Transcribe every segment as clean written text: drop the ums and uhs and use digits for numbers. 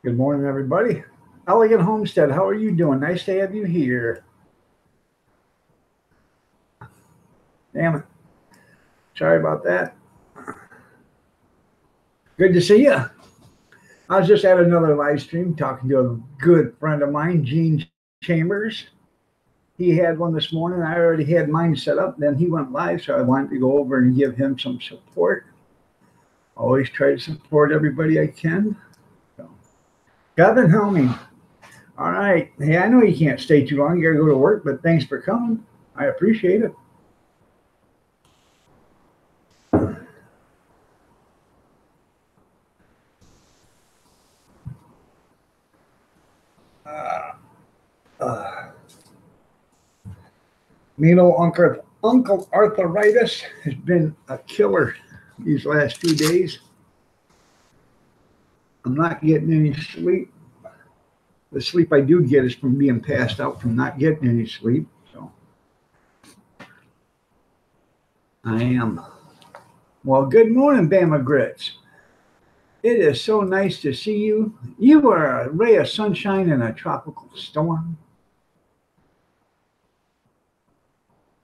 Good morning, everybody. Elegant Homestead, how are you doing? Nice to have you here. Damn it. Sorry about that. Good to see you. I was just at another live stream talking to a good friend of mine, Gene Chambers. He had one this morning. I already had mine set up. Then he went live, so I wanted to go over and give him some support. Always try to support everybody I can. So, Kevin Helming. All right. Hey, I know you can't stay too long. You got to go to work, but thanks for coming. I appreciate it. Uh, uh, Uncle arthritis has been a killer these last few days. I'm not getting any sleep. The sleep I do get is from being passed out from not getting any sleep. So I am. Well, good morning, Bama Grits. It is so nice to see you. You are a ray of sunshine in a tropical storm.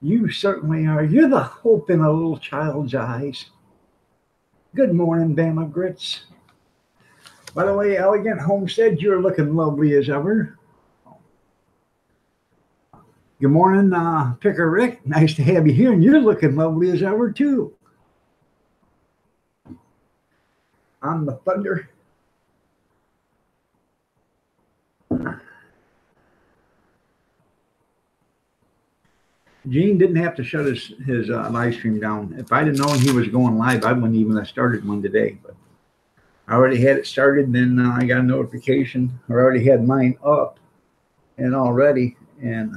You certainly are. You're the hope in a little child's eyes. Good morning, Bama Grits. By the way, Elegant Homestead, you're looking lovely as ever. Good morning, Picker Rick. Nice to have you here, and you're looking lovely as ever, too. On the thunder. Gene didn't have to shut his live stream down. If I'd have known he was going live, I wouldn't even have started one today. But I already had it started. Then I got a notification. I already had mine up and already, and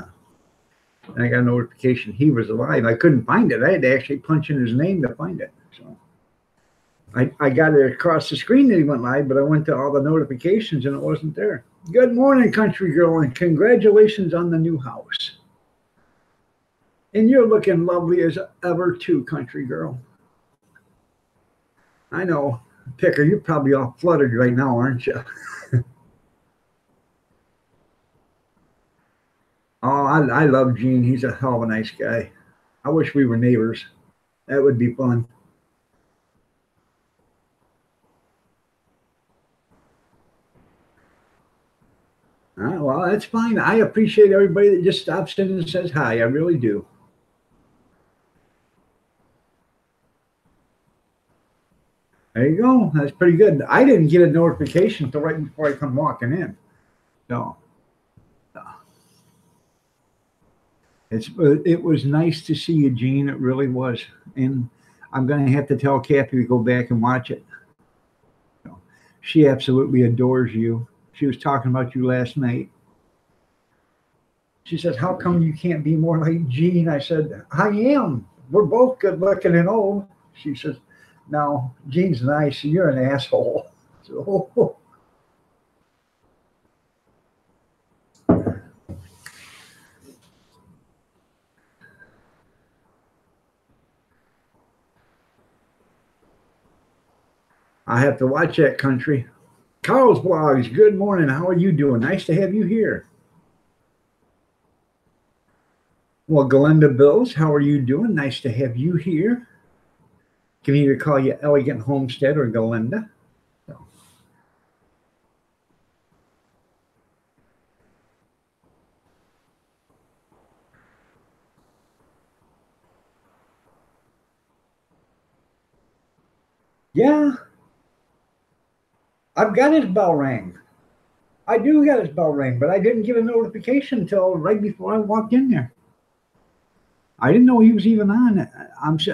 I got a notification he was alive. I couldn't find it. I had to actually punch in his name to find it. So I got it across the screen that he went live, but I went to all the notifications and it wasn't there. Good morning, country girl, and congratulations on the new house. And you're looking lovely as ever, too, country girl. I know, Picker, you're probably all fluttered right now, aren't you? Oh, I love Gene. He's a hell of a nice guy. I wish we were neighbors. That would be fun. Well, that's fine. I appreciate everybody that just stops in and says hi. I really do. There you go. That's pretty good. I didn't get a notification until right before I come walking in. So it was nice to see you, Gene. It really was. And I'm going to have to tell Kathy to go back and watch it. She absolutely adores you. She was talking about you last night. She says, "How come you can't be more like Gene?" I said, "I am. We're both good looking and old." She says, "No, Gene's nice. You're an asshole." So, I have to watch that country. Carl's Blogs, good morning. How are you doing? Nice to have you here. Well, Galinda Bills, how are you doing? Nice to have you here. Can either call you Elegant Homestead or Galinda. So. Yeah, I've got his bell ring. I do got his bell ring, but I didn't get a notification until right before I walked in there. I didn't know he was even on it.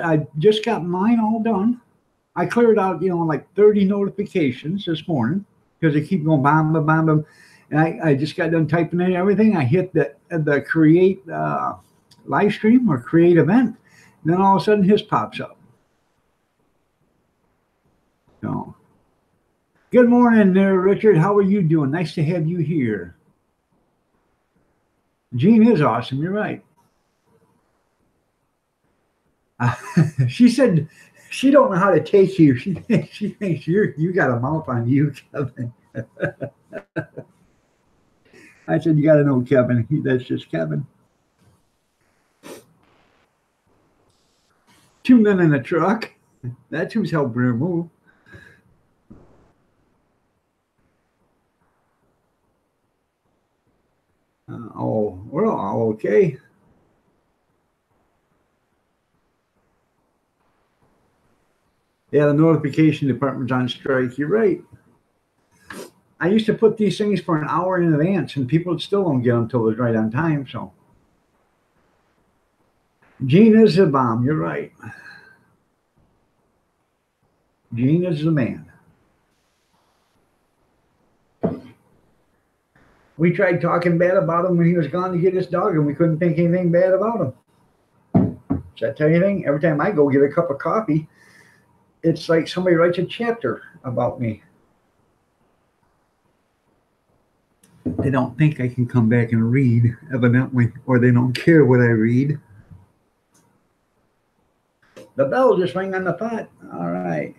I just got mine all done. I cleared out, like 30 notifications this morning because they keep going bam, bam, bam, bam. And I just got done typing in everything. I hit the create live stream or create event. And then all of a sudden his pops up. So, good morning there, Richard. How are you doing? Nice to have you here. Gene is awesome. You're right. She said she don't know how to take you. She thinks you got a mouth on you, Kevin. I said, you got to know Kevin. That's just Kevin. 2 men in a truck. That's who's helping her move. Oh, we're all okay. Yeah, the notification department's on strike. You're right. I used to put these things for an hour in advance, and people still don't get them until it's right on time. So, Gene is the bomb. You're right. Gene is the man. We tried talking bad about him when he was gone to get his dog, and we couldn't think anything bad about him. Does that tell you anything? Every time I go get a cup of coffee, it's like somebody writes a chapter about me. They don't think I can come back and read, evidently, or they don't care what I read. The bell just rang on the pot. All right.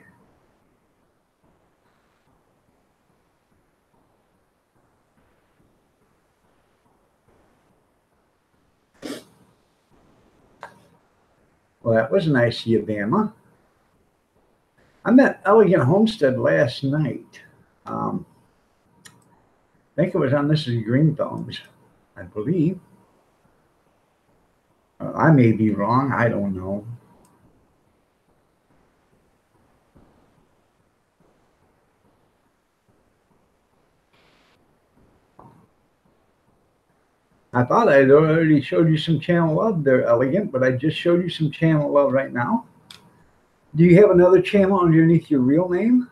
Well, that was nice of you, Bama. I met Elegant Homestead last night. I think it was on Mrs. Greenthumbs, I believe. I may be wrong. I don't know. I thought I'd already showed you some channel love there, Elegant, but I just showed you some channel love right now. Do you have another channel underneath your real name?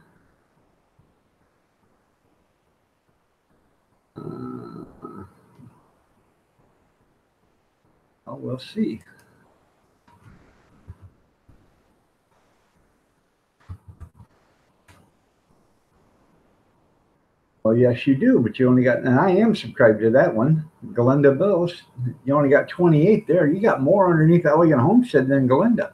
Oh, we'll see. Well, yes, you do, but you only got, and I am subscribed to that one, Galinda Bills. You only got 28 there. You got more underneath Elegant Homestead than Galinda.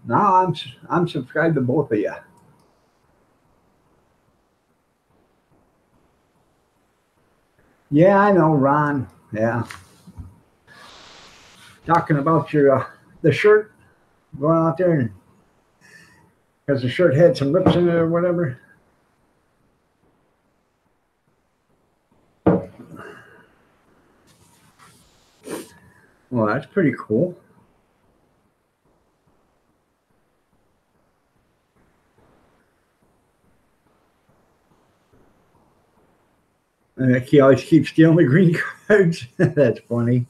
Now I'm subscribed to both of you. Yeah, I know, Ron. Yeah. Talking about your the shirt going out there, and because the shirt had some rips in it or whatever. Well, that's pretty cool. And he always keeps stealing the green cards. That's funny.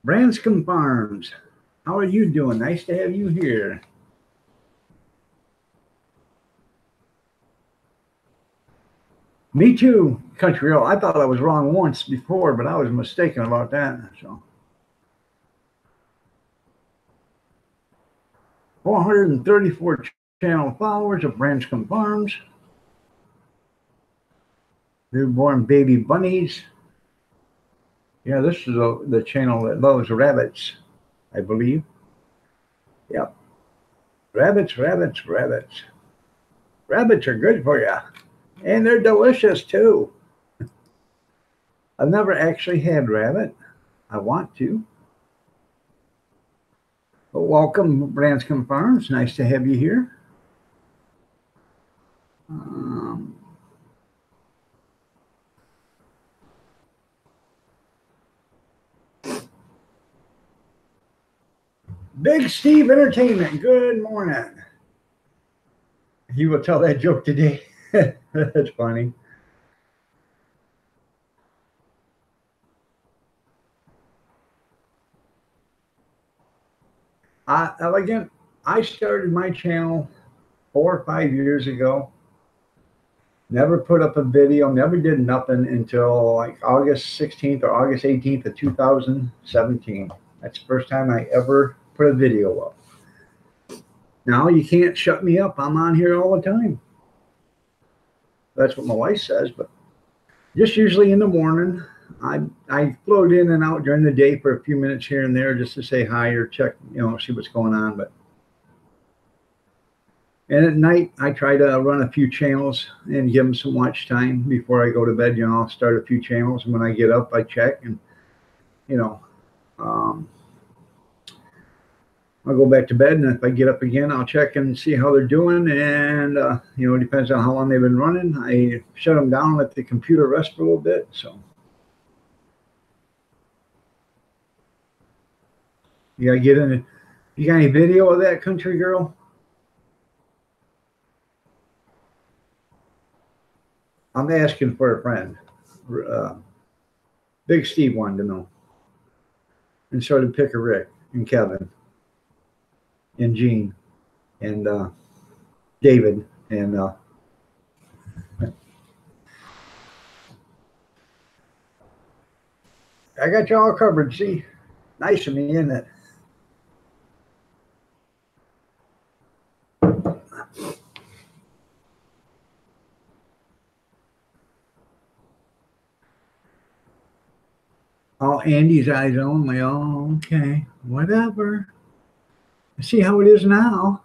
Branscombe Farms, how are you doing? Nice to have you here. Me too, Country Road. I thought I was wrong once before, but I was mistaken about that. So 434 channel followers of Branscombe Farms. Newborn baby bunnies. Yeah, this is the channel that loves rabbits, I believe. Yep. Rabbits, rabbits, rabbits. Rabbits are good for you. And they're delicious too. I've never actually had rabbit. I want to. But welcome, Branscombe Farms. Nice to have you here. Big Steve Entertainment, good morning. You will tell that joke today. That's funny. Elegant, I started my channel 4 or 5 years ago. Never put up a video, never did nothing until like August 16th or August 18th of 2017. That's the first time I ever put a video up. Now you can't shut me up. I'm on here all the time. That's what my wife says, but Just usually in the morning. I float in and out during the day for a few minutes here and there just to say hi or check, see what's going on. But and at night I try to run a few channels and give them some watch time before I go to bed. I'll start a few channels, and when I get up, I check, and you know, um, I'll go back to bed. And if I get up again, I'll check and see how they're doing. And it depends on how long they've been running. I shut them down, let the computer rest for a little bit. So. You gotta get in it. You got any video of that country girl? I'm asking for a friend. Big Steve wanted to know. And so did Picker Rick and Kevin and Gene and David and I got you all covered. See, nice of me, isn't it? Oh, Andy's eyes only. Oh, okay. Whatever. See how it is now.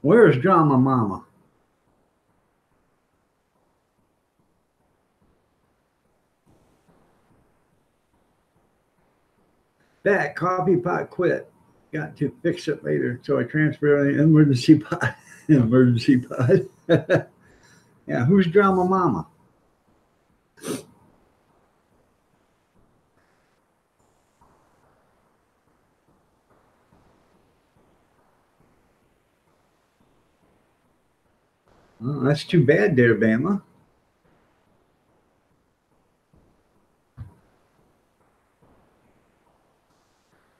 Where's Drama Mama? That coffee pot quit. Got to fix it later. So I transferred an emergency pot. Emergency pot. Yeah, who's Drama Mama? Oh, that's too bad there, Bama.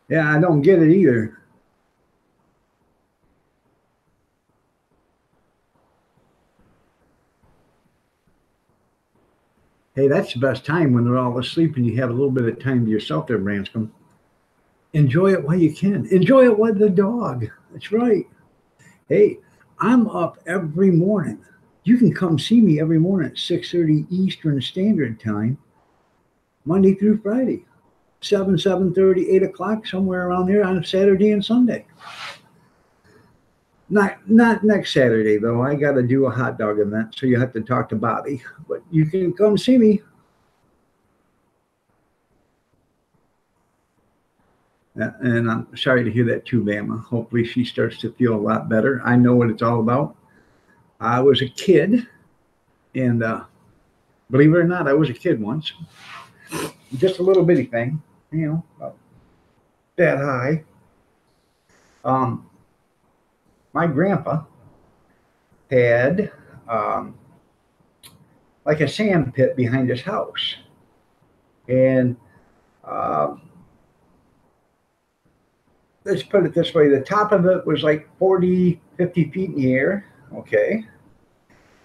Yeah, I don't get it either. Hey, that's the best time when they're all asleep and you have a little bit of time to yourself there, Branscombe. Enjoy it while you can. Enjoy it with the dog. That's right. Hey, I'm up every morning. You can come see me every morning at 6:30 Eastern Standard Time, Monday through Friday. 7:30, 8 o'clock, somewhere around there on Saturday and Sunday. Not next Saturday though. I got to do a hot dog event, so you have to talk to Bobby. But you can come see me. And I'm sorry to hear that too, Bama. Hopefully she starts to feel a lot better. I know what it's all about. I was a kid, and believe it or not, I was a kid once. Just a little bitty thing, about that high. My grandpa had like a sand pit behind his house. And let's put it this way, the top of it was like 40, 50 feet in the air. Okay.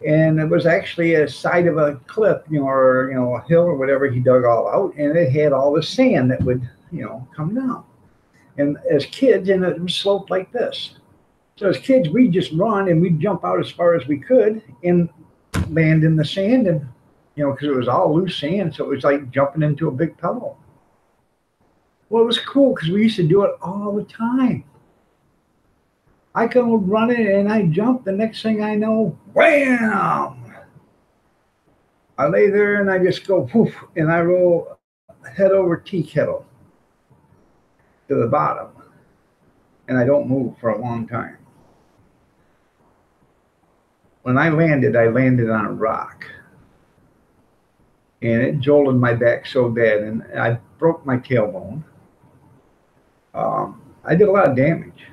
And it was actually a side of a cliff, or a hill or whatever. He dug all out, and it had all the sand that would, come down. And as kids, and it was sloped like this. So as kids, we'd just run and we'd jump out as far as we could and land in the sand, and because it was all loose sand, so it was like jumping into a big puddle. Well, it was cool because we used to do it all the time. I come running and I jump. The next thing I know, wham! I lay there and I just go poof, and I roll head over tea kettle to the bottom, and I don't move for a long time. When I landed on a rock, and it jolted my back so bad, and I broke my tailbone. I did a lot of damage.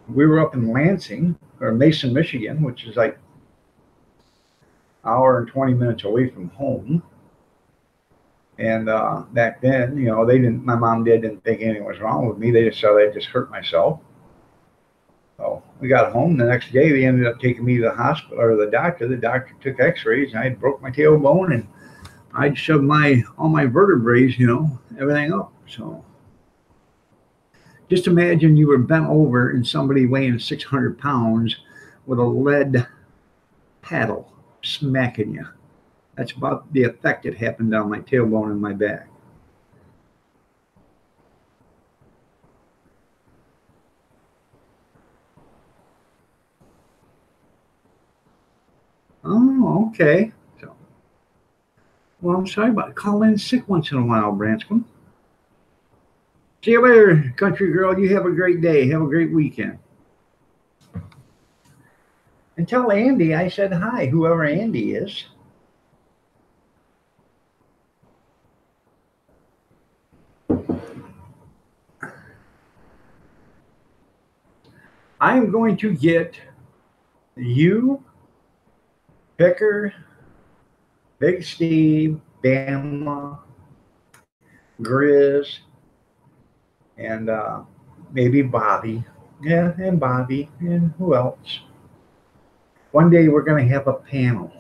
We were up in Lansing, or Mason, Michigan, which is like an hour and 20 minutes away from home. And back then, my mom and dad didn't think anything was wrong with me. They just thought I just hurt myself. So we got home the next day. They ended up taking me to the hospital or the doctor. The doctor took x-rays, and I broke my tailbone, and I'd shoved all my vertebrae, everything up. So Just imagine you were bent over and somebody weighing 600 pounds with a lead paddle smacking you. That's about the effect it happened down my tailbone and my back. Oh, okay. So, well, I'm sorry about it. Call in sick once in a while, Branscombe. See you later, country girl. You have a great day. Have a great weekend. And tell Andy I said hi, whoever Andy is. I'm going to get you, Picker, Big Steve, Bama, Grizz, and maybe Bobby. Yeah, and Bobby, and who else? One day we're going to have a panel.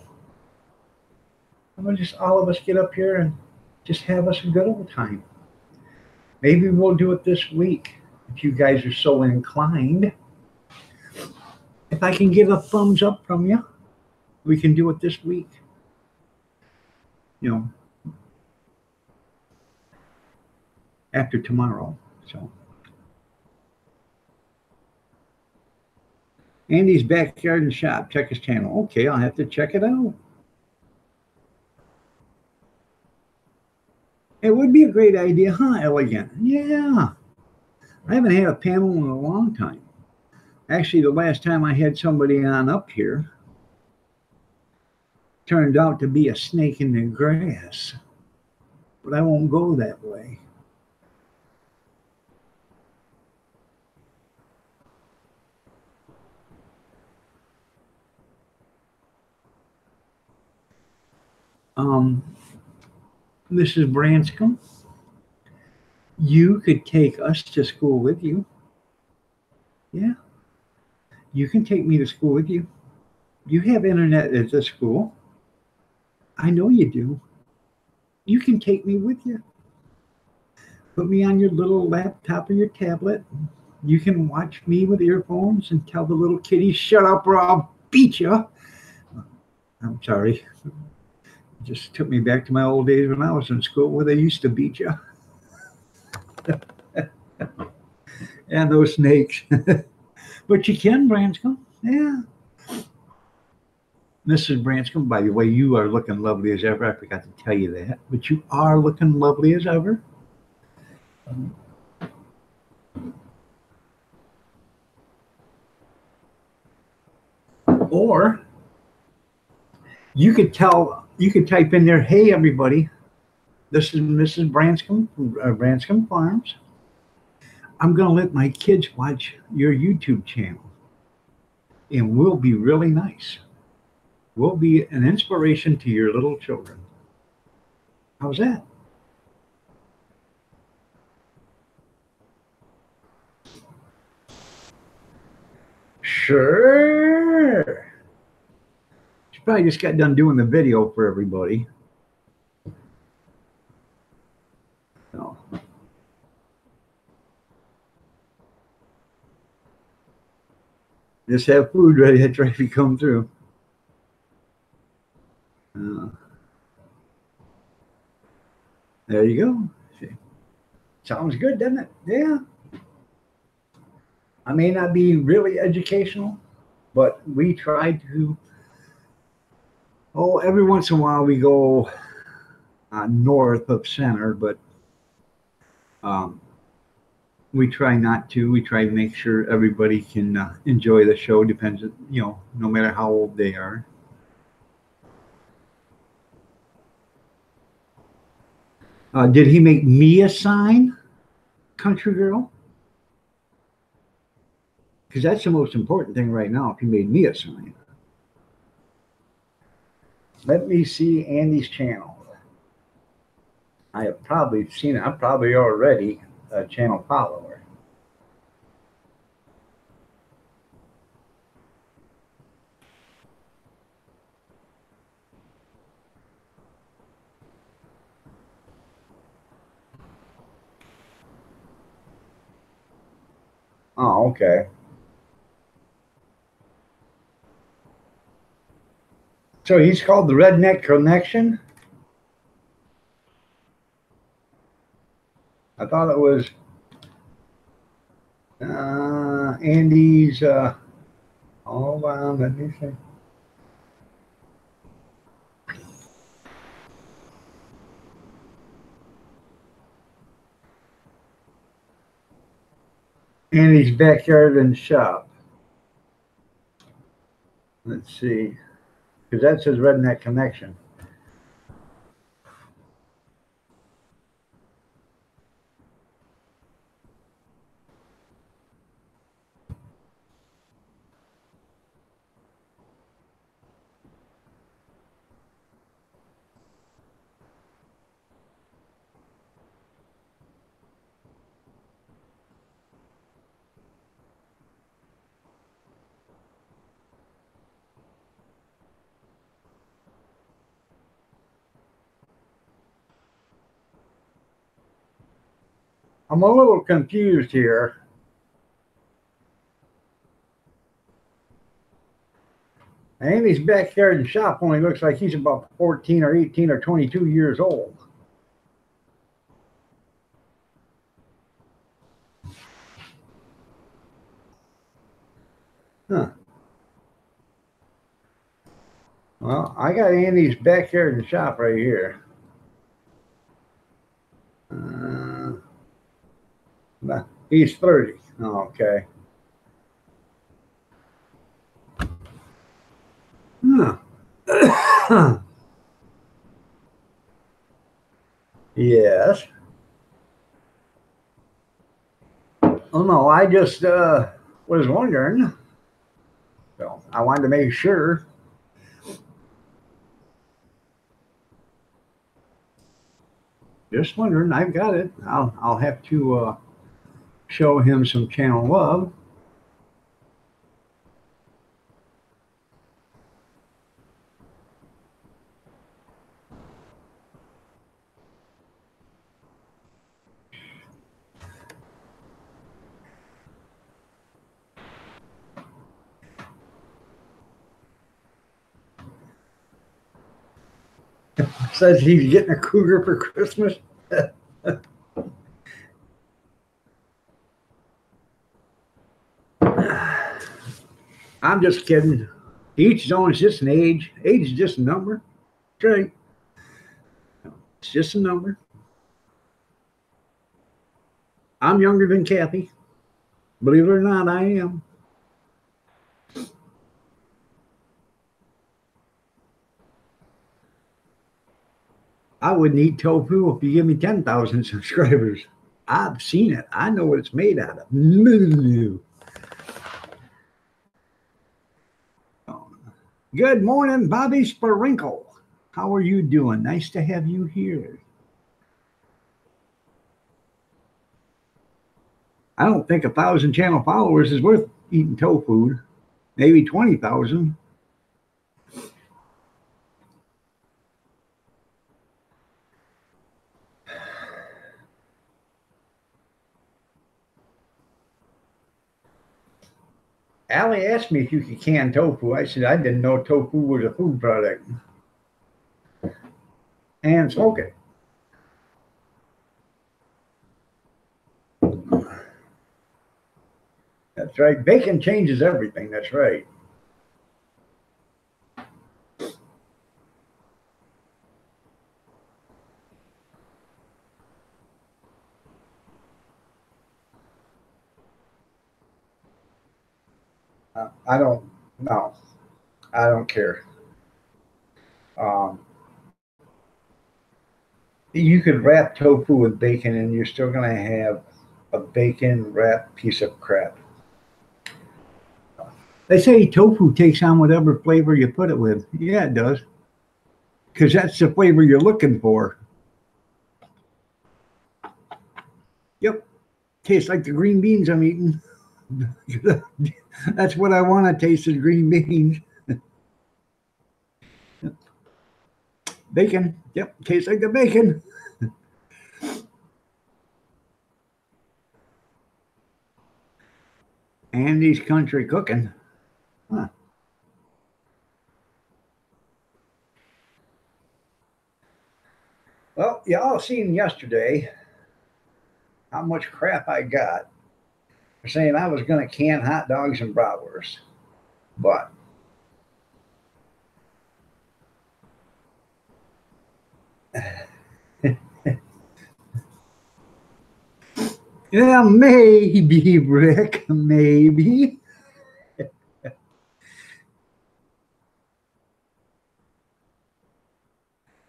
I'm going to just all of us get up here and just have us a good old time. Maybe we'll do it this week if you guys are so inclined. If I can get a thumbs up from you, we can do it this week. You know, after tomorrow. So, Andy's Backyard and Shop. Check his channel. Okay, I'll have to check it out. It would be a great idea, huh, Elegant? Yeah. I haven't had a panel in a long time. Actually, the last time I had somebody on up here turned out to be a snake in the grass. But I won't go that way. Mrs. Branscombe, you could take us to school with you. Yeah. You can take me to school with you. You have internet at the school. I know you do. You can take me with you. Put me on your little laptop or your tablet. You can watch me with earphones and tell the little kitty, shut up or I'll beat you. I'm sorry. It just took me back to my old days when I was in school where they used to beat you. And those snakes. But you can, Branscombe. Yeah. Mrs. Branscombe, by the way, you are looking lovely as ever. I forgot to tell you that. But you are looking lovely as ever. Or you could type in there, hey, everybody, this is Mrs. Branscombe from Branscombe Farms. I'm going to let my kids watch your YouTube channel. And we'll be really nice. We'll be an inspiration to your little children. How's that? Sure. She probably just got done doing the video for everybody. So. Just have food ready to try to come through. There you go. See. Sounds good, doesn't it? Yeah. I may not be really educational, but we try to. Oh, every once in a while we go north of center, but we try not to. We try to make sure everybody can enjoy the show. Depends, no matter how old they are. Did he make me a sign, country girl? Because that's the most important thing right now. If he made me a sign. Let me see Andy's channel. I have probably seen it. I'm probably already a channel follower. Oh, okay. So he's called the Redneck Connection? I thought it was Andy's. Hold on, let me see. Andy's Backyard and Shop. Let's see, because that says Redneck Connection. I'm a little confused here. Andy's Backyard and Shop only looks like he's about 14 or 18 or 22 years old. Huh. Well, I got Andy's Backyard and Shop right here. He's 30. Oh, okay. Huh. Yes. Oh no, I just was wondering. So I wanted to make sure. Just wondering. I've got it. I'll have to show him some channel love. Says he's getting a cougar for Christmas. I'm just kidding. Each his own. It's just an age. Age is just a number. That's right. It's just a number. I'm younger than Kathy. Believe it or not, I am. I wouldn't eat tofu if you give me 10,000 subscribers. I've seen it. I know what it's made out of. Good morning, Bobby Sprinkle. How are you doing? Nice to have you here. I don't think 1,000 channel followers is worth eating tofu. Maybe 20,000. Allie asked me if you could can tofu. I said I didn't know tofu was a food product. And smoke it. That's right. Bacon changes everything. That's right. I don't know. I don't care. You could wrap tofu with bacon and you're still going to have a bacon wrapped piece of crap. They say tofu takes on whatever flavor you put it with. Yeah, it does. Because that's the flavor you're looking for. Yep. Tastes like the green beans I'm eating. That's what I want to taste is green beans. Bacon. Yep. Tastes like the bacon. Andy's Country Cooking. Huh. Well, y'all seen yesterday how much crap I got for saying I was going to can hot dogs and bratwurst. But yeah, maybe, Rick, maybe.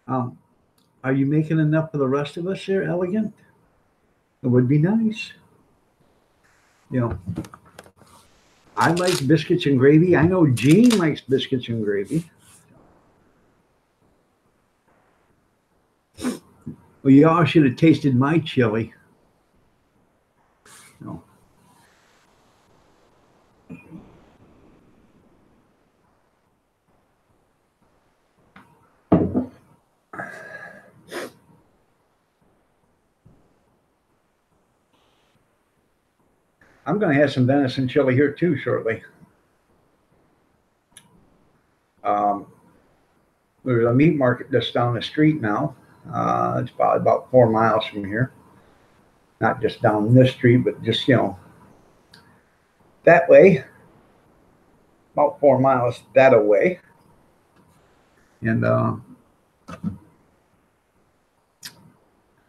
Um, are you making enough for the rest of us here, Elegant? It would be nice. You know, I like biscuits and gravy. I know Gene likes biscuits and gravy. Well, y'all should have tasted my chili. No. I'm going to have some venison chili here too shortly. Um, there's a meat market just down the street now. It's probably about 4 miles from here. Not just down this street, but just, that way. About 4 miles that away. And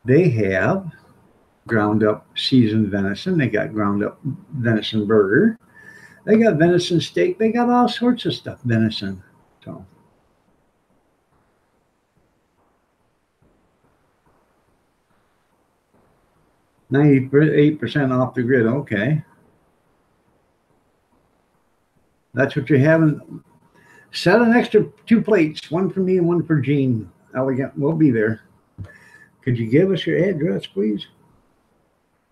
they have ground up seasoned venison. They got ground up venison burger. They got venison steak. They got all sorts of stuff venison. So 98% off the grid. Okay. That's what you're having. Set an extra 2 plates, one for me and one for Gene. Elegant. We'll be there. Could you give us your address, please?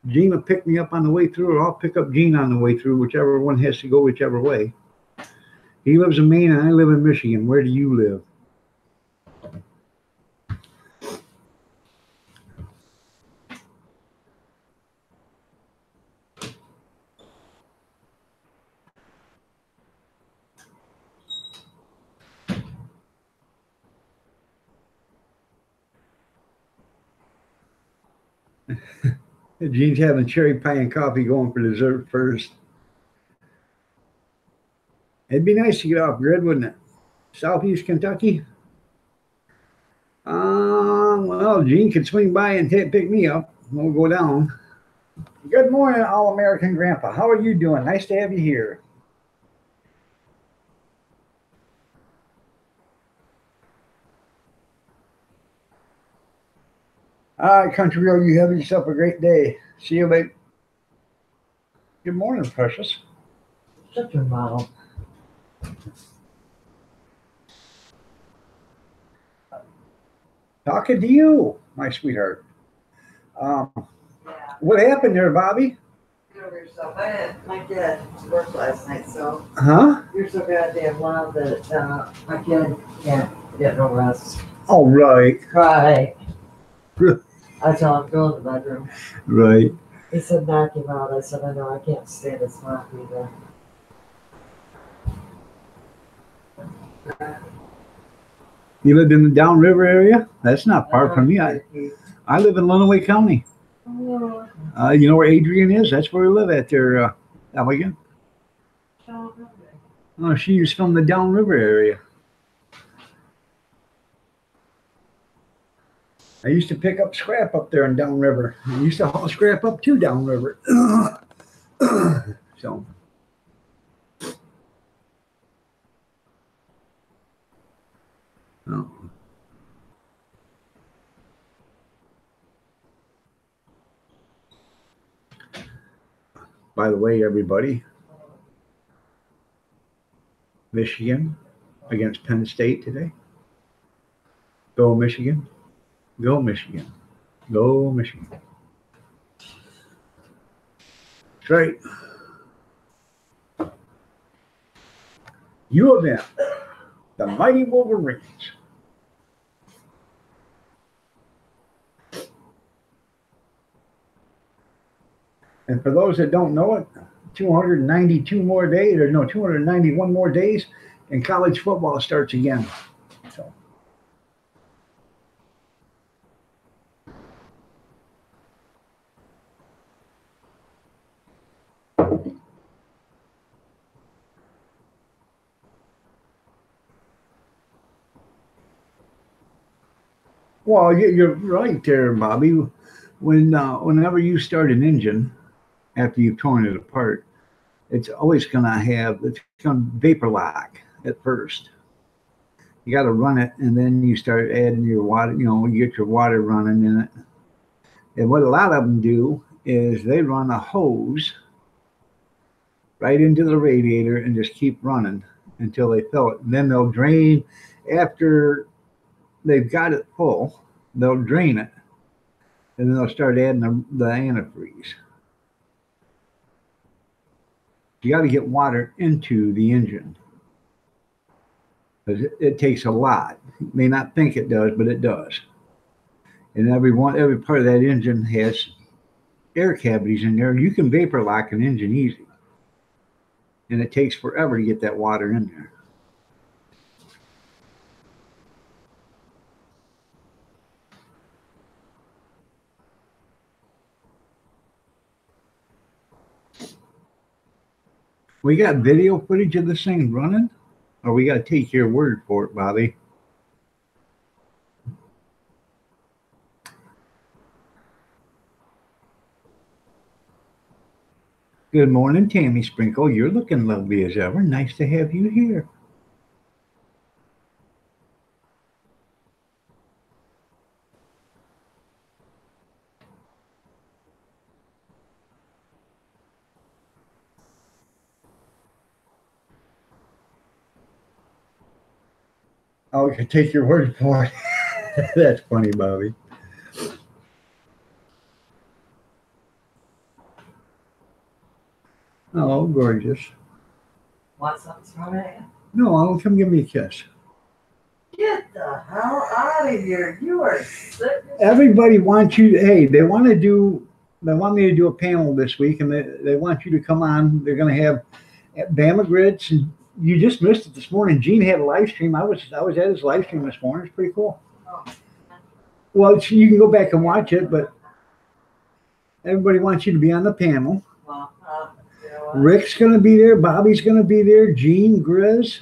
Gene will pick me up on the way through, or I'll pick up Gene on the way through, whichever one has to go whichever way. He lives in Maine and I live in Michigan. Where do you live? Gene's having cherry pie and coffee going for dessert first. It'd be nice to get off grid, wouldn't it? Southeast Kentucky? Well, Gene could swing by and pick me up. We'll go down. Good morning, All American Grandpa. How are you doing? Nice to have you here. All right, Country Road, you have yourself a great day. See you later. Good morning, Precious. Shut your mouth. Talking to you, my sweetheart. What happened there, Bobby? Get over yourself. I had my kid work last night, so Huh? you're so goddamn loud that my kid can't get no rest. All right. Cry. I tell him, go in the bedroom. Right. He said, knock him out. I said, I know, I can't stand his mouth either. You lived in the Downriver area? That's not far from me. I live in Lenawee County. Oh, You know where Adrian is? That's where we live at there, Elegant. Oh, she's from the Downriver area. I used to pick up scrap up there in Downriver. I used to haul scrap up to Downriver. So. Oh. By the way, everybody, Michigan against Penn State today. Go Michigan. Go Michigan. Go Michigan. That's right. U of M, the mighty Wolverines. And for those that don't know it, 292 more days, or no, 291 more days, and college football starts again. So. Well, you're right there, Bobby. Whenever you start an engine after you've torn it apart, it's always going to vapor lock at first. You got to run it, and then you start adding your water. You get your water running in it. And what a lot of them do is they run a hose right into the radiator and just keep running until they fill it. And then they'll drain after they've got it full. They'll drain it, and then they'll start adding the antifreeze. You got to get water into the engine because it takes a lot. You may not think it does, but it does. And every part of that engine has air cavities in there. You can vapor lock an engine easy, and it takes forever to get that water in there. We got video footage of this thing running, or we got to take your word for it, Bobby? Good morning, Tammy Sprinkle. You're looking lovely as ever. Nice to have you here. Oh, I can take your word for it. That's funny, Bobby. Oh, gorgeous. Want something from it? No, I'll come give me a kiss. Get the hell out of here. You are sick. Everybody wants you. Hey, they want me to do a panel this week, and they want you to come on. They're going to have Bama Grits, and you just missed it this morning. Gene had a live stream. I was at his live stream this morning. It's pretty cool. Oh. Well, you can go back and watch it, but everybody wants you to be on the panel. Well, you know what? Rick's going to be there. Bobby's going to be there. Gene, Grizz,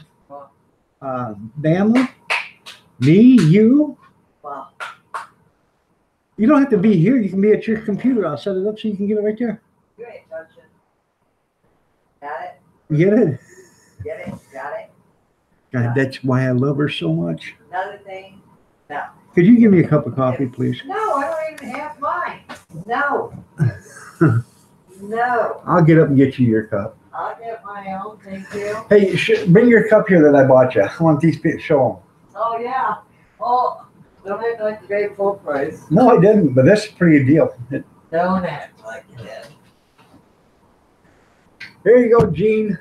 Bama, me, you. Well, You don't have to be here. You can be at your computer. I'll set it up so you can get it right there. you ain't touching. Got it? You get it? Get it? Got it? God, that's why I love her so much. Another thing? No. Could you give me a cup of coffee, please? No, I don't even have mine. No. No. I'll get up and get you your cup. I'll get my own, thank you. Hey, bring your cup here that I bought you. I want these people show them. Oh, yeah. Oh, don't act like you paid full price. No, I didn't, but that's a pretty good deal. Don't act like you did. Here you go, Gene.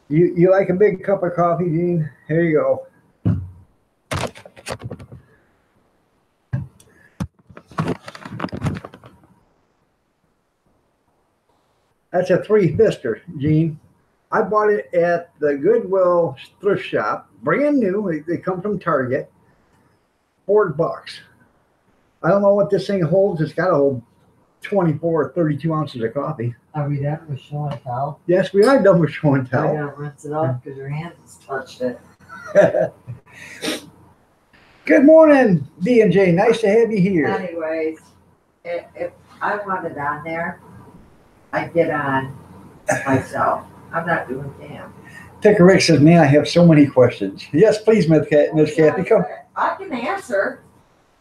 You like a big cup of coffee, Gene? Here you go. That's a three-fister, Gene. I bought it at the Goodwill thrift shop, brand new. They come from Target. $4. I don't know what this thing holds. It's got to hold 24 or 32 ounces of coffee. Are we done with show and tell? Yes, we are done with show and I tell. gotta rinse it off because your hands has touched it. Good morning, D&J. Nice to have you here. Anyways, if I want it on there, I get on myself. I'm not doing damn. Ticker Rick says, man, I have so many questions. Yes, please, Miss Kathy, come. I can answer.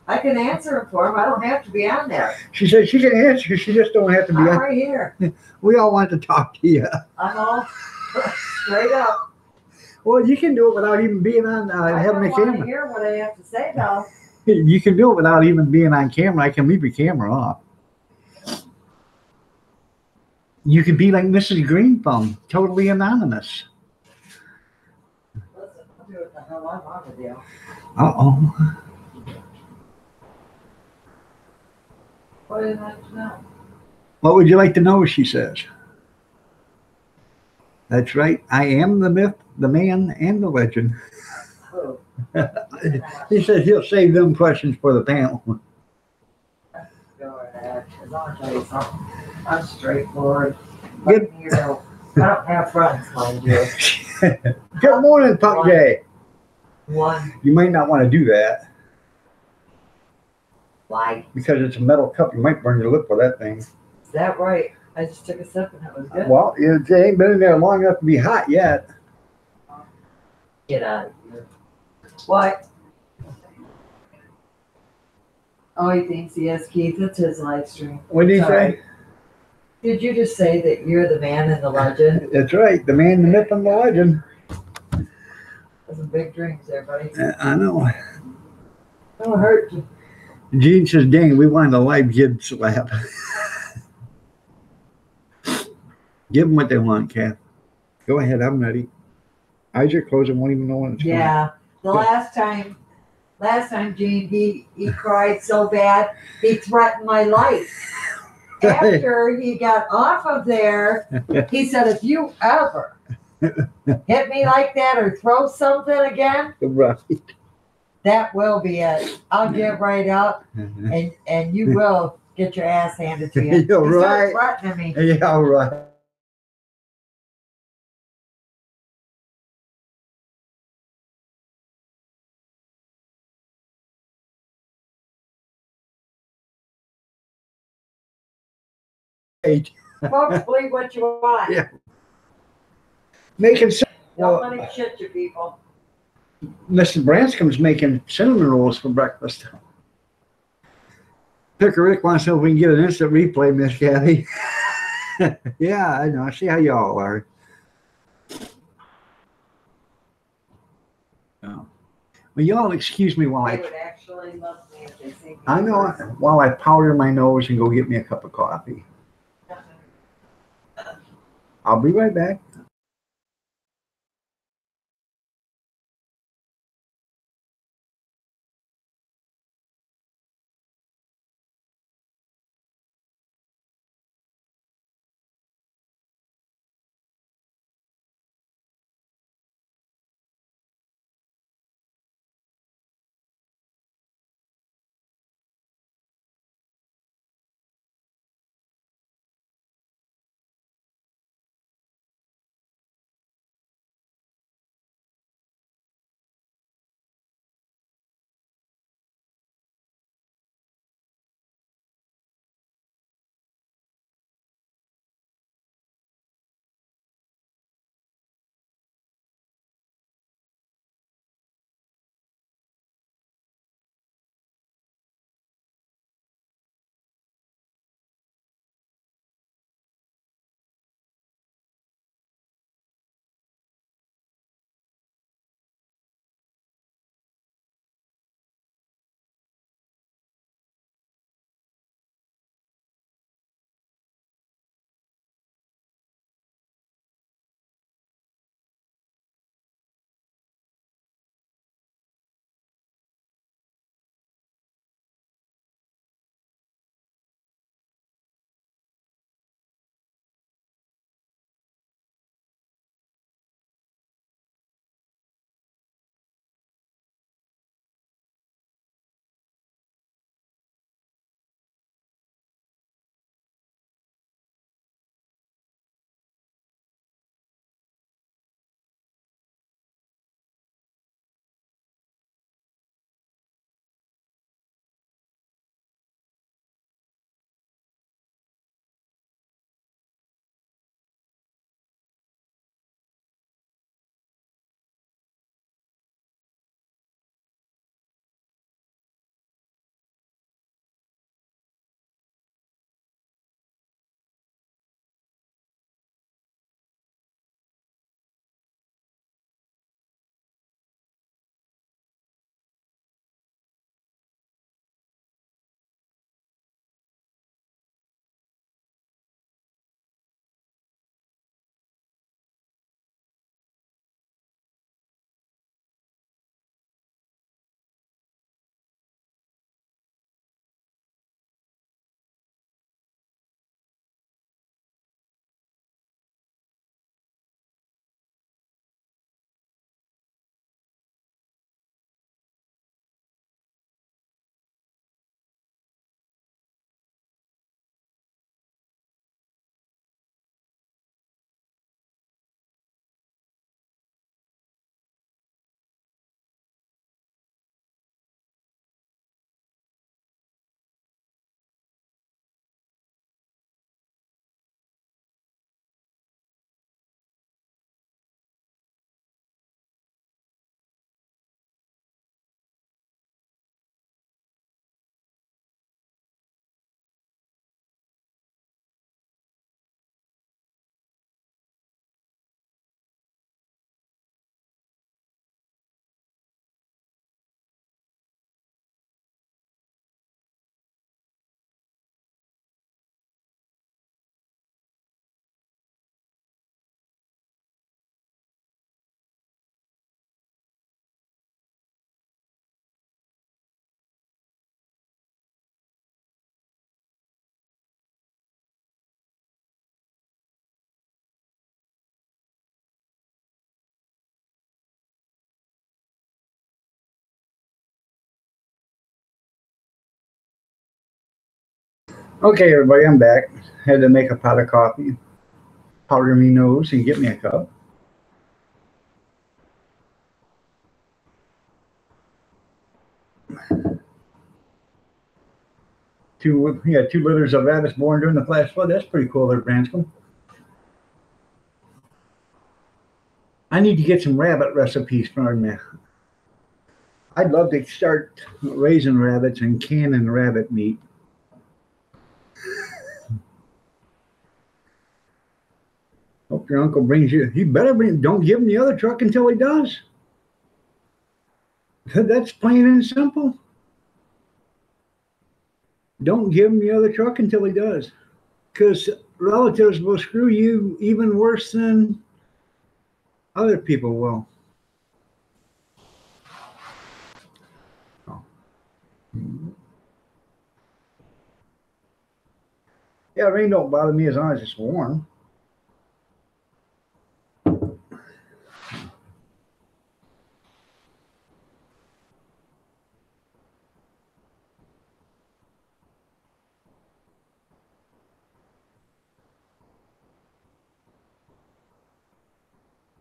I can answer them for them. I don't have to be on there. She said she can answer. She just don't have to be I'm on. right here. We all want to talk to you. I'm all straight up. Well, you can do it without even being on, I having don't a want to camera. hear what I have to say, though. You can do it without even being on camera. I can leave your camera off. You could be like Mrs. Green Thumb, totally anonymous. Listen, I'll do what the hell I want to do. Uh-oh. What do you like to know? What would you like to know? She says. That's right. I am the myth, the man, and the legend. Oh, He says he'll save them questions for the panel. go ahead. As long as I tell you something, I'm straightforward. Good. You know, I don't have friends, mind you. Good morning, Pup Jay. One, You might not want to do that like, because it's a metal cup. You might burn your lip with that thing. is that right? I just took a sip and it was good. Well, it ain't been in there long enough to be hot yet. Get out of here. What? Oh, he thinks he has Keith. It's his live stream. What did he It's all say? right. Did you just say that you're the man and the legend? That's right. The man, the myth, and the legend. That's some big dreams there, buddy. I know. Don't hurt you. Gene says, dang, we wanted a live kid slap. Give them what they want, Kath. Go ahead. I'm ready. Eyes are closed and won't even know when it's Yeah. The last time, Gene, he cried so bad, he threatened my life. After he got off of there, he said, if you ever hit me like that or throw something again, Right. that will be it. I'll get right up and you will get your ass handed to you. He You're started right. threatening me. Yeah, right. Folks, believe what you want. Yeah. Making Don't let him shit you, people. Mr. Branscom's making cinnamon rolls for breakfast. Picker Rick wants to know if we can get an instant replay, Miss Kathy. Yeah, I know. I see how y'all are. Oh. Well, y'all excuse me while They I would actually love me if they see me. I know while I powder my nose and go get me a cup of coffee. I'll be right back. Okay, everybody, I'm back. Had to make a pot of coffee, powder me nose, and get me a cup. Two litters of rabbits born during the flash flood. That's pretty cool there, Branscombe. I need to get some rabbit recipes from you. I'd love to start raising rabbits and canning rabbit meat. Hope your uncle brings you. He better bring. Don't give him the other truck until he does. That's plain and simple. Don't give him the other truck until he does, because relatives will screw you even worse than other people will. Oh. Yeah, rain don't bother me as long as it's warm.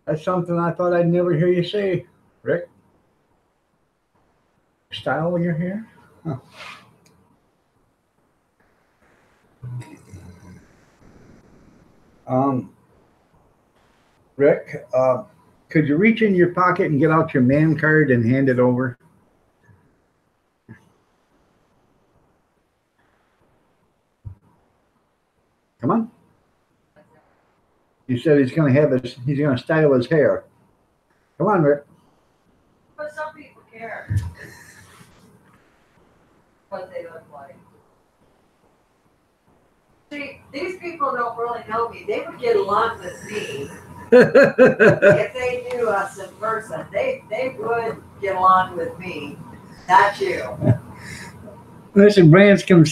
That's something I thought I'd never hear you say, Rick. Style in your hair? Huh. Rick, could you reach in your pocket and get out your man card and hand it over? Come on. He said he's going to style his hair. Come on, Rick. But some people care what they look like. See, these people don't really know me. They would get along with me if they knew us in person. They would get along with me, not you. Listen, Branscombe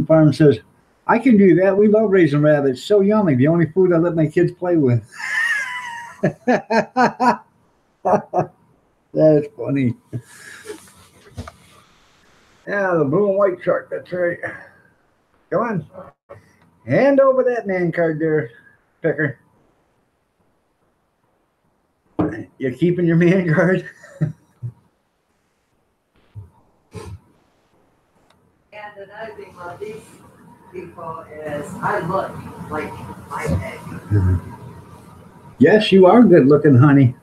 Farm says, I can do that. We love raising rabbits. So yummy. The only food I let my kids play with. That's funny. Yeah, the blue and white truck. That's right. Come on. Hand over that man card there, Picker. You're keeping your man card? And another thing about these people is I look like my peg. Yes, you are good looking, honey.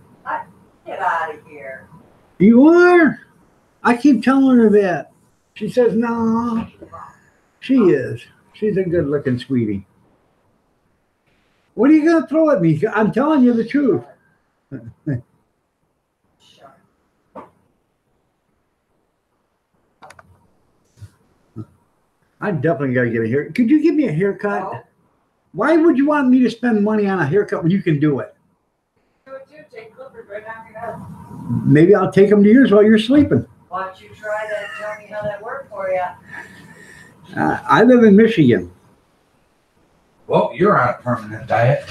Get out of here. You are. I keep telling her that. She says, no. She is. She's a good looking sweetie. What are you going to throw at me? I'm telling you the truth. I definitely got to get a haircut. Could you give me a haircut? No. Why would you want me to spend money on a haircut when you can do it? Do it too. Take clippers right down your head. Maybe I'll take them to yours while you're sleeping. Why don't you try that and tell me how that worked for you? I live in Michigan. Well, you're on a permanent diet.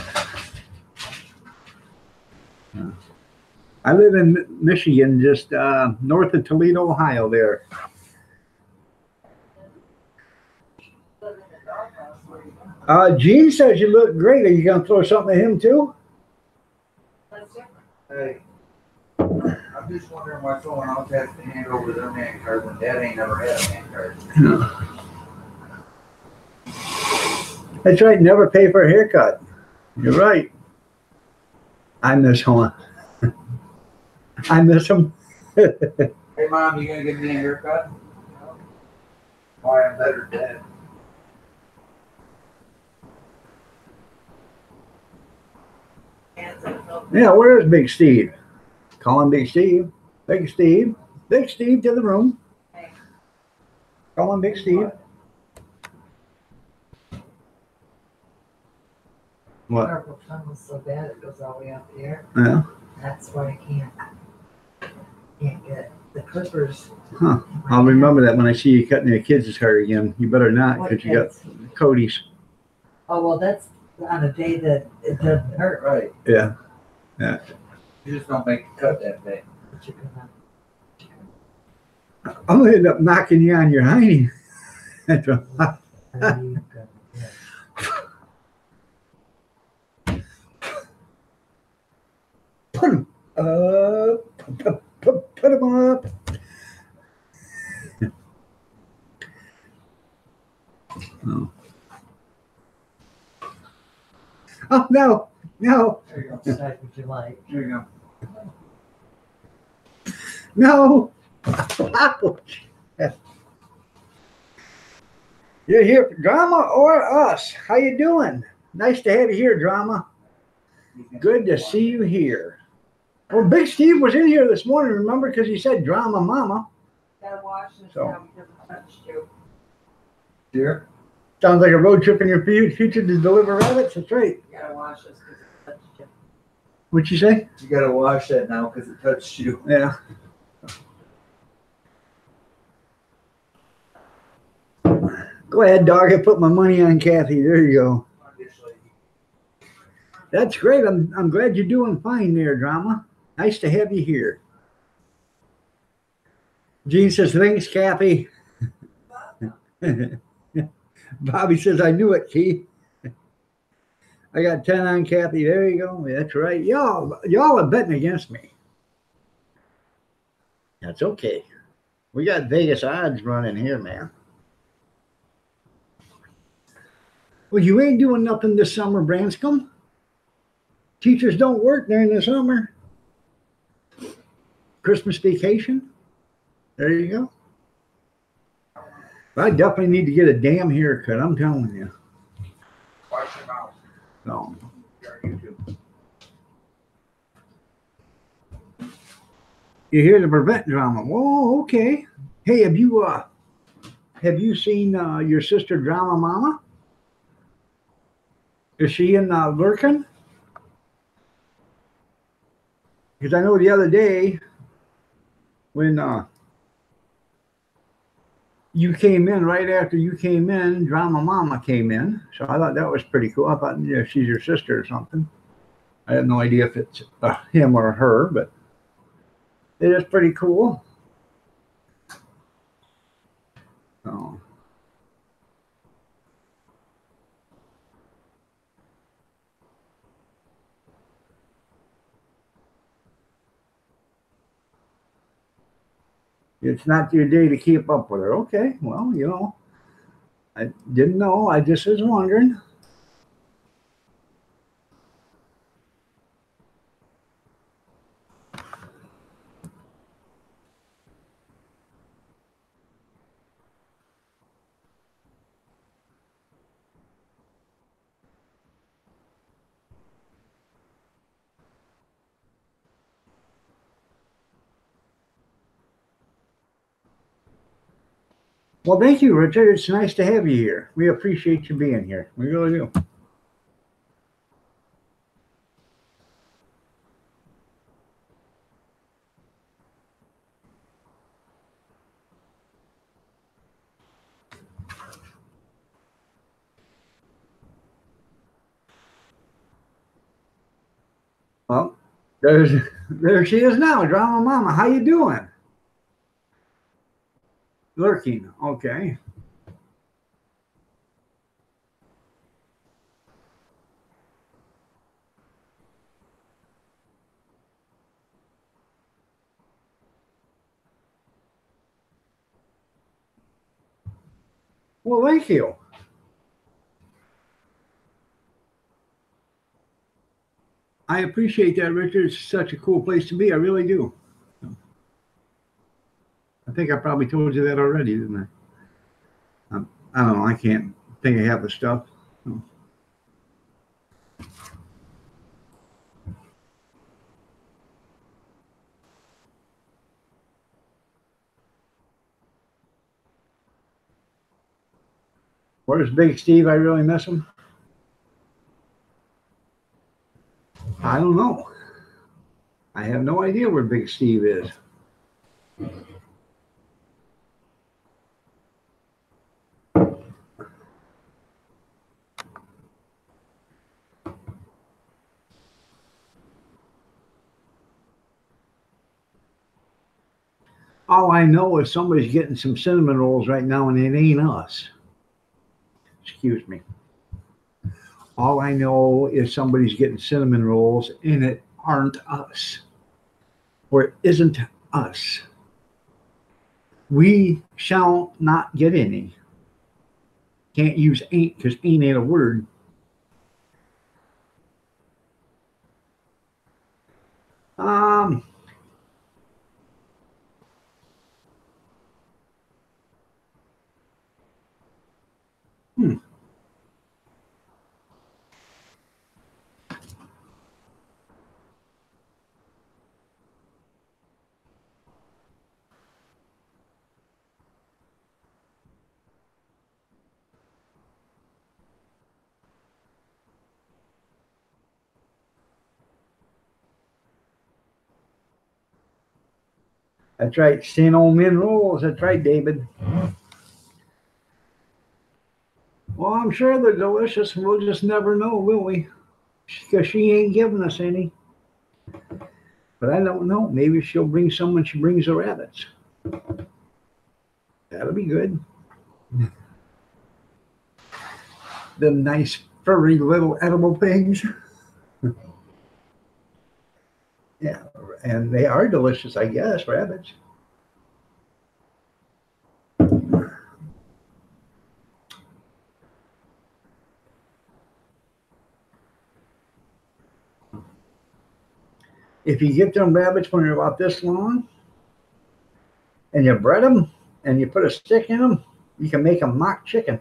I live in Michigan, just north of Toledo, Ohio there. Gene says you look great. Are you going to throw something at him too? That's different. Hey, I'm just wondering why someone else has to hand over their man card when Dad ain't never had a man card. That's right. Never pay for a haircut. You're right. I miss him. I miss him. Hey, Mom, you gonna give me a haircut? No. Why, I'm better dead. Yeah, where's Big Steve? Call him Big Steve. Big Steve. Big Steve to the room. Call him Big Steve. What? Carpal tunnel's so bad it goes all the way up here. Yeah. That's why I can't get the clippers. Huh. I'll remember that when I see you cutting your kids' hair again. You better not, because you got Cody's. Oh, well, that's on a day that it doesn't hurt. Right. Yeah. Yeah. You just don't make a cut that day. But you're gonna. I'm gonna end up knocking you on your hiney. Put him up. Put him up. Oh. Oh, no. No. There you go. Decide what you like. There you go. No. Ouch. You're here for drama or us? How you doing? Nice to have you here, drama. Good to see you here. Well, Big Steve was in here this morning, remember? Because he said drama mama. Gotta wash this So. down because it touched you. Dear? Sounds like a road trip in your future to deliver rabbits. That's right. You gotta wash this because it touched you. What'd you say? You gotta wash that now because it touched you. Yeah. Go ahead, dog. I put my money on Kathy. There you go. That's great. I'm glad you're doing fine there, drama. Nice to have you here. Gene says, thanks, Kathy. Bobby says, I knew it, Keith. I got 10 on Kathy. There you go. That's right. Y'all are betting against me. That's okay. We got Vegas odds running here, man. Well, you ain't doing nothing this summer, Branscombe. Teachers don't work during the summer. Christmas vacation. There you go. I definitely need to get a damn haircut. I'm telling you. Wash your mouth. No. You're on YouTube. You hear the prevent drama. Whoa, okay. Hey, have you seen your sister Drama Mama? Is she in Lurkin? Because I know the other day when you came in, right after you came in, Drama Mama came in. So I thought that was pretty cool. I thought, yeah, she's your sister or something. I have no idea if it's him or her, but it is pretty cool. Oh. It's not your day to keep up with her. Okay, well, you know, I didn't know. I just was wondering. Well, thank you, Richard. It's nice to have you here. We appreciate you being here. We really do. Well, there she is now, Drama Mama. How you doing? Lurking. Okay. Well, thank you. I appreciate that, Richard. It's such a cool place to be. I really do. I think I probably told you that already, didn't I? I don't know. I can't think of half the stuff. Where's Big Steve? I really miss him. I don't know. I have no idea where Big Steve is. All I know is somebody's getting some cinnamon rolls right now, and it ain't us. Excuse me. All I know is somebody's getting cinnamon rolls and it aren't us. Or it isn't us. We shall not get any. Can't use ain't because ain't a word. Um, hmm. That's right. St. Old Men rolls. That's right, David. Well, I'm sure they're delicious. We'll just never know, will we? Because she ain't giving us any. But I don't know. Maybe she'll bring some when she brings the rabbits. That'll be good. The nice, furry little edible things. Yeah, and they are delicious, I guess, rabbits. If you get them rabbits when they're about this long, and you bread them, and you put a stick in them, you can make a mock chicken.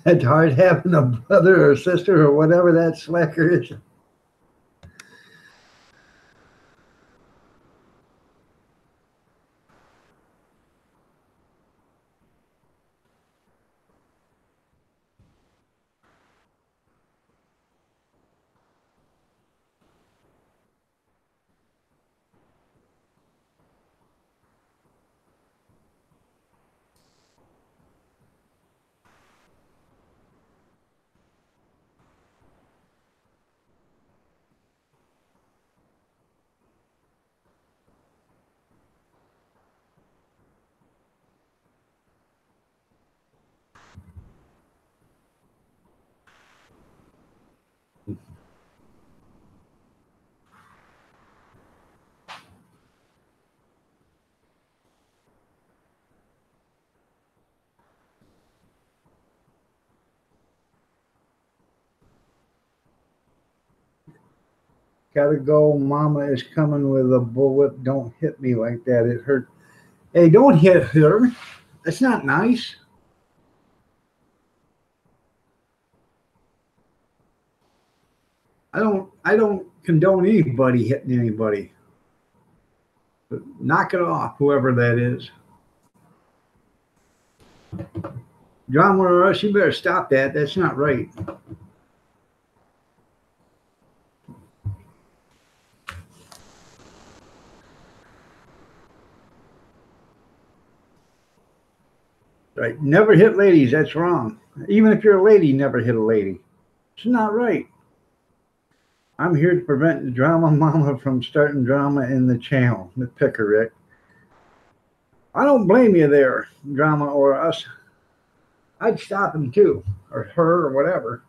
It's hard having a brother or sister or whatever that slacker is. Gotta go. Mama is coming with a bullwhip. Don't hit me like that. It hurt. Hey, don't hit her. That's not nice. I don't condone anybody hitting anybody. But knock it off, whoever that is. John Morris, you better stop that. That's not right. Right. Never hit ladies. That's wrong. Even if you're a lady, never hit a lady. It's not right. I'm here to prevent the drama mama from starting drama in the channel. The picker, Rick. I don't blame you there, drama or us. I'd stop him too, or her, or whatever.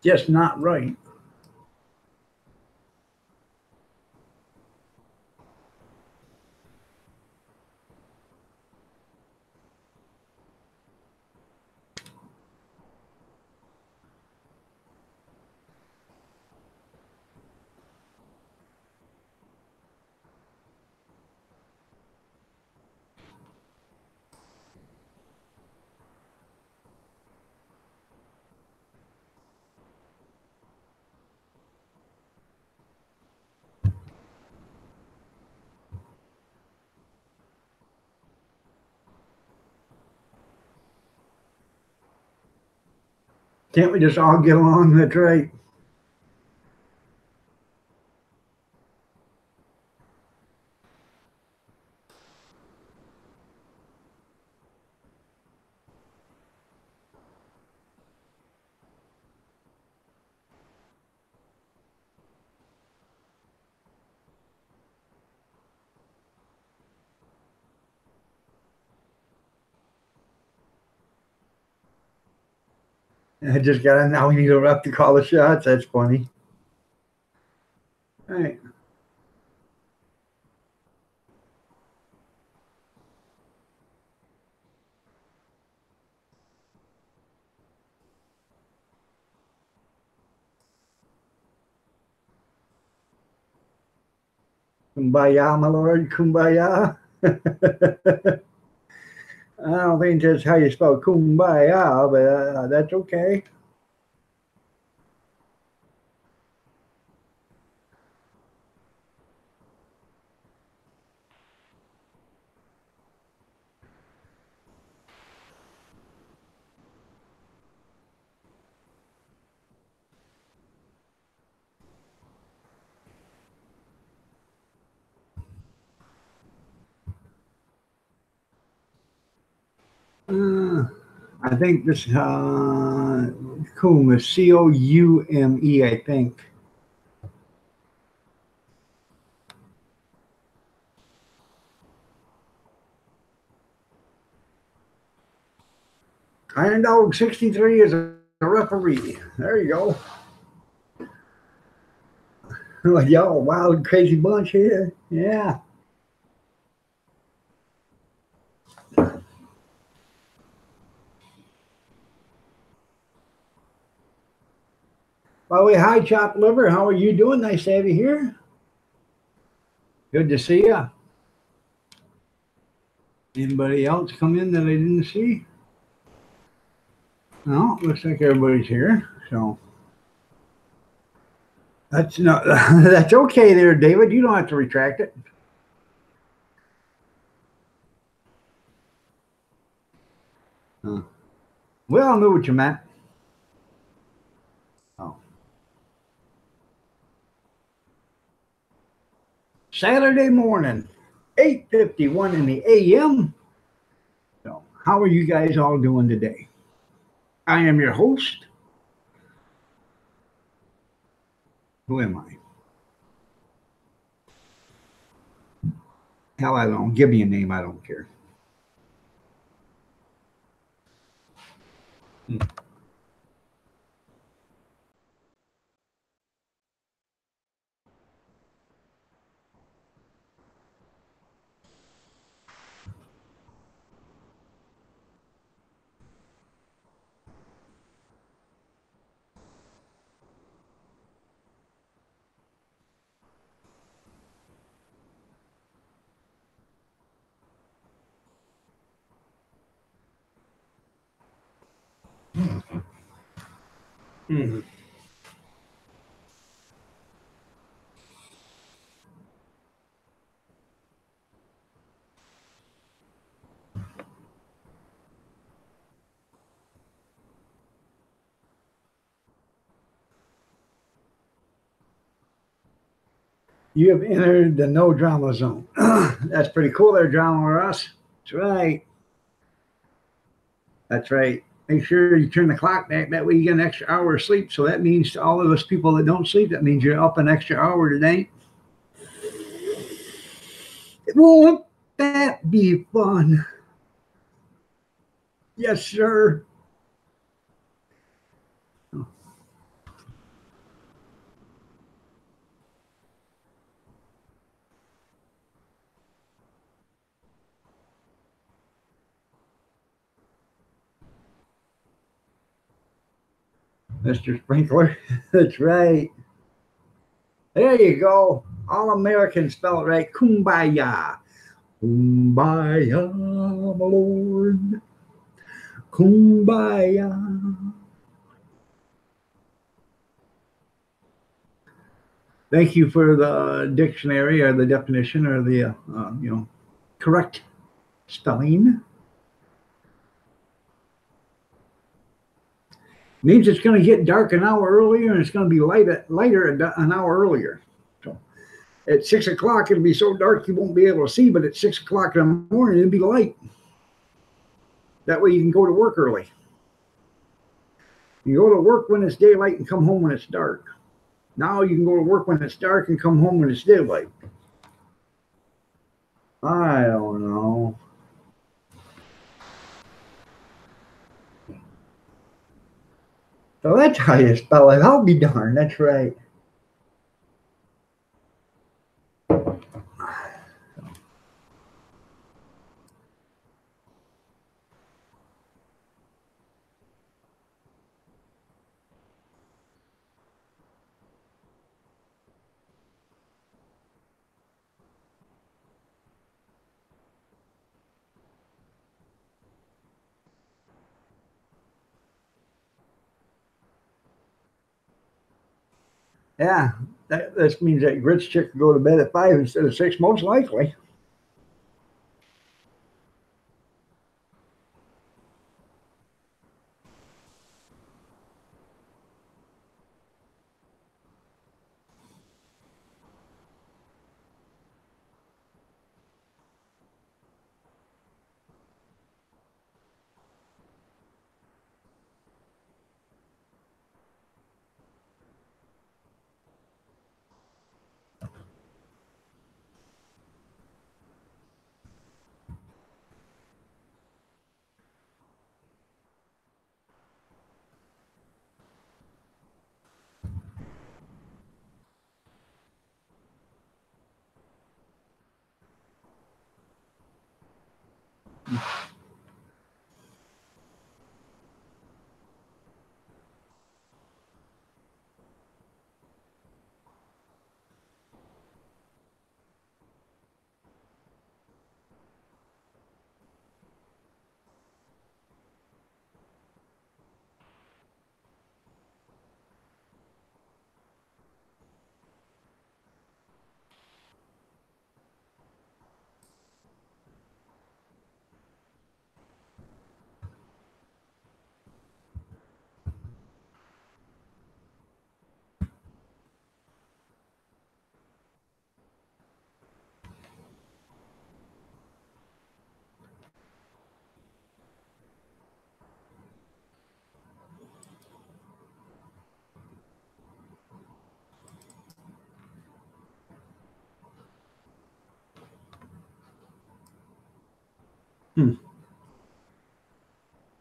Just not right. Can't we just all get along? That's right. I just got to now we need a rep to call the shots. That's funny. All right. Kumbaya, my lord. Kumbaya. I don't think that's how you spell kumbaya, but that's okay. I think this Coum is C-O-U-M-E, I think. Iron Dog 63 is a referee. There you go. Like y'all wild crazy bunch here. Yeah. By the way, hi Chopped Liver. How are you doing? Nice to have you here. Good to see you. Anybody else come in that I didn't see? No, looks like everybody's here. So that's not that's okay there, David. You don't have to retract it. We all knew what you meant. Oh. Saturday morning, 8:51 in the AM. So how are you guys all doing today? I am your host. Who am I? Hell, I don't. Give me a name. I don't care. Mm-hmm. You have entered the no drama zone. That's pretty cool there, drama or us. That's right. That's right. make sure you turn the clock back. That way you get an extra hour of sleep. So that means to all of us people that don't sleep, that means you're up an extra hour today. Won't that be fun? Yes, sir. Mr. Sprinkler. That's right. There you go. All Americans spell it right. Kumbaya. Kumbaya, my lord. Kumbaya. Thank you for the dictionary or the definition or the correct spelling. Means it's going to get dark an hour earlier and it's going to be lighter an hour earlier. So at 6 o'clock it'll be so dark you won't be able to see, but at 6 o'clock in the morning it'll be light. That way you can go to work early. You go to work when it's daylight and come home when it's dark. Now you can go to work when it's dark and come home when it's daylight. I don't know. So that's how you spell it. I'll be darned. That's right. Yeah, that means that Grits chick can go to bed at 5 instead of 6, most likely.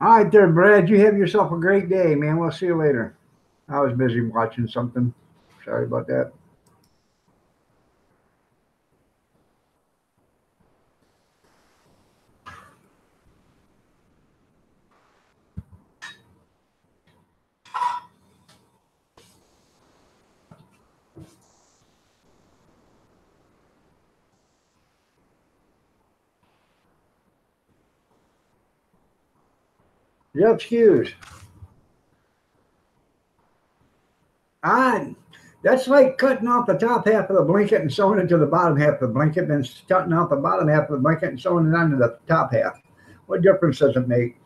All right there, Brad. You have yourself a great day, man. We'll see you later. I was busy watching something. Sorry about that. You're excused. That's like cutting off the top half of the blanket and sewing it to the bottom half of the blanket, then cutting off the bottom half of the blanket and sewing it onto the top half. What difference does it make?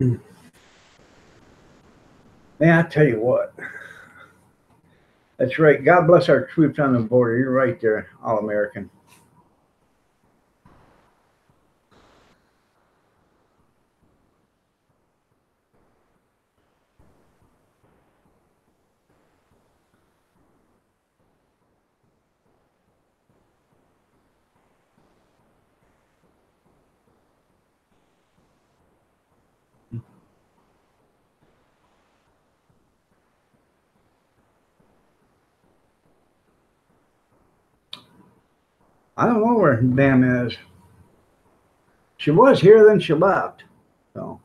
Man, I tell you what. That's right. God bless our troops on the border. You're right there, All American. I don't know where Bam is. She was here, then she left. So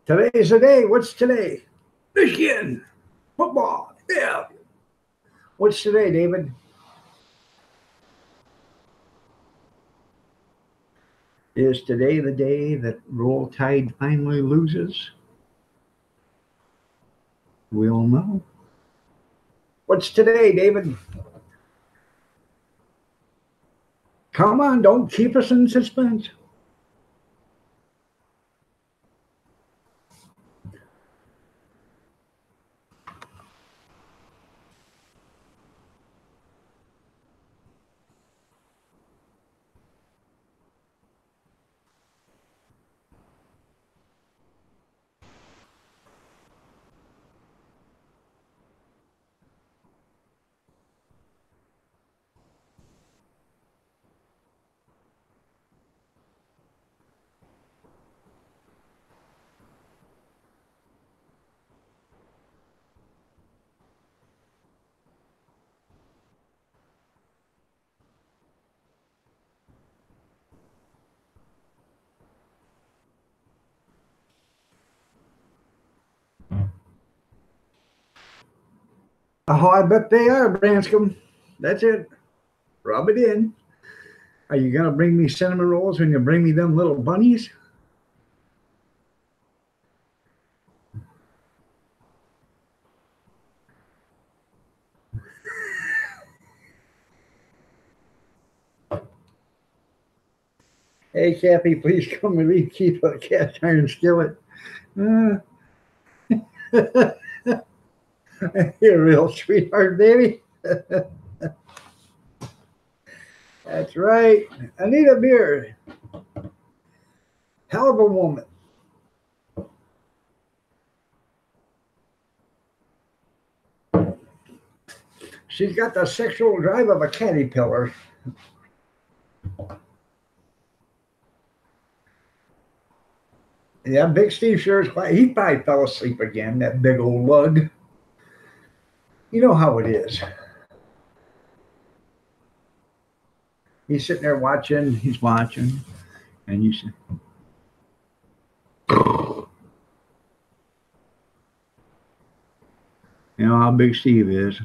today's the day. What's today? Michigan football. Yeah. What's today, David? Is today the day that Roll Tide finally loses? We'll know. What's today, David? Come on, don't keep us in suspense. Oh, I bet they are, Branscombe. That's it. Rub it in. Are you gonna bring me cinnamon rolls when you bring me them little bunnies? Hey, Kathy, please come relieve Keith of a cast iron skillet. You're a real sweetheart, baby. That's right. I need a beer. Hell of a woman. She's got the sexual drive of a caterpillar. Yeah, Big Steve sure is quiet. He probably fell asleep again, that big old lug. You know how it is. He's sitting there watching, he's watching, and you say, you know how Big Steve is.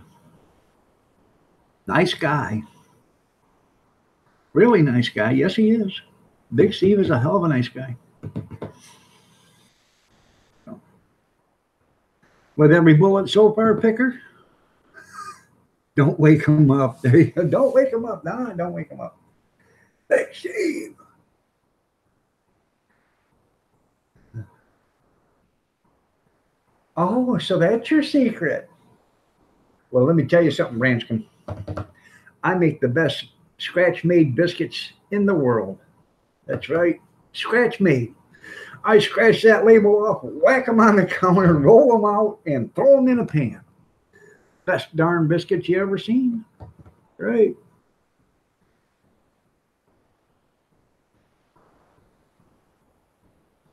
Nice guy. Really nice guy. Yes, he is. Big Steve is a hell of a nice guy. With every bullet so far, Picker, don't wake him up. There you go. Don't wake him up. No, don't wake him up. Big Steve. Oh, so that's your secret. Well, let me tell you something, Branscombe. I make the best scratch-made biscuits in the world. That's right, scratch-made. I scratch that label off, whack them on the counter, roll them out, and throw them in a pan. Best darn biscuits you ever seen. Right.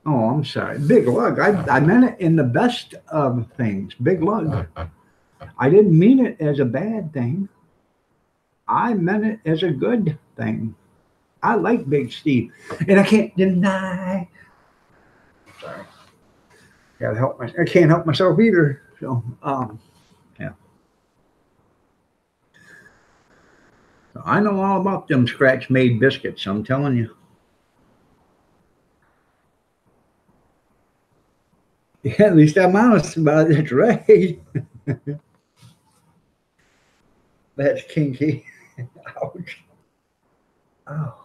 Oh, I'm sorry. Big lug. I meant it in the best of things. Big lug. I didn't mean it as a bad thing. I meant it as a good thing. I like Big Steve. And I can't deny. Sorry. Gotta help I can't help myself either. So yeah. I know all about them scratch-made biscuits, I'm telling you. Yeah, at least I'm honest about it. That's right. That's kinky. Ouch. Oh.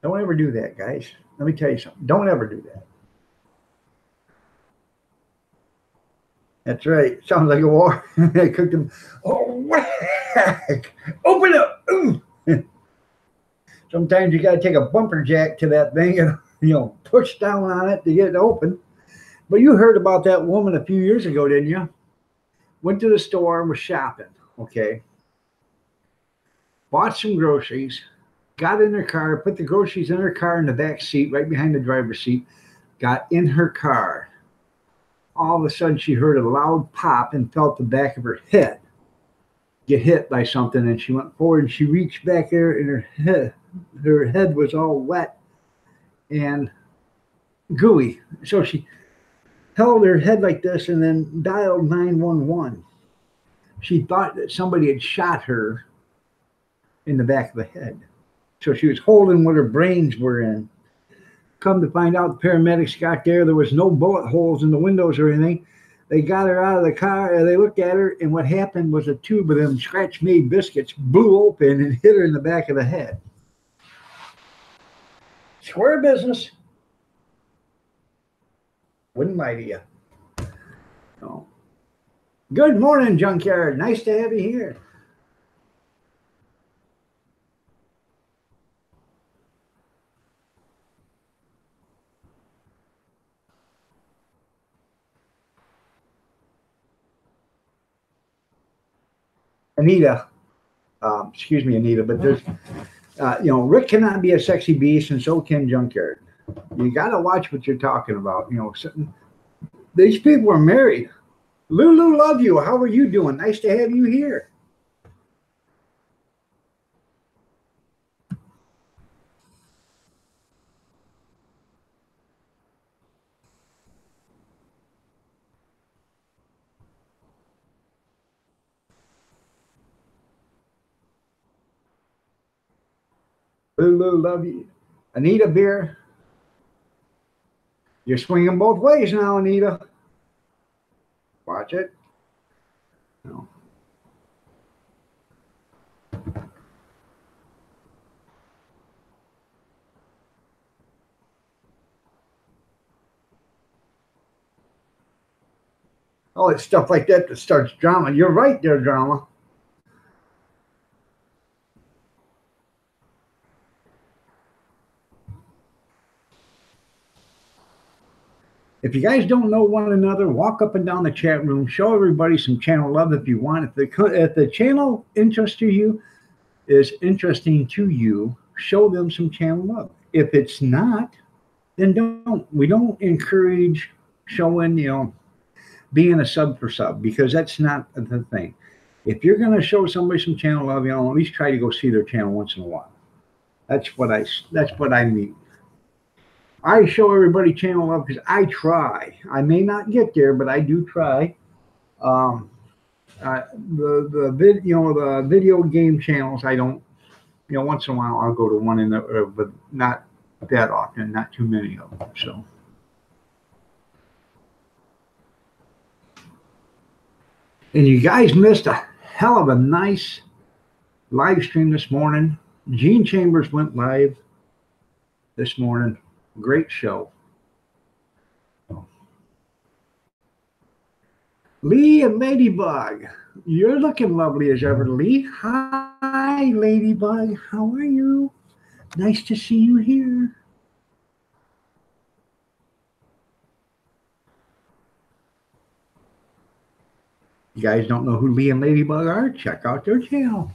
Don't ever do that, guys. Let me tell you something. Don't ever do that. That's right. Sounds like a war. I cooked them. Oh, whack! Open up. Ooh. Sometimes you got to take a bumper jack to that thing and push down on it to get it open. But you heard about that woman a few years ago, didn't you? Went to the store and was shopping. Okay. Bought some groceries. Got in her car. Put the groceries in her car in the back seat, right behind the driver's seat. Got in her car. All of a sudden, she heard a loud pop and felt the back of her head get hit by something. And she went forward and she reached back there, and her head was all wet and gooey. So she held her head like this and then dialed 911. She thought that somebody had shot her in the back of the head. So she was holding what her brains were in. Come to find out, the paramedics got there. There was no bullet holes in the windows or anything. They got her out of the car, and they looked at her, and what happened was a tube of them scratch-made biscuits blew open and hit her in the back of the head. Square business. Wouldn't lie to you. No. Good morning, Junkyard. Nice to have you here. Anita, excuse me, Anita, but there's, Rick cannot be a sexy beast, and so can Junkyard. You got to watch what you're talking about. These people are married. Lulu, love you. How are you doing? Nice to have you here. Lulu, love you. Anita, beer. You're swinging both ways now, Anita. Watch it. No. Oh, it's stuff like that starts drama. You're right there, drama. If you guys don't know one another, walk up and down the chat room. Show everybody some channel love if you want. If the channel interests you, is interesting to you, show them some channel love. If it's not, then don't. We don't encourage showing, being a sub for sub, because that's not the thing. If you're going to show somebody some channel love, at least try to go see their channel once in a while. That's what I mean. I show everybody channel love because I try. I may not get there, but I do try. The video game channels, I don't. Once in a while I'll go to one but not that often, not too many of them. So. And you guys missed a hell of a nice live stream this morning. Gene Chambers went live this morning. Great show. Lee and Ladybug, you're looking lovely as ever, Lee. Hi, Ladybug. How are you? Nice to see you here. You guys don't know who Lee and Ladybug are? Check out their channel.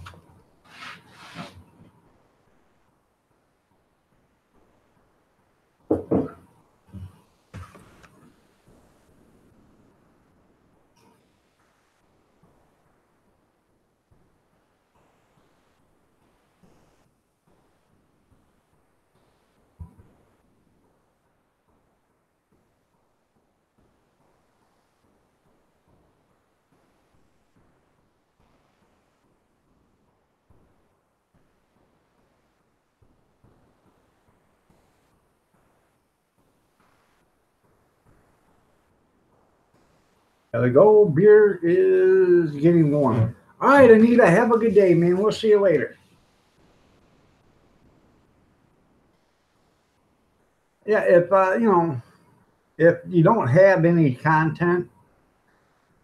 The gold beer is getting warm. All right, Anita, have a good day, man. We'll see you later. Yeah, if if you don't have any content,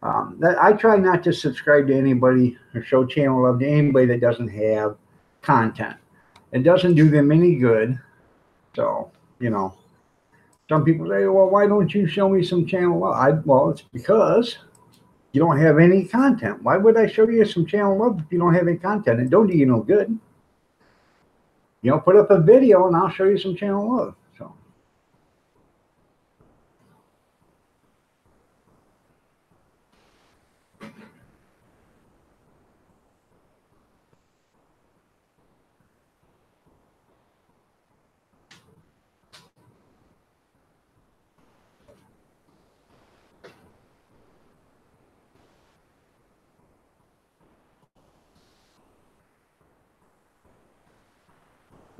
that I try not to subscribe to anybody or show channel love to anybody that doesn't have content. It doesn't do them any good. So, some people say, well, why don't you show me some channel love? Well, it's because you don't have any content. Why would I show you some channel love if you don't have any content? It don't do you no good. Put up a video and I'll show you some channel love. So.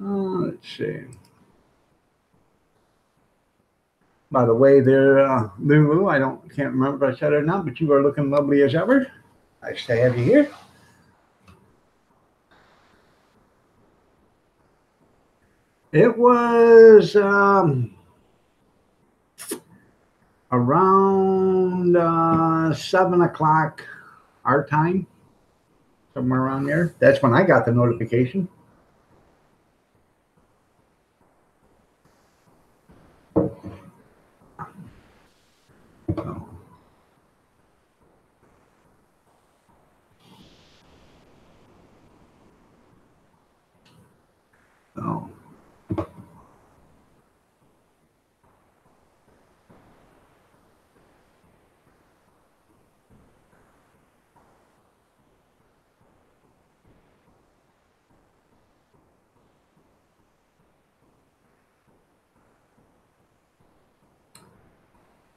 Let's see. By the way, there, Lulu, can't remember if I said it or not, but you are looking lovely as ever. Nice to have you here. It was around 7 o'clock our time, somewhere around there. That's when I got the notification. Oh.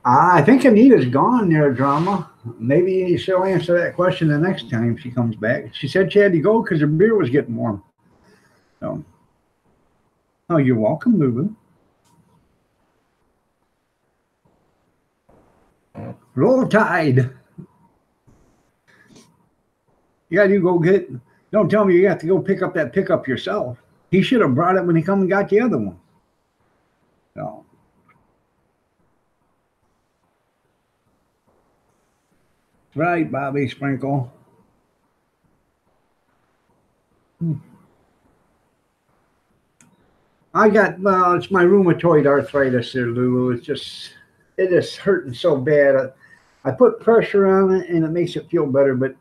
I think Anita's gone there, Drama. Maybe she'll answer that question the next time she comes back. She said she had to go because her beer was getting warm. So, oh, you're welcome, Lulu. Roll Tide. You got to go get. Don't tell me you have to go pick up that pickup yourself. He should have brought it when he come and got the other one. So. Right, Bobby Sprinkle. I got, it's my rheumatoid arthritis there, Lulu. It is hurting so bad. I put pressure on it and it makes it feel better, but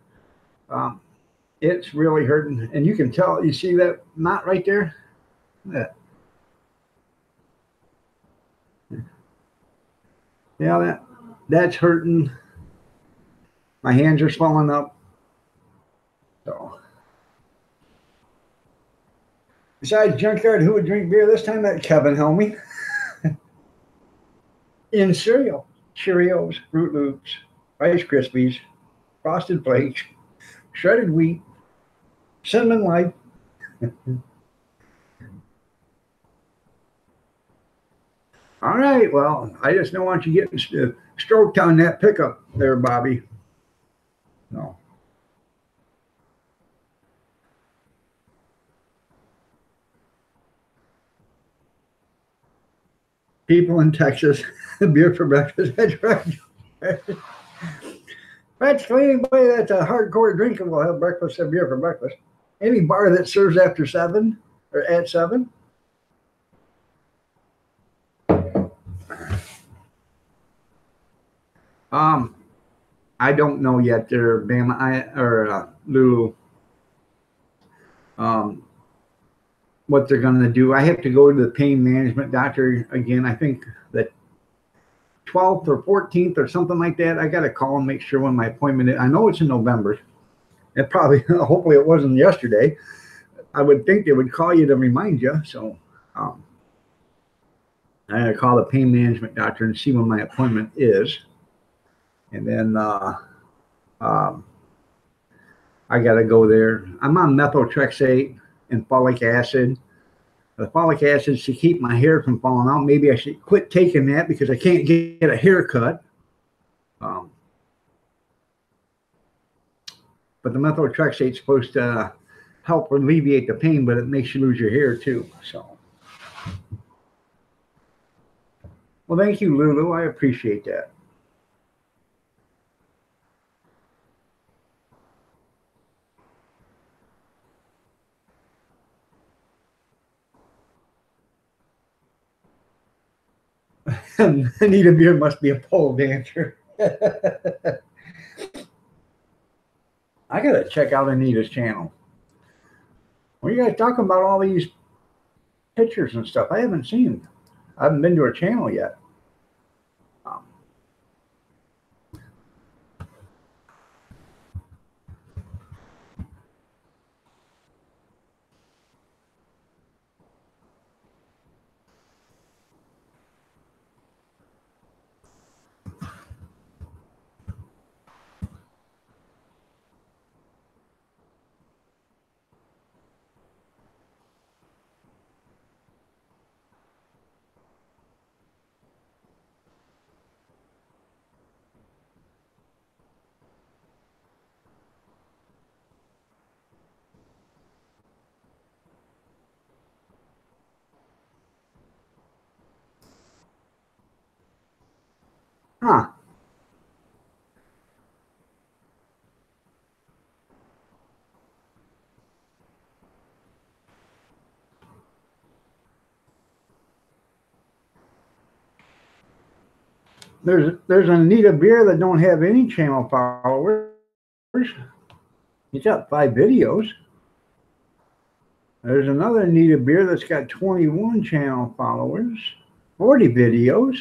it's really hurting. And you can tell, you see that knot right there? Yeah, that's hurting. My hands are swelling up. So, besides Junkyard, who would drink beer this time? That Kevin Helmy. In cereal, Cheerios, Fruit Loops, Rice Krispies, Frosted Flakes, shredded wheat, Cinnamon Light. All right, well, I just don't want you getting stroked on that pickup there, Bobby. No. People in Texas, beer for breakfast. That's right. Practically anybody that's a hardcore drinker will have breakfast and beer for breakfast. Any bar that serves after 7 or at 7. I don't know yet there, Bama, Lulu, what they're going to do. I have to go to the pain management doctor again. I think that 12th or 14th or something like that. I got to call and make sure when my appointment is. I know it's in November. It probably, hopefully it wasn't yesterday. I would think they would call you to remind you. So I got to call the pain management doctor and see when my appointment is. And then I got to go there. I'm on methotrexate and folic acid. The folic acid is to keep my hair from falling out. Maybe I should quit taking that because I can't get a haircut. But the methotrexate's supposed to help alleviate the pain, but it makes you lose your hair too. So, well, thank you, Lulu. I appreciate that. Anita Beer must be a pole dancer. I gotta check out Anita's channel. What are you guys talking about all these pictures and stuff? I haven't seen. I haven't been to her channel yet. Huh. There's an Anita Beer that don't have any channel followers. He's got 5 videos. There's another Anita Beer that's got 21 channel followers, 40 videos.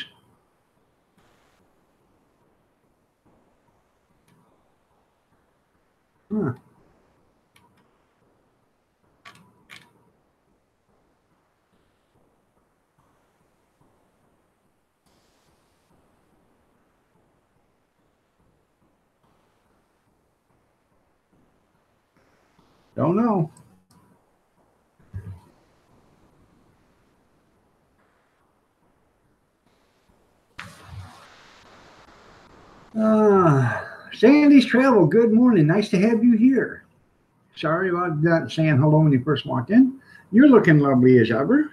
Huh. Don't know. Sandy's Travel, good morning. Nice to have you here. Sorry about not saying hello when you first walked in. You're looking lovely as ever.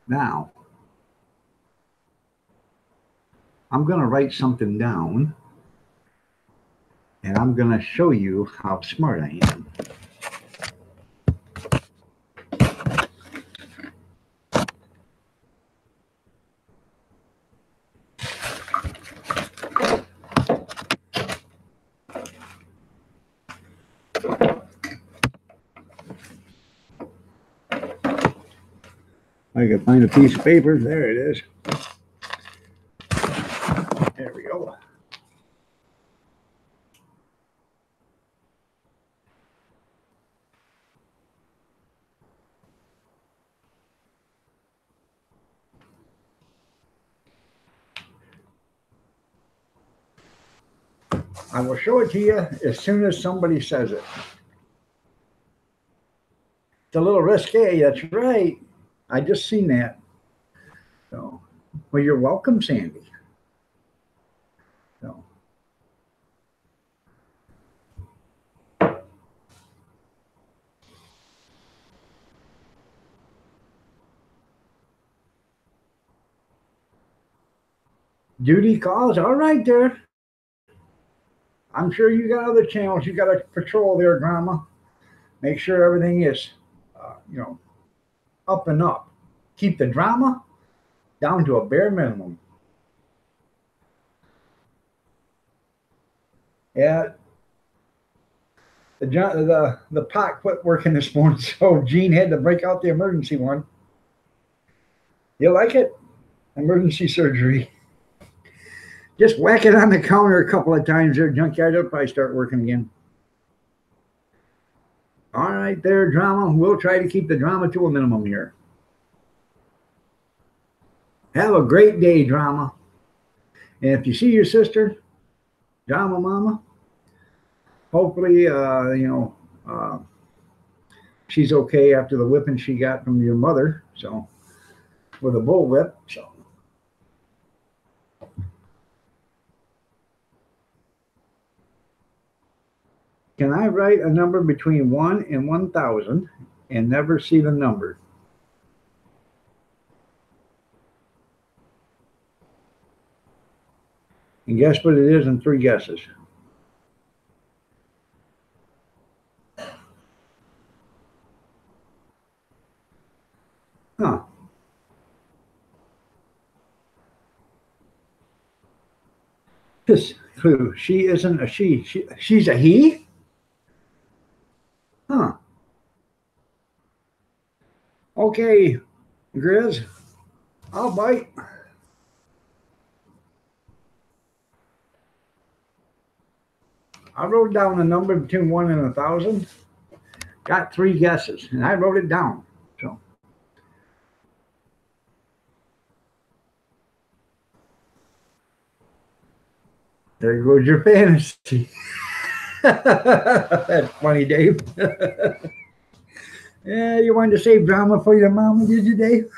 Now, I'm going to write something down, and I'm going to show you how smart I am. I can find a piece of paper. There it is. There we go. I will show it to you as soon as somebody says it. It's a little risque, that's right. I just seen that. So, well, you're welcome, Sandy. So. Duty calls, all right there. I'm sure you got other channels you got to patrol there, Grandma. Make sure everything is, up and up. Keep the drama down to a bare minimum. Yeah, the pot quit working this morning, so Gene had to break out the emergency one. You like it? Emergency surgery. Just whack it on the counter a couple of times there, junkyard. It'll probably start working again. All right there, drama. We'll try to keep the drama to a minimum here. Have a great day, drama. And if you see your sister, drama mama, hopefully, she's okay after the whipping she got from your mother. So with a bull whip. So can I write a number between 1 and 1,000 and never see the number? And guess what it is in 3 guesses? Huh. This clue. She isn't a she. She's a he? Huh. Okay, Grizz. I'll bite. I wrote down a number between 1 and 1,000. Got 3 guesses, and I wrote it down. So there goes your fantasy. That's funny, Dave. Yeah, you wanted to save drama for your mama, did you, Dave?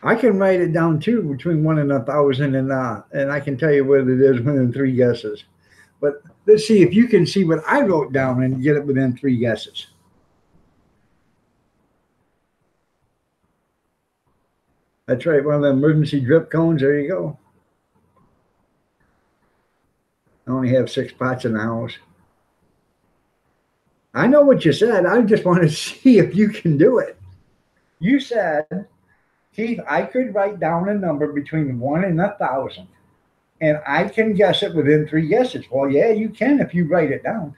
I can write it down too between 1 and 1,000, and I can tell you what it is within 3 guesses. But let's see if you can see what I wrote down and get it within 3 guesses. That's right, one of the emergency drip cones. There you go. I only have 6 pots in the house. I know what you said. I just want to see if you can do it. You said, Keith, I could write down a number between 1 and 1,000, and I can guess it within 3 guesses. Well, yeah, you can if you write it down.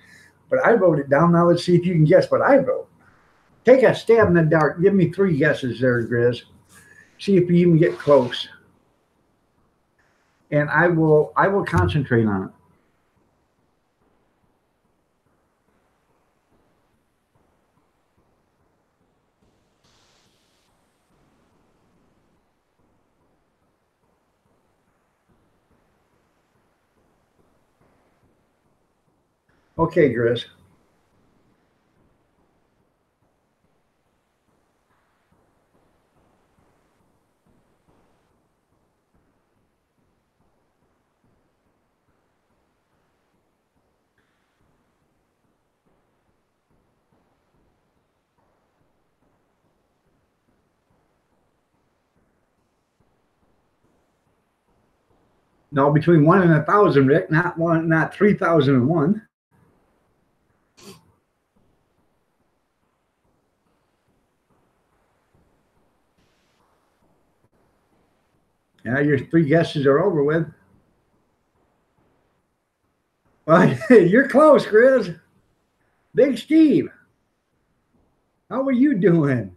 But I wrote it down. Now let's see if you can guess what I wrote. Take a stab in the dark. Give me 3 guesses there, Grizz. See if you even get close. And I will concentrate on it. Okay, Grizz. No, between 1 and 1,000, Rick, not 3,001. Yeah, your 3 guesses are over with. Well, you're close, Grizz. Big Steve. How are you doing?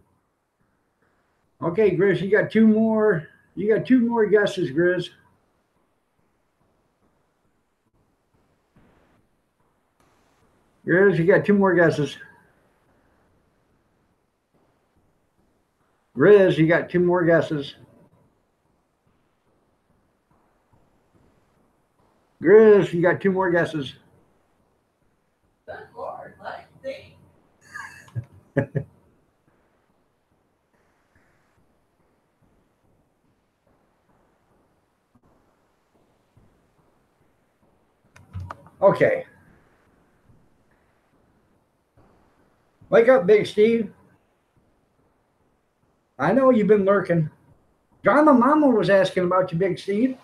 Okay, Grizz, you got 2 more. You got 2 more guesses, Grizz. Grizz, you got 2 more guesses. Grizz, you got 2 more guesses. Grizz, you got 2 more guesses. Good Lord, let me think. Okay. Wake up, Big Steve. I know you've been lurking. Drama Mama was asking about you, Big Steve.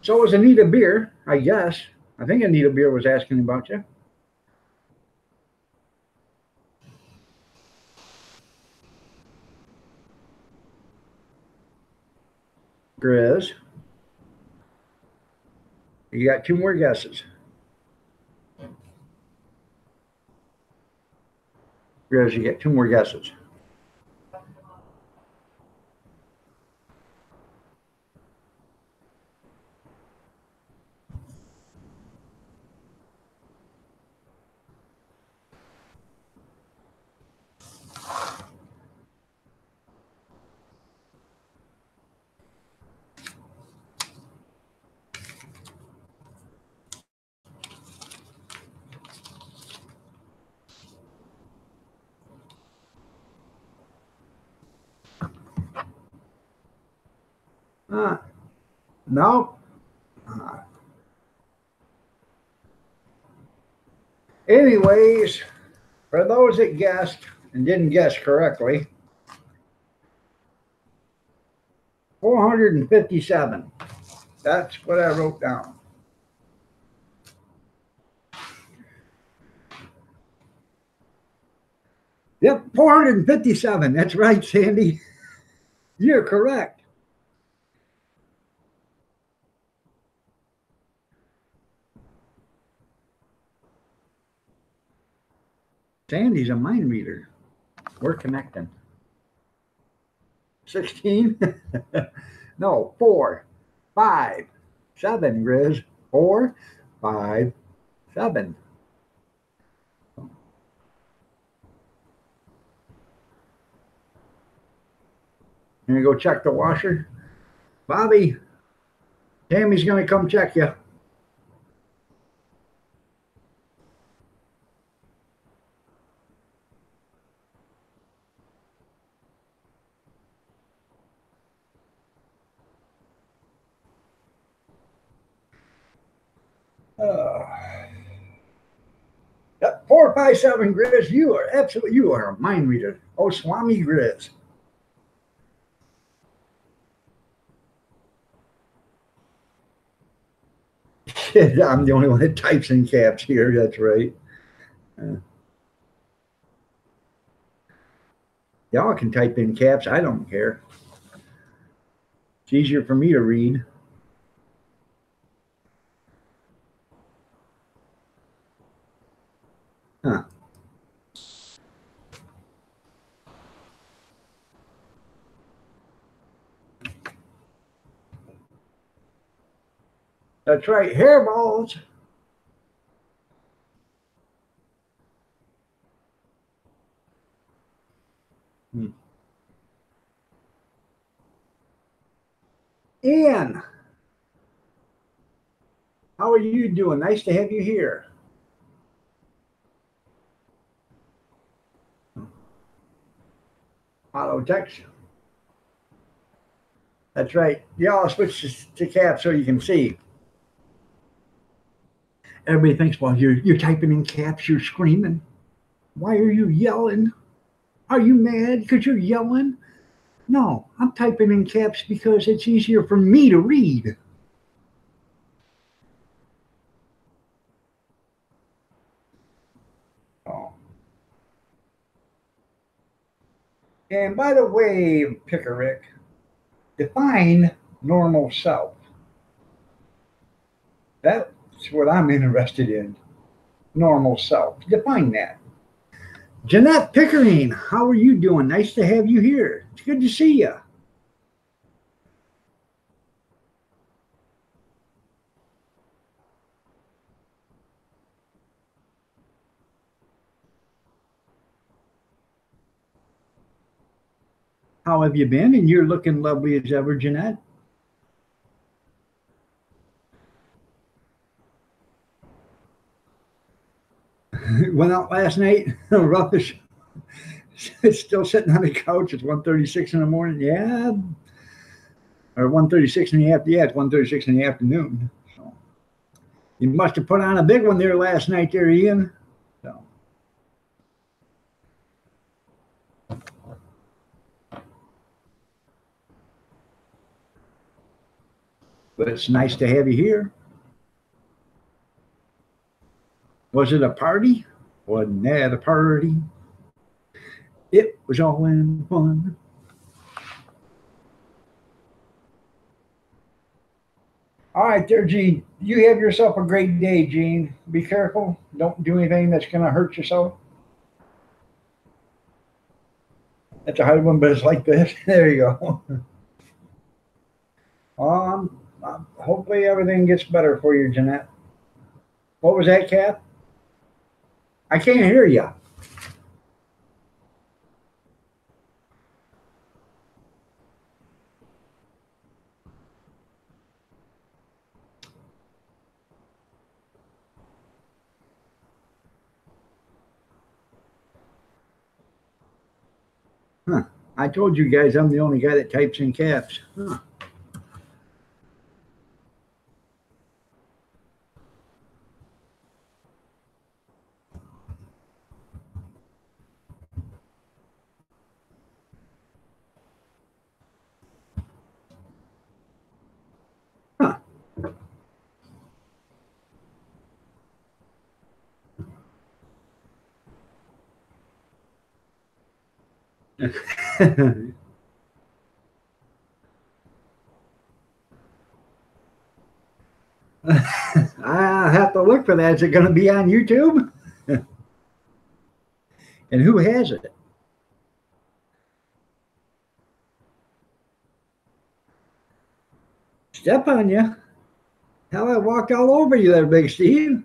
So was Anita Beer, I guess. I think Anita Beer was asking about you. Grizz. You got 2 more guesses. Grizz, you get 2 more guesses. No. Anyways, for those that guessed and didn't guess correctly, 457. That's what I wrote down. Yep, 457. That's right, Sandy. You're correct. Sandy's a mind reader. We're connecting. 16? No, 4, 5, 7, Grizz. 4, 5, 7. Gonna go check the washer. Bobby, Tammy's gonna come check you. Yep, 4, 5, 7, Grizz. You are a mind reader. Oh, Swami Grizz. I'm the only one that types in caps here. That's right. Y'all can type in caps. I don't care. It's easier for me to read. Huh. That's right, hairballs. Ian, how are you doing? Nice to have you here. Auto text. That's right. Y'all switch to caps so you can see. Everybody thinks, well, you're typing in caps, you're screaming. Why are you yelling? Are you mad because you're yelling? No, I'm typing in caps because it's easier for me to read. Oh. And by the way, Pickerick, define normal self. That's what I'm interested in. Normal self. Define that. Jeanette Pickering, how are you doing? Nice to have you here. It's good to see you. How have you been? And you're looking lovely as ever, Jeanette. Went out last night. Roughish. Still sitting on the couch. It's 1:36 in the morning. Yeah. Or 1:36 in the afternoon. Yeah, it's 1:36 in the afternoon. So you must have put on a big one there last night there, Ian. So. But it's nice to have you here. Was it a party? Wasn't that a party? It was all in fun. All right, there, Gene. You have yourself a great day, Gene. Be careful. Don't do anything that's going to hurt yourself. That's a hard one, but it's like this. There you go. Hopefully everything gets better for you, Jeanette. What was that, Kat? I can't hear you. Huh. I told you guys I'm the only guy that types in caps. Huh. I have to look for that. Is it going to be on YouTube? And who has it? Step on you. How I walked all over you there, Big Steve.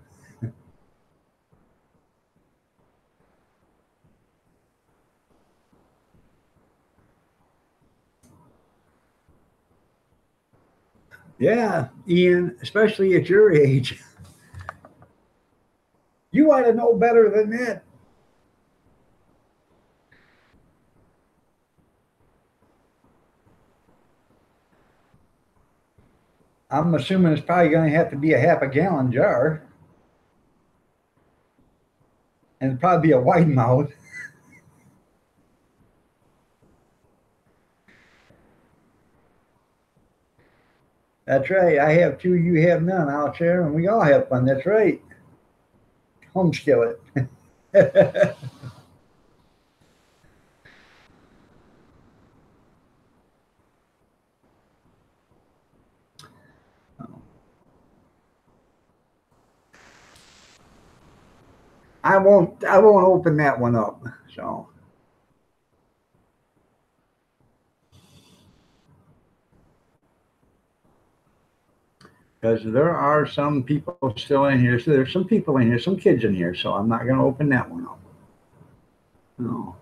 Yeah, Ian, especially at your age. You ought to know better than that. I'm assuming it's probably going to have to be a half a gallon jar. And it'd probably be a wide mouth. That's right. I have two, you have none. I'll share, and we all have fun. That's right. Home skillet. I won't open that one up. So because there are some people still in here. So there's some people in here, some kids in here. So I'm not going to open that one up. No.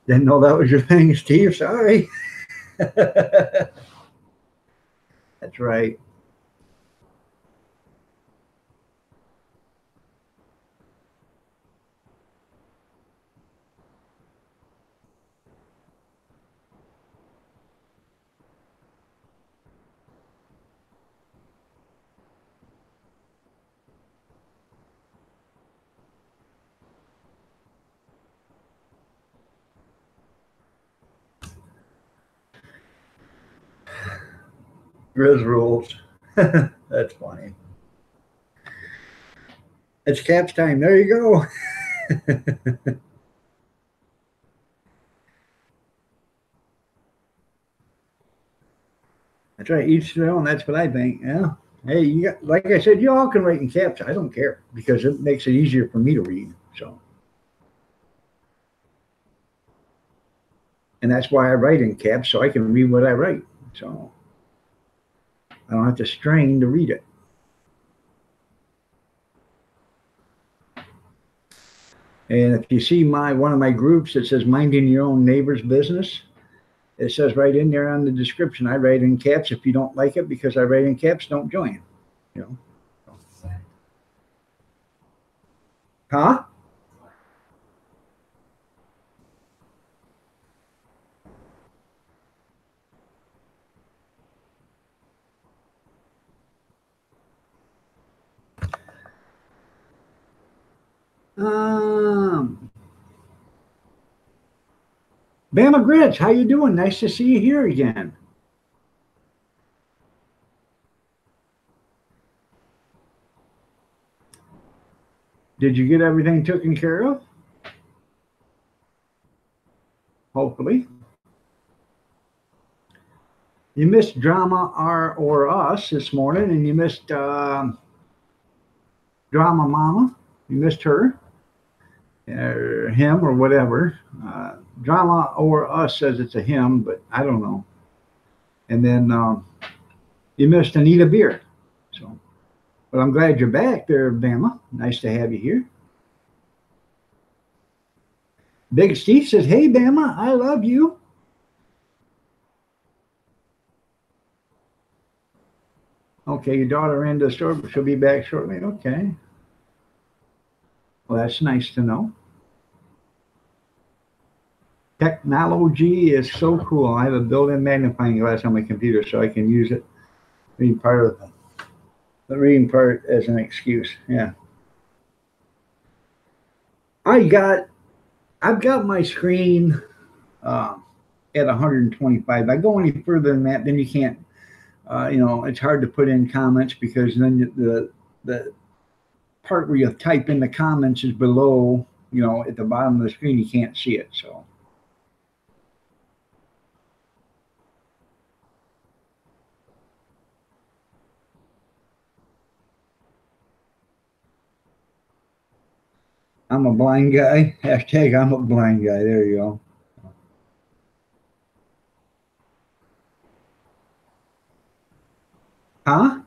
Didn't know that was your thing, Steve. Sorry. That's right. Grizz rules. That's funny. It's Caps time. There you go. That's right. Each their own. That's what I think. Yeah. Hey, you got, like I said, you all can write in caps. I don't care because it makes it easier for me to read. So, and that's why I write in caps so I can read what I write. So I don't have to strain to read it. And if you see one of my groups that says minding your own neighbor's business, it says right in there on the description, I write in caps. If you don't like it because I write in caps, don't join. You know. Huh? Bama Grits, how you doing? Nice to see you here again. Did you get everything taken care of? Hopefully. You missed Drama R or Us this morning, and you missed Drama Mama. You missed her, or him, or whatever. Drama or Us says it's a him, but I don't know. And then you missed Anita Beer. So, but I'm glad you're back there, Bama. Nice to have you here. Big Steve says, "Hey, Bama, I love you." Okay, your daughter ran to the store, but she'll be back shortly. Okay. Well, that's nice to know. Technology is so cool. I have a built-in magnifying glass on my computer, so I can use it. Reading part of the reading part as an excuse. Yeah. I got I've got my screen at 125. I go any further than that, then you can't. It's hard to put in comments because then the part where you type in the comments is below. At the bottom of the screen, you can't see it. So. I'm a blind guy. Hashtag I'm a blind guy. There you go. Huh?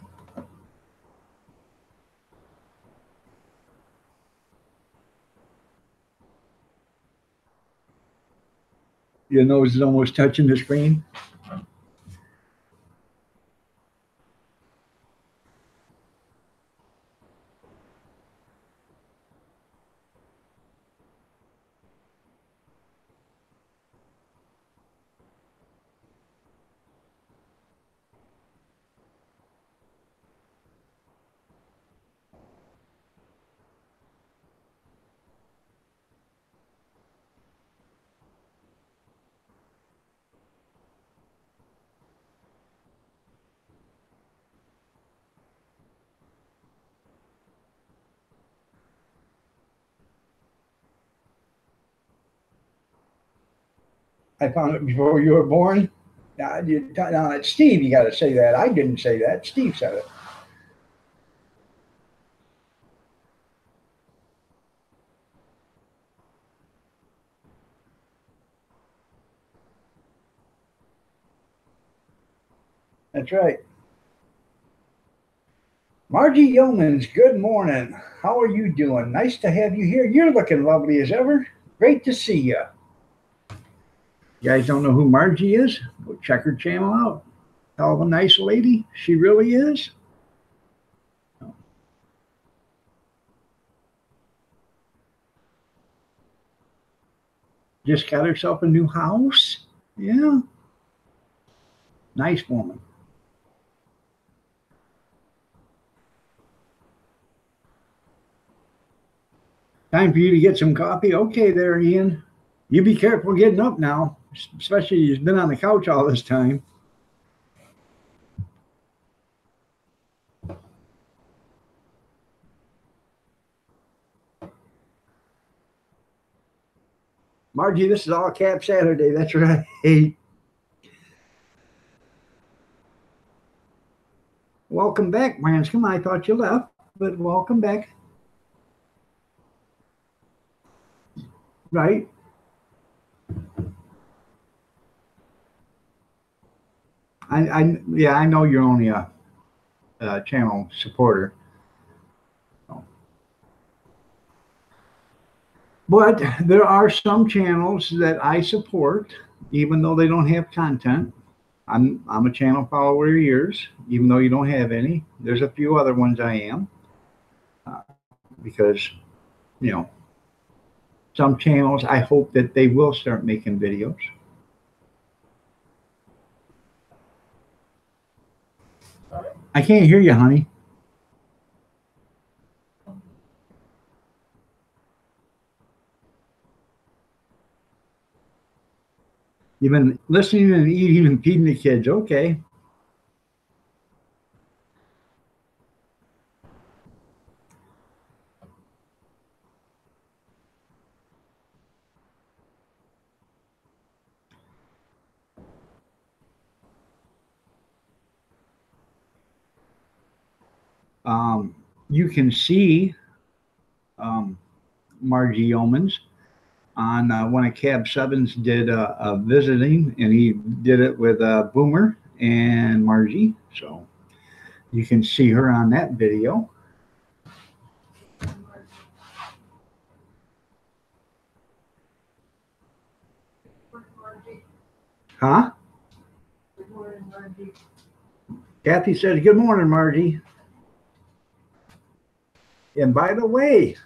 Your nose is almost touching the screen. I found it before you were born. Now, it's Steve, you got to say that. I didn't say that. Steve said it. That's right. Margie Yeomans, good morning. How are you doing? Nice to have you here. You're looking lovely as ever. Great to see you. You guys don't know who Margie is? Go check her channel out. Hell of a nice lady. She really is. Just got herself a new house. Yeah. Nice woman. Time for you to get some coffee. Okay there, Ian. You be careful getting up now, especially you've been on the couch all this time. Margie, this is all Cap Saturday. That's right. Welcome back, Branscombe. I thought you left, but welcome back. Right. I know you're only a channel supporter. But there are some channels that I support, even though they don't have content. I'm a channel follower of yours, even though you don't have any. There's a few other ones I am, because, some channels, I hope that they will start making videos. I can't hear you, honey. You've been listening and eating and feeding the kids. Okay. You can see Margie Yeomans on one of Cab Sevens did a visiting, and he did it with Boomer and Margie. So you can see her on that video. Huh? Good morning, Margie. Kathy says, good morning, Margie. And by the way,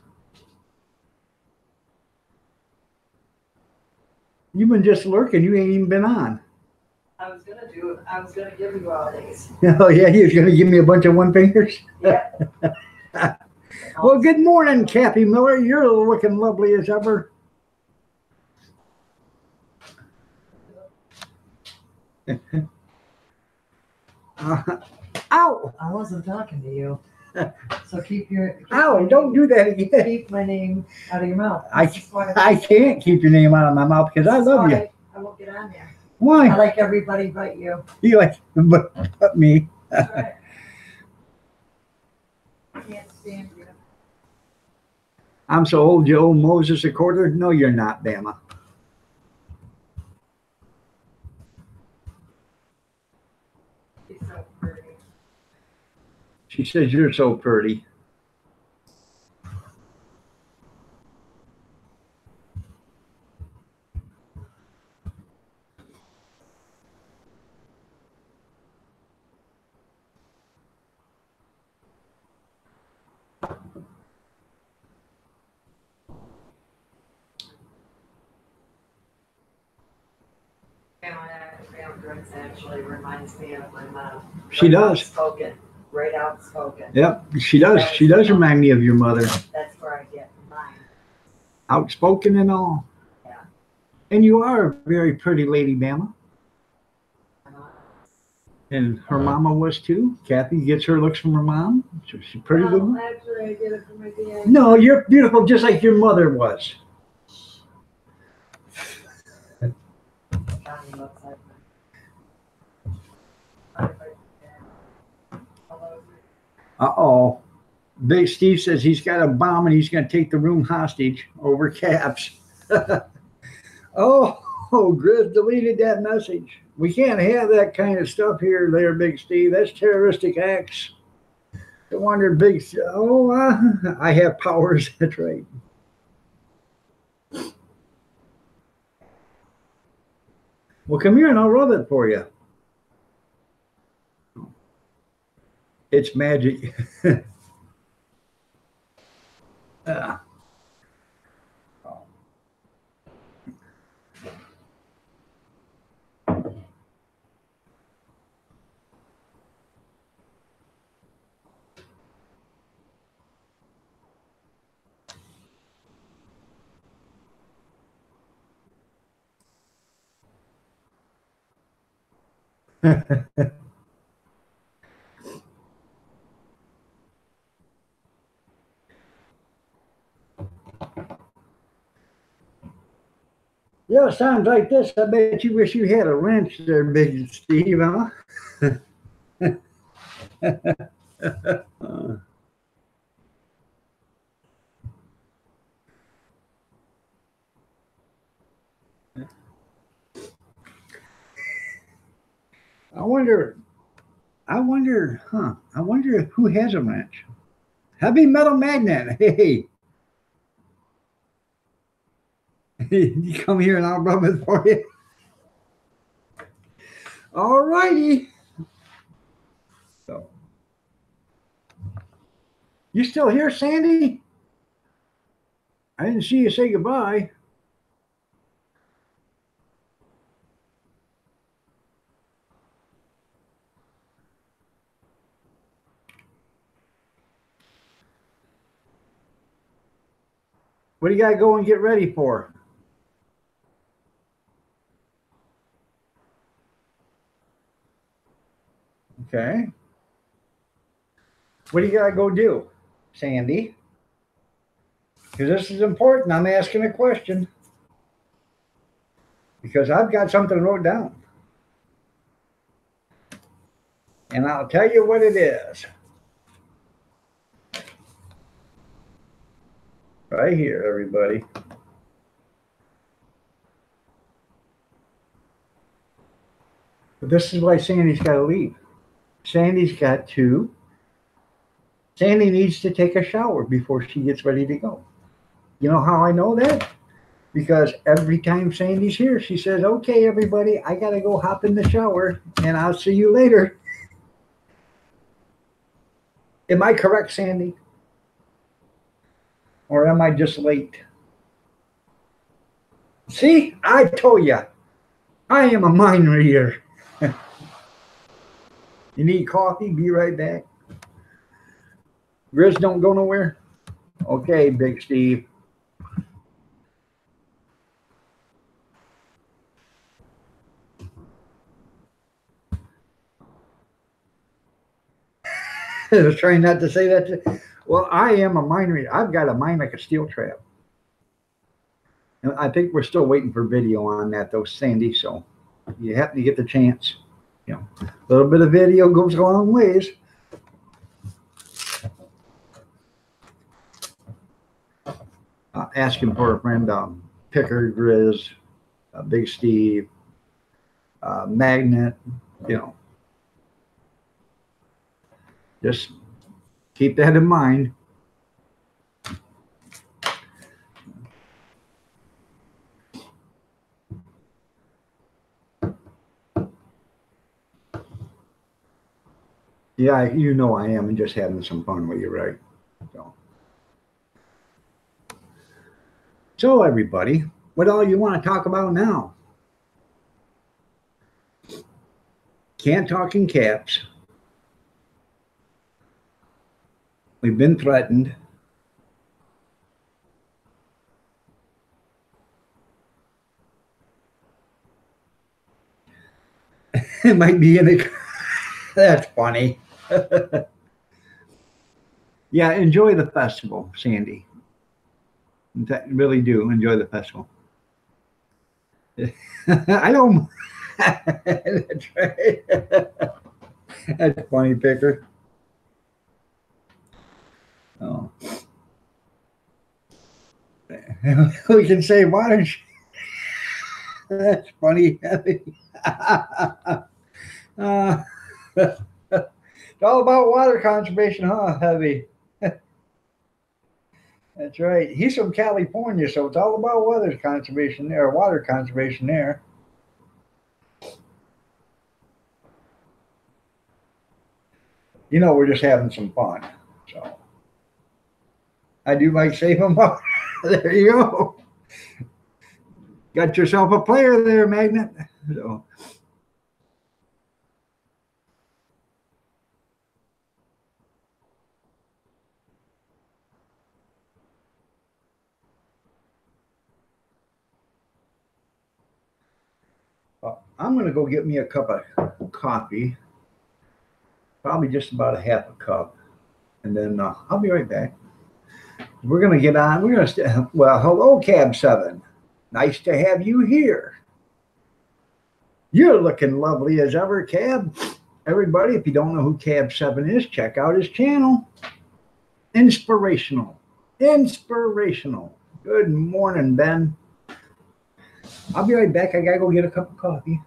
you've been just lurking. You ain't even been on. I was gonna give you all these. Oh, yeah, he was going to give me a bunch of one fingers. Yeah. Well, good morning, Kathy Miller. You're looking lovely as ever. Ow! I wasn't talking to you. So keep your. Ow! Don't do that again. Keep my name out of your mouth. I This is why- I can't keep your name out of my mouth because I this is love you. why I won't get on there. I Why? like everybody but you. You like but me. That's right. I can't stand you. I'm so old, you old Moses a quarter. No, you're not, Bama. You're so pretty. She says you're so pretty. Brooks actually reminds me of my mom. She does. Outspoken, right outspoken. Yep, she does. She does remind me of your mother. That's where I get mine. Outspoken and all. Yeah. And you are a very pretty lady, Bama. And her mama was too. Kathy gets her looks from her mom. So she's pretty good. Well, actually, I get it from my dad. No, you're beautiful just like your mother was. Johnny looks like my- Uh-oh. Big Steve says he's got a bomb and he's going to take the room hostage over caps. Oh, Grizz deleted that message. We can't have that kind of stuff here there, Big Steve. That's terroristic acts. No wonder Big I have powers. That's right. Well, come here and I'll rub it for you. It's magic. Yeah, sounds like this. I bet you wish you had a wrench there, Big Steve, huh? I wonder who has a wrench. Heavy Metal Magnet. Hey. You come here and I'll rub it for you. All righty. So, you still here, Sandy? I didn't see you say goodbye. What do you got to go and get ready for? Okay. What do you got to go do, Sandy? Because this is important. I'm asking a question. Because I've got something wrote down. And I'll tell you what it is. Right here, everybody. But this is why Sandy's got to leave. Sandy needs to take a shower before she gets ready to go. You know how I know that? Because every time Sandy's here, she says, okay, everybody, I got to go hop in the shower and I'll see you later. Am I correct, Sandy? Or am I just late? See, I told you, I am a mind reader. You need coffee? Be right back. Grizz don't go nowhere? Okay, Big Steve. I was trying not to say that. Well, I am a mind reader. I've got a mind like a steel trap. And I think we're still waiting for video on that, though, Sandy. So you happen to get the chance. You know, a little bit of video goes a long ways. Asking for a friend, Picker, Grizz, Big Steve, Magnet, you know. Just keep that in mind. Yeah, you know I am, and just having some fun with you, right? So everybody, what all you want to talk about now? Can't talk in caps. We've been threatened. It might be in a. That's funny. Yeah, enjoy the festival, Sandy. Really do enjoy the festival. I don't. That's right. That's funny, Picker. Oh. We can say, why don't you? That's funny. It's all about water conservation, huh, Heavy? That's right. He's from California, so it's all about water conservation there. You know, we're just having some fun. So I do like saving water. There you go. Got yourself a player there, Magnet. So. I'm going to go get me a cup of coffee, probably just about a half a cup, and then I'll be right back. We're going to get on. We're going to, well, hello, Cab 7. Nice to have you here. You're looking lovely as ever, Cab. Everybody, if you don't know who Cab 7 is, check out his channel. Inspirational. Good morning, Ben. I'll be right back. I got to go get a cup of coffee.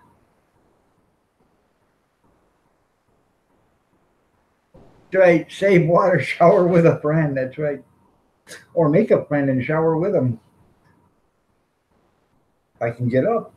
That's right. Save water, shower with a friend. That's right. Or make a friend and shower with them. If I can get up.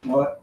What?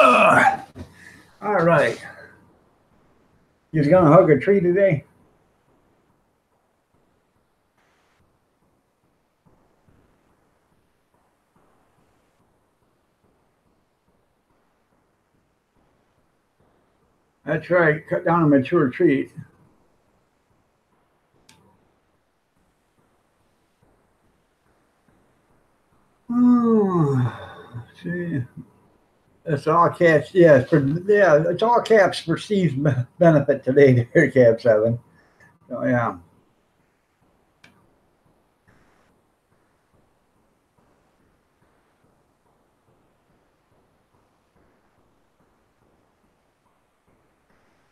All right. You gonna hug a tree today? That's right. Cut down a mature tree. Oh, see. It's all caps. Yeah, it's all caps for Steve's benefit today. There, Cap 7. Oh yeah.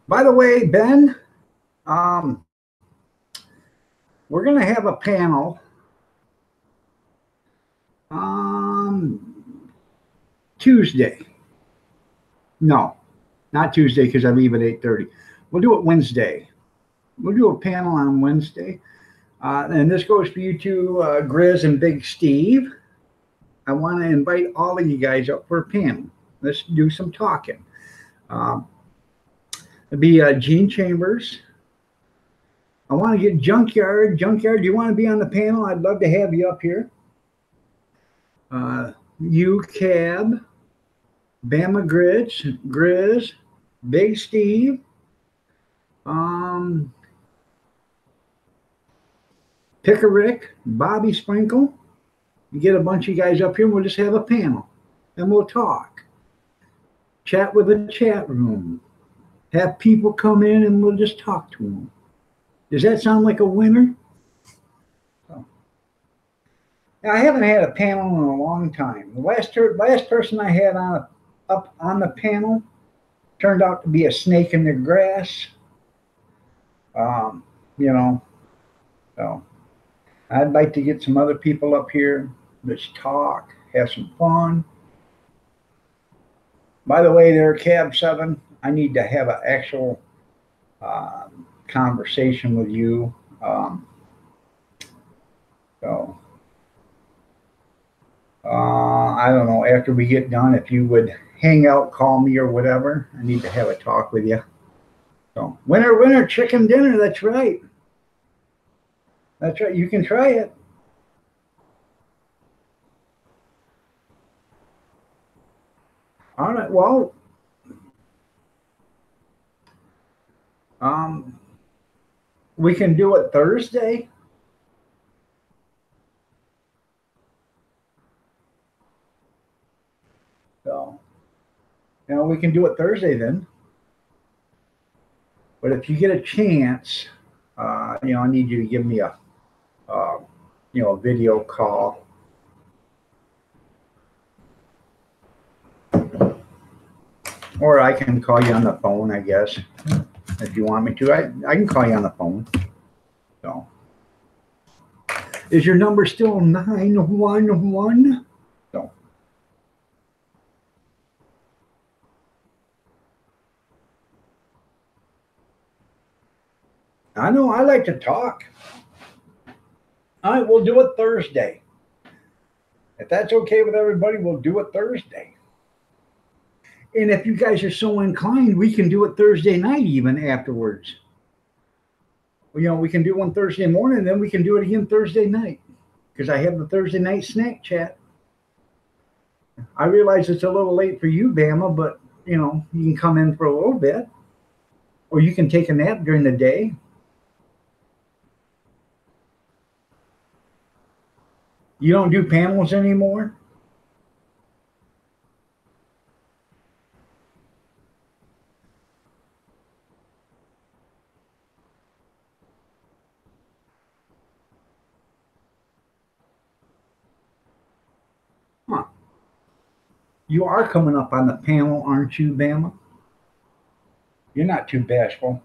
By the way, Ben, um, we're gonna have a panel. Tuesday. No, not Tuesday because I leave at 8:30. We'll do it Wednesday. We'll do a panel on Wednesday. And this goes for you two, Grizz and Big Steve. I want to invite all of you guys up for a panel. Let's do some talking. It'll be Gene Chambers. I want to get Junkyard. Junkyard, do you want to be on the panel? I'd love to have you up here. You, Cab, Bama Grizz, Big Steve, Pickerick, Bobby Sprinkle. You get a bunch of guys up here and we'll just have a panel and we'll talk. Chat with the chat room. Have people come in and we'll just talk to them. Does that sound like a winner? So, now, I haven't had a panel in a long time. The last person I had up on the panel turned out to be a snake in the grass. You know, so I'd like to get some other people up here. Let's talk, have some fun. By the way, there, Cab 7, I need to have an actual conversation with you. I don't know, after we get done, if you would hang out, call me or whatever. I need to have a talk with you. So, winner, chicken dinner. That's right. That's right. You can try it. All right. Well, we can do it Thursday. So, we can do it Thursday then. But if you get a chance, I need you to give me a video call. Or I can call you on the phone, I guess, if you want me to. I can call you on the phone. So, is your number still 911? So, I know I like to talk. All right, we'll do it Thursday. If that's okay with everybody, we'll do it Thursday. And if you guys are so inclined, we can do it Thursday night even afterwards. We can do one Thursday morning, and then we can do it again Thursday night. Because I have the Thursday night snack chat. I realize it's a little late for you, Bama, but, you can come in for a little bit. Or you can take a nap during the day. You don't do panels anymore? Huh. You are coming up on the panel, aren't you, Bama? You're not too bashful.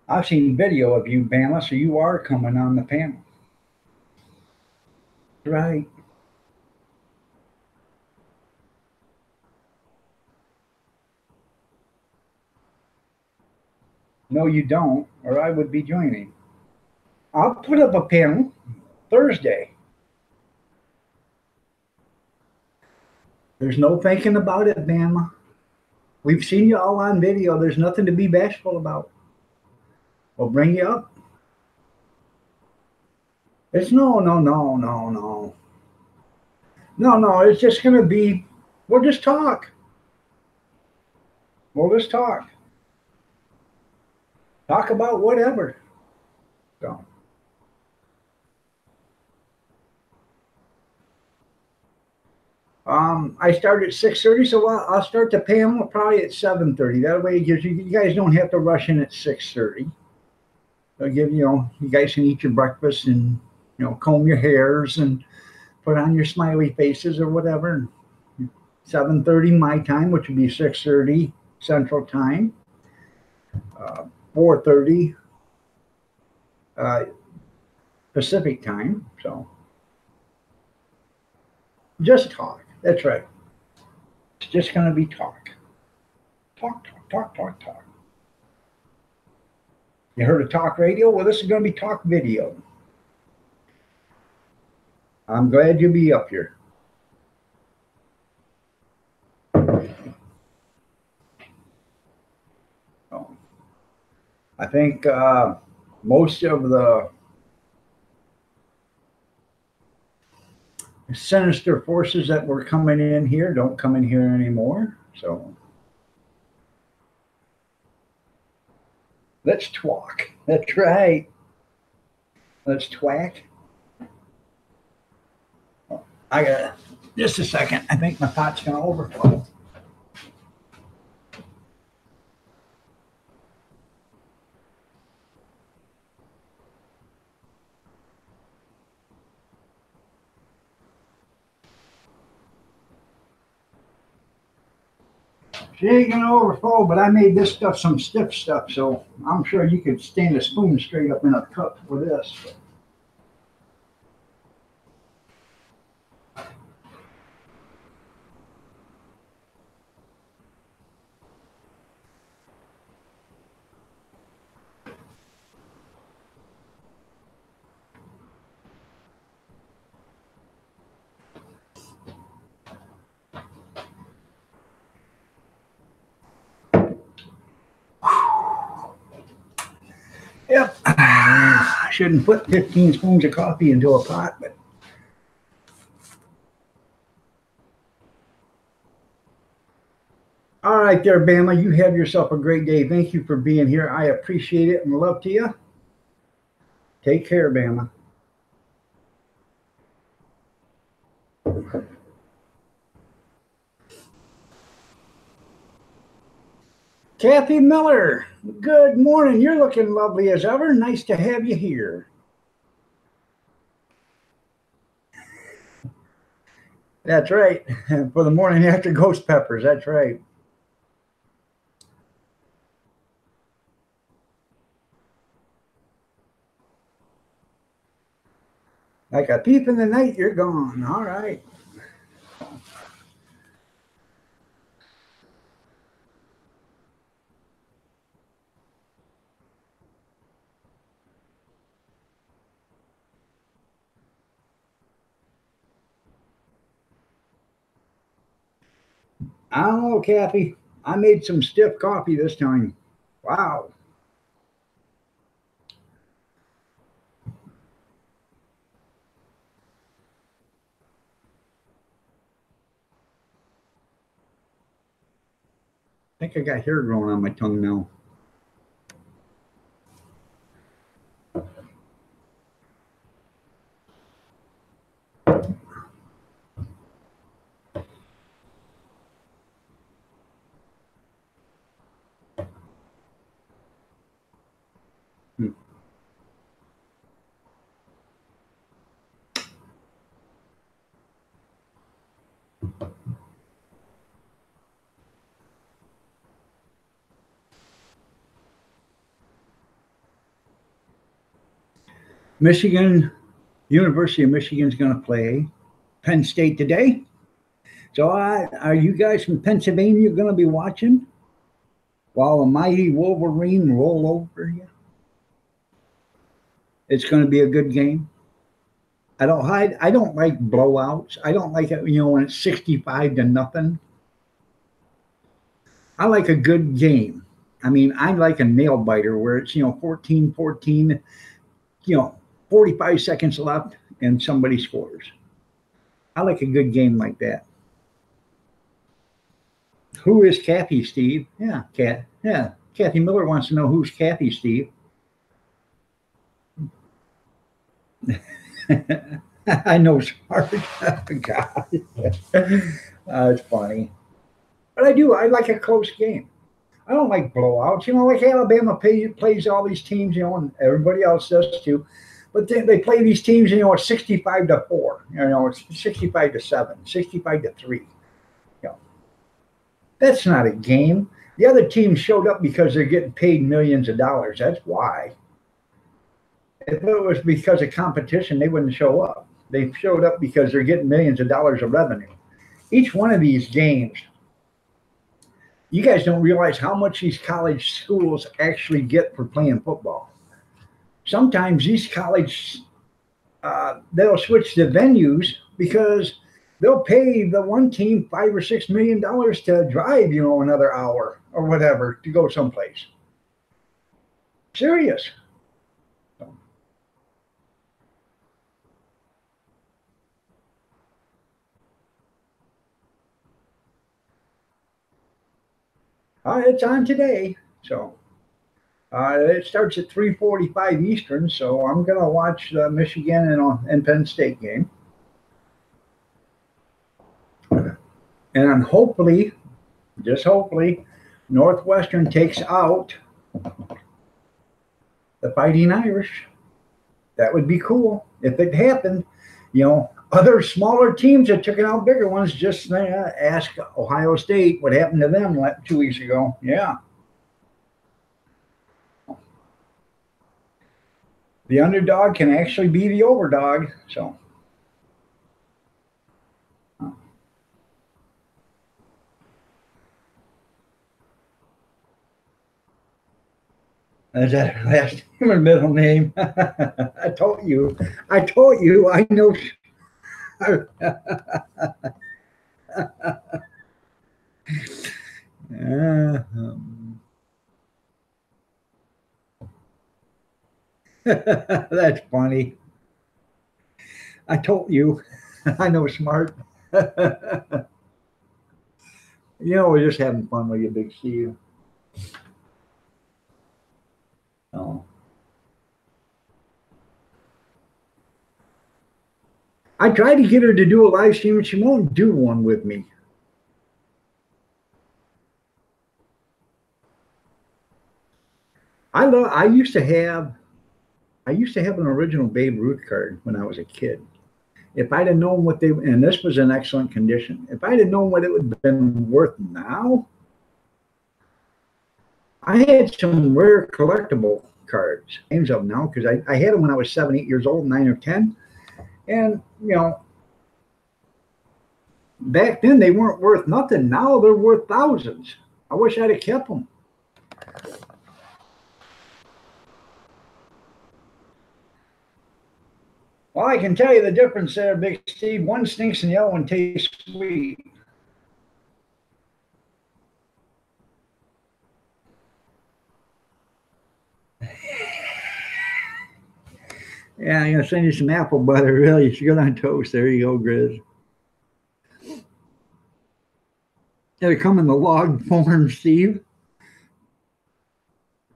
I've seen video of you, Bama, so you are coming on the panel. Right. No, you don't, or I would be joining. I'll put up a panel Thursday. There's no thinking about it, Bama. We've seen you all on video. There's nothing to be bashful about. We'll bring you up. It's no. No, it's just going to be, we'll just talk. We'll just talk. Talk about whatever. So. I start at 6:30, so I'll start the panel probably at 7:30. That way, it gives you guys don't have to rush in at 6:30. I'll give you guys can eat your breakfast and comb your hairs and put on your smiley faces or whatever. 7:30 my time, which would be 6:30 Central Time. 4:30 Pacific Time. So just talk. That's right. It's just going to be talk. Talk. You heard of talk radio? Well, this is going to be talk video. I'm glad you'll be up here. Oh. I think most of the sinister forces that were coming in here don't come in here anymore. So let's talk. That's right. Let's twack. Oh, I got just a second. I think my pot's going to overflow. She ain't gonna overflow, but I made this stuff some stiff stuff, so I'm sure you could stand a spoon straight up in a cup with this. Yep. I shouldn't put 15 spoons of coffee into a pot, but all right there, Bama. You have yourself a great day. Thank you for being here. I appreciate it and love to you. Take care, Bama. Kathy Miller, good morning. You're looking lovely as ever. Nice to have you here. That's right. For the morning after ghost peppers. That's right. Like a thief in the night, you're gone. All right. I don't know, Kathy. I made some stiff coffee this time. Wow. I think I got hair growing on my tongue now. Michigan, University of Michigan is going to play Penn State today. So are you guys from Pennsylvania going to be watching while the mighty Wolverine roll over you? It's going to be a good game. I don't like blowouts. I don't like it, when it's 65 to nothing. I like a good game. I mean, I like a nail biter where it's, 14-14, 45 seconds left and somebody scores. I like a good game like that. Who is Kathy, Steve? Yeah, Kat. Yeah, Kathy Miller wants to know who's Kathy, Steve. I know, smart. God, it's funny, but I do. I like a close game. I don't like blowouts. Like Alabama plays all these teams, and everybody else does too. But they play these teams, it's 65-4. It's 65-7, 65-3. You know, that's not a game. The other team showed up because they're getting paid millions of dollars. That's why. If it was because of competition, they wouldn't show up. They showed up because they're getting millions of dollars of revenue. Each one of these games, you guys don't realize how much these college schools actually get for playing football. Sometimes these college, they'll switch the venues because they'll pay the one team $5 or $6 million to drive, another hour or whatever to go someplace. Serious. It's on today, so it starts at 3:45 Eastern. So I'm gonna watch the Michigan and Penn State game, and hopefully, just hopefully, Northwestern takes out the Fighting Irish. That would be cool if it happened. Other smaller teams that took out bigger ones. Just ask Ohio State what happened to them 2 weeks ago. Yeah. The underdog can actually be the overdog. So is that her last name or middle name? I told you. I told you. I know. That's funny. I told you. I know, smart. We're just having fun with you, Big Steve. Oh. I tried to get her to do a live stream, and she won't do one with me. I used to have an original Babe Ruth card when I was a kid. If I'd have known and this was in excellent condition, if I'd have known what it would have been worth now, I had some rare collectible cards, names of them now, because I had them when I was 7, 8 years old, 9 or 10. And, back then they weren't worth nothing. Now they're worth thousands. I wish I'd have kept them. Well, I can tell you the difference there, Big Steve. One stinks and the other one tastes sweet. Yeah, I'm gonna send you some apple butter. Really, it's good on toast. There you go, Grizz. It'll come in the log form, Steve.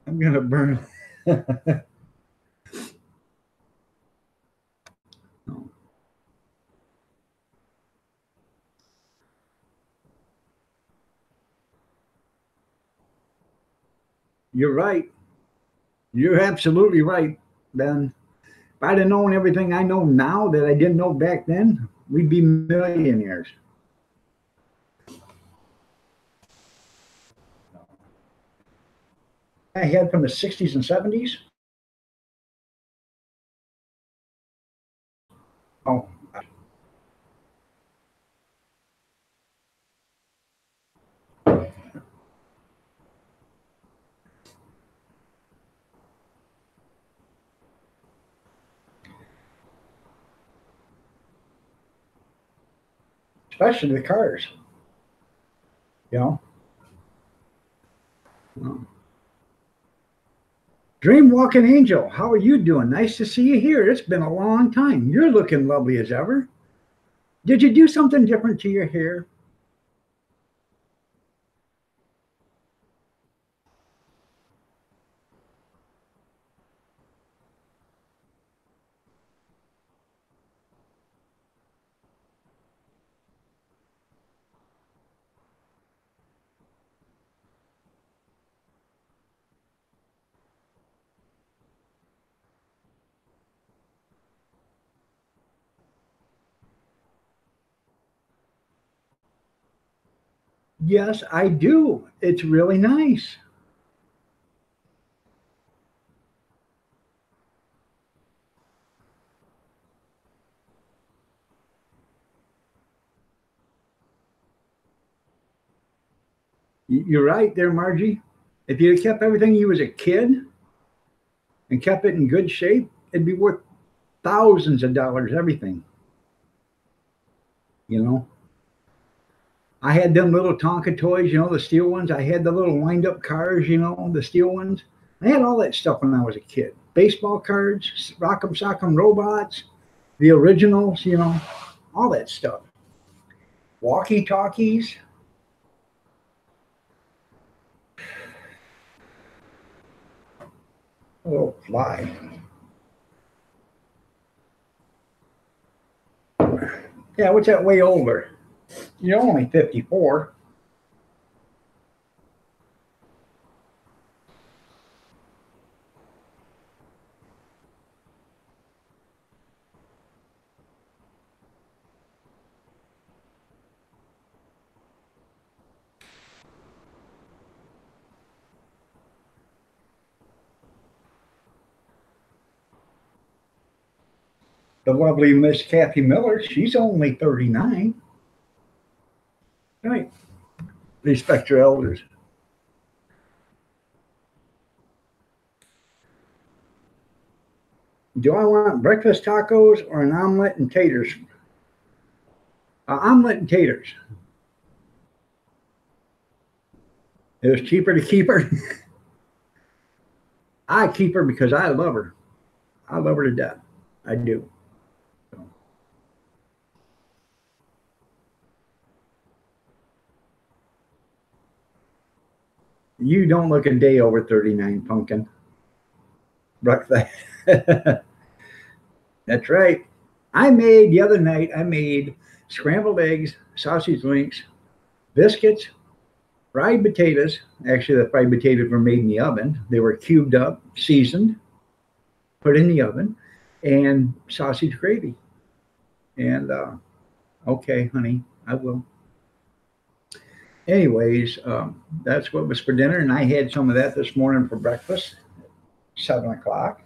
I'm gonna burn. You're right. You're absolutely right, Ben. If I'd have known everything I know now that I didn't know back then, we'd be millionaires. I had from the 60s and 70s. Oh, especially the cars. You know. Dream Walking Angel, how are you doing? Nice to see you here. It's been a long time. You're looking lovely as ever. Did you do something different to your hair? Yes, I do. It's really nice. You're right there, Margie. If you had kept everything you was a kid and kept it in good shape, it'd be worth thousands of dollars, everything. You know, I had them little Tonka toys, you know, the steel ones. I had the little wind up cars, you know, the steel ones. I had all that stuff when I was a kid. Baseball cards, Rock'em Sock'em Robots, the originals, you know, all that stuff. Walkie talkies. Oh, fly. Yeah, what's that way older? You're only 54. The lovely Miss Kathy Miller, she's only 39. Right. Respect your elders. Do I want breakfast tacos or an omelet and taters? Omelet and taters. It was cheaper to keep her. I keep her because I love her. I love her to death. I do. So, you don't look a day over 39, pumpkin. Breakfast. That's right. The other night, I made scrambled eggs, sausage links, biscuits, fried potatoes. Actually, the fried potatoes were made in the oven. They were cubed up, seasoned, put in the oven, and sausage gravy. And okay, honey, I will. Anyways, that's what was for dinner, and I had some of that this morning for breakfast, 7 o'clock.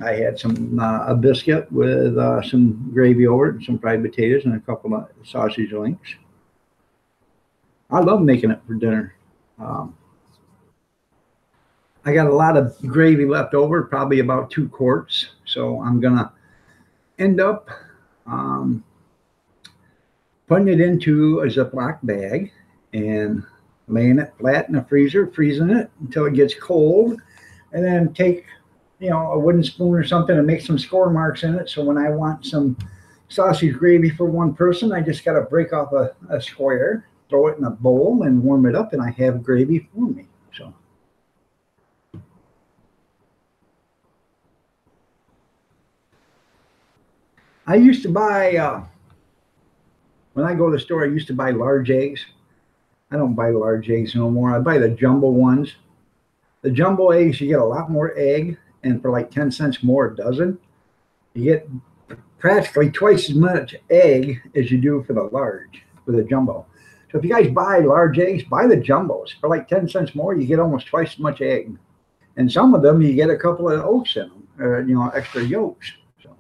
I had some a biscuit with some gravy over it, and some fried potatoes, and a couple of sausage links. I love making it for dinner. Um, I got a lot of gravy left over, probably about 2 quarts. So I'm gonna end up um, putting it into a Ziploc bag and laying it flat in the freezer, freezing it until it gets cold, and then take, you know, a wooden spoon or something and make some score marks in it. So when I want some sausage gravy for one person, I just got to break off a square, throw it in a bowl, and warm it up, and I have gravy for me. So. I used to buy, when I go to the store, I used to buy large eggs. I don't buy large eggs no more. I buy the jumbo ones. The jumbo eggs, you get a lot more egg, and for like 10 cents more a dozen, you get practically twice as much egg as you do for the large, for the jumbo. So if you guys buy large eggs, buy the jumbos. For like 10 cents more, you get almost twice as much egg. And some of them, you get a couple of oats in them, you know, extra yolks. So.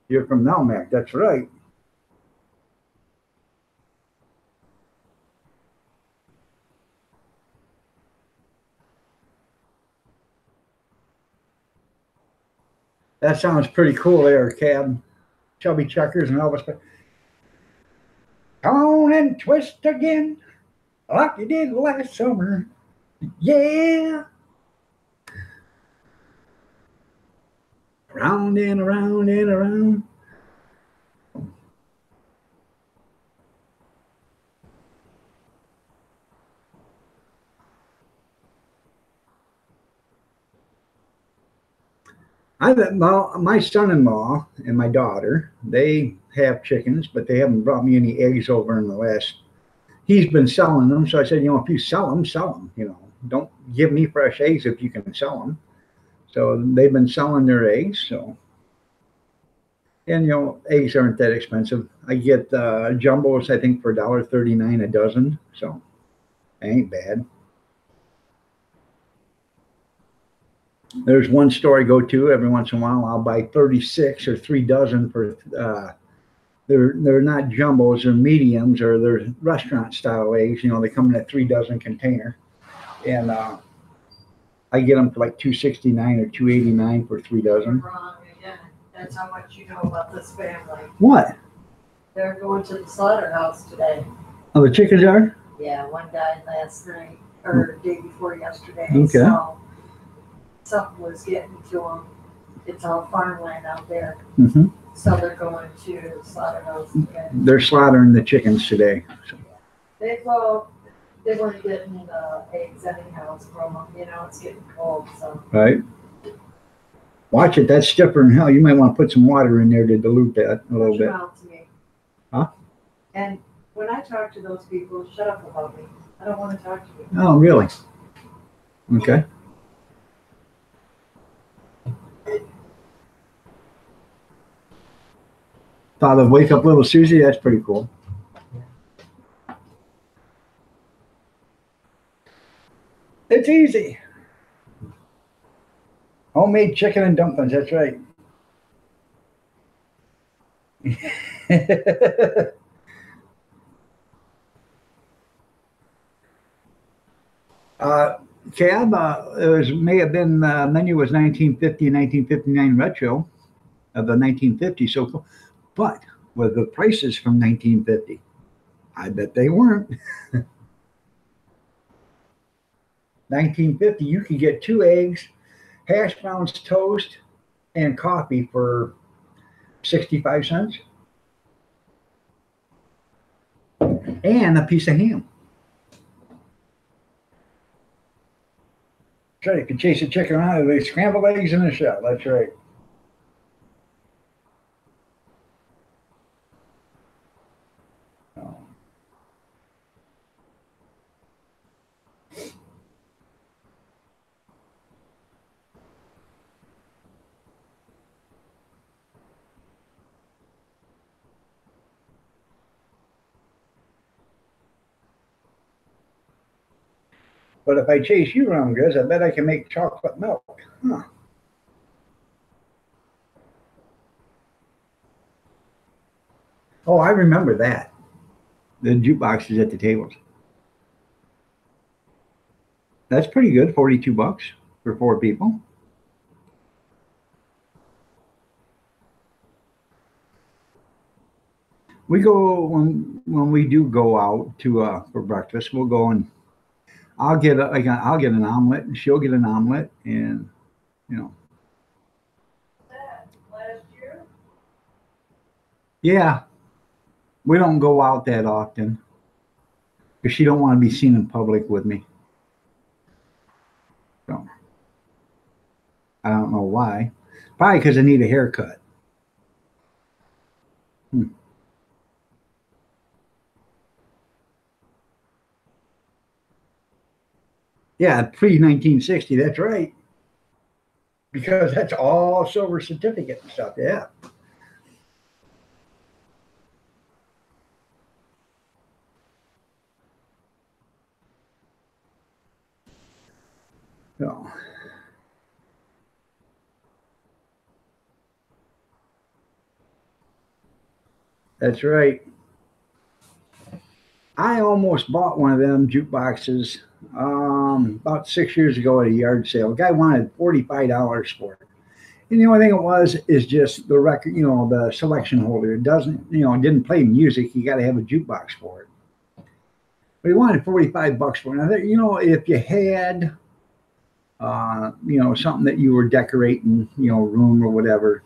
You're from Melmac, that's right. That sounds pretty cool there, Cab. Chubby Checkers and Elvis. Come on and twist again, like you did last summer. Yeah. Round and around and around. My son-in-law and my daughter, they have chickens, but they haven't brought me any eggs over in the last. He's been selling them, so I said, if you sell them, sell them. Don't give me fresh eggs if you can sell them. So they've been selling their eggs. So, and eggs aren't that expensive. I get jumbos, I think, for $1.39 a dozen. So, ain't bad. There's one store I go to every once in a while. I'll buy 36 or 3 dozen for. They're not jumbos, they're mediums, or they're restaurant style eggs. They come in a 3 dozen container, and I get them for like $2.69 or $2.89 for 3 dozen. Wrong again. That's how much you know about this family. What? They're going to the slaughterhouse today. Oh, the chickens are? Yeah, one died last night or day before yesterday. Okay. So something was getting to them. It's all farmland out there. Mm-hmm. So they're going to the slaughterhouse today. They're slaughtering the chickens today. So. They weren't getting eggs anyhow from them. It's getting cold. So. Right. Watch it. That's stiffer than hell. You might want to put some water in there to dilute that a little bit. To me. Huh? And when I talk to those people, shut up about me. I don't want to talk to you. Oh, really? Okay. Thought of Wake Up Little Susie. That's pretty cool. It's easy. Homemade chicken and dumplings. That's right. Cab, may have been, menu was 1950, 1959 retro of the 1950s. So cool. But were the prices from 1950? I bet they weren't. 1950, you could get 2 eggs, hash browns, toast, and coffee for 65 cents. And a piece of ham. That's right. You could chase a chicken around with scrambled eggs in a shell. That's right. But if I chase you around, Grizz, I bet I can make chocolate milk. Huh. Oh, I remember that. The jukeboxes at the tables. That's pretty good, 42 bucks for 4 people. We go when we do go out to for breakfast. We'll go and I'll get an omelet, and she'll get an omelet, and Last year? Yeah, we don't go out that often because she don't want to be seen in public with me. So I don't know why. Probably because I need a haircut. Yeah, pre-1960, that's right. Because that's all silver certificate and stuff, yeah. So. That's right. I almost bought one of them jukeboxes about 6 years ago at a yard sale. A guy wanted $45 for it. And the only thing it was is just the record, the selection holder. It doesn't, it didn't play music. You got to have a jukebox for it. But he wanted $45 for it. And I thought, if you had, something that you were decorating, room or whatever,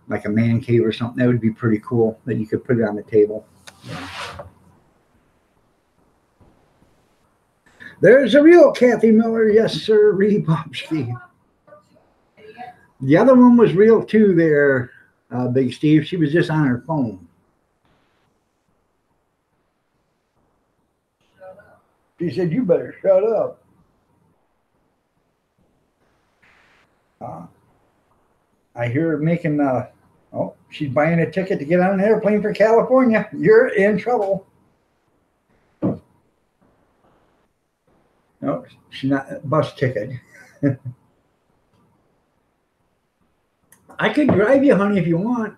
like a man cave or something, that would be pretty cool that you could put it on the table. There's a real Kathy Miller. Yes, sir. Bobski. The other one was real too there, Big Steve. She was just on her phone. She said, you better shut up. I hear her making, she's buying a ticket to get on an airplane for California. You're in trouble. No, she's not, bus ticket. I could drive you, honey, if you want.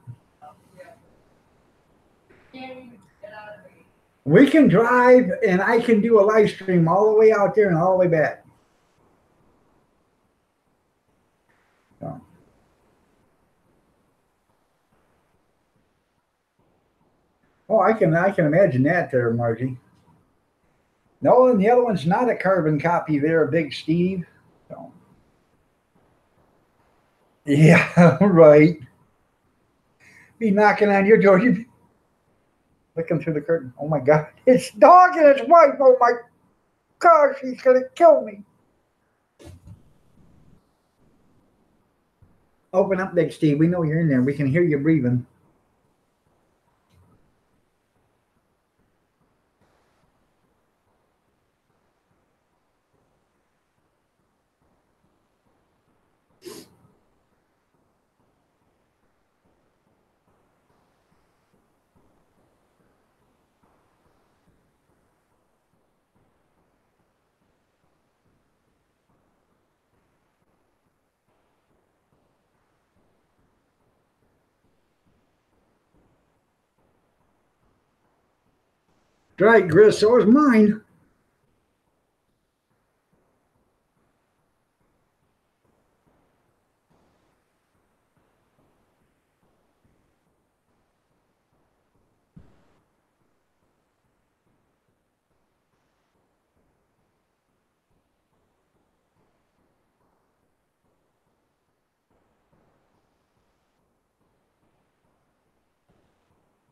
We can drive, and I can do a live stream all the way out there and all the way back. So. Oh, I can imagine that there, Margie. No, and the other one's not a carbon copy there, Big Steve. So. Yeah, right. Be knocking on your door. You looking through the curtain. Oh my God, it's dog and his wife. Oh my gosh, he's gonna kill me. Open up, Big Steve. We know you're in there. We can hear you breathing. Right, Chris, so is mine.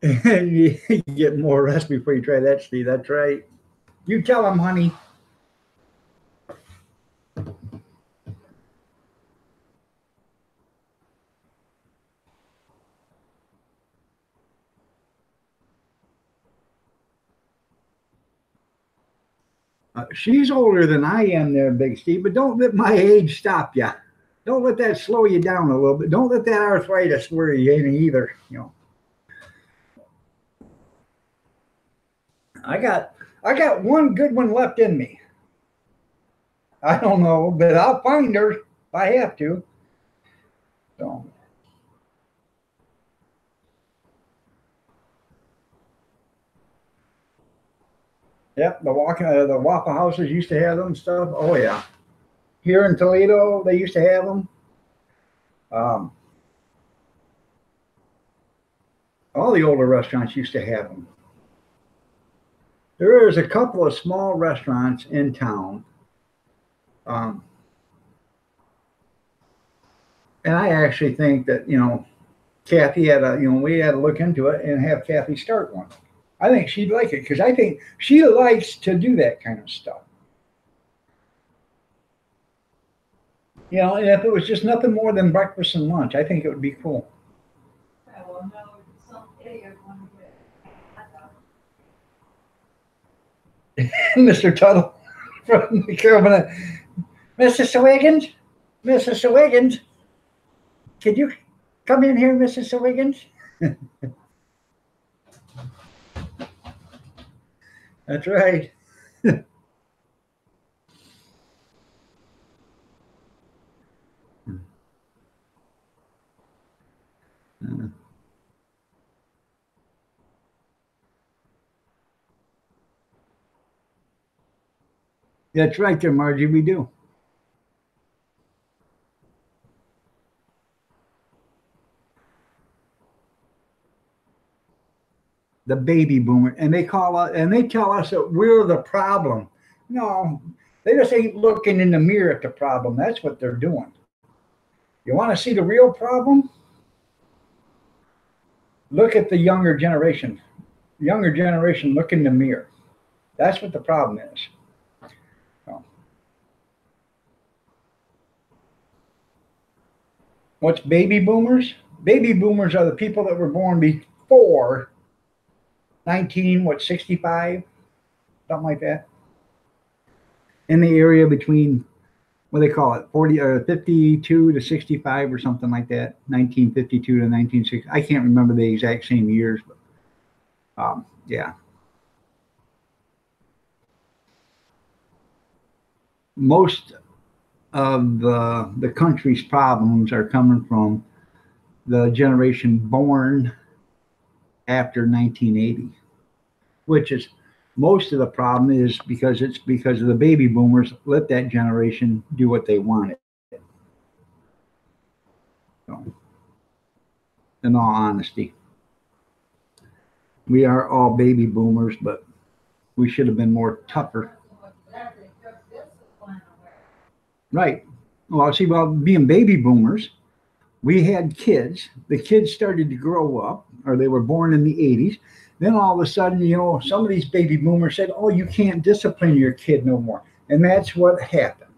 And you get more rest before you try that, Steve. That's right. You tell him, honey. She's older than I am there, Big Steve, but don't let my age stop you. Don't let that slow you down a little bit. Don't let that arthritis worry you any either. I got one good one left in me. I don't know, but I'll find her if I have to. So. Yep, the Waffle Houses used to have them stuff. Oh yeah, here in Toledo they used to have them. All the older restaurants used to have them. There is a couple of small restaurants in town. And I actually think that, Kathy had we had to look into it and have Kathy start one. I think she'd like it because I think she likes to do that kind of stuff. And if it was just nothing more than breakfast and lunch, I think it would be cool. Mr. Tuttle from the Carolina. Mrs. Wiggins? Mrs. Wiggins? Could you come in here, Mrs. Wiggins? That's right. That's right there, Margie, we do. the baby boomer, and they call us and they tell us that we're the problem. No, they just ain't looking in the mirror at the problem. That's what they're doing. You want to see the real problem? Look at the younger generation. Younger generation, look in the mirror. That's what the problem is. So, what's baby boomers? Baby boomers are the people that were born before 65, something like that. In the area between, what do they call it, 40 or 52 to 65 or something like that. 1952 to 1960. I can't remember the exact same years, but yeah. Most of the country's problems are coming from the generation born after 1980, which is most of the problem is because of the baby boomers let that generation do what they wanted. So, in all honesty, we are all baby boomers, but we should have been more tougher. Right. Well, see, well, being baby boomers, we had kids. The kids started to grow up, or they were born in the 80s. Then all of a sudden, some of these baby boomers said, oh, you can't discipline your kid no more. And that's what happened.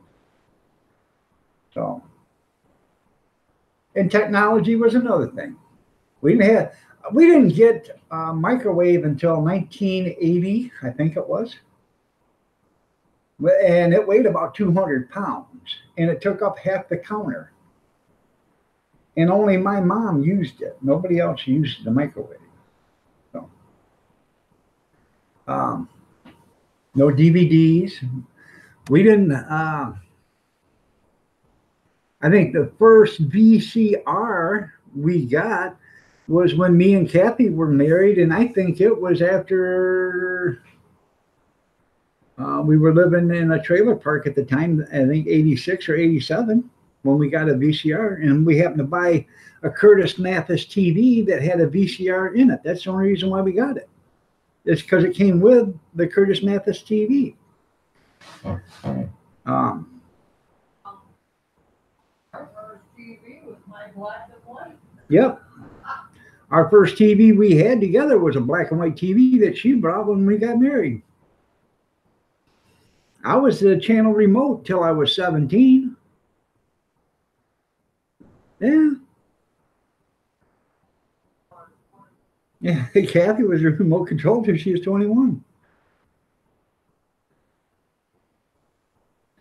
So, and technology was another thing. We didn't get microwave until 1980, I think it was. And it weighed about 200 pounds. And it took up half the counter. And only my mom used it. Nobody else used the microwave. So, no DVDs. We didn't. I think the first VCR we got was when me and Kathy were married, and I think it was after we were living in a trailer park at the time. I think 86 or 87. When we got a VCR, and we happened to buy a Curtis Mathis TV that had a VCR in it. That's the only reason why we got it. It's because it came with the Curtis Mathis TV. Our first TV was my black and white. Yep. Our first TV we had together was a black and white TV that she brought when we got married. I was the channel remote till I was 17. Yeah. Yeah, Kathy was the remote control till she was 21.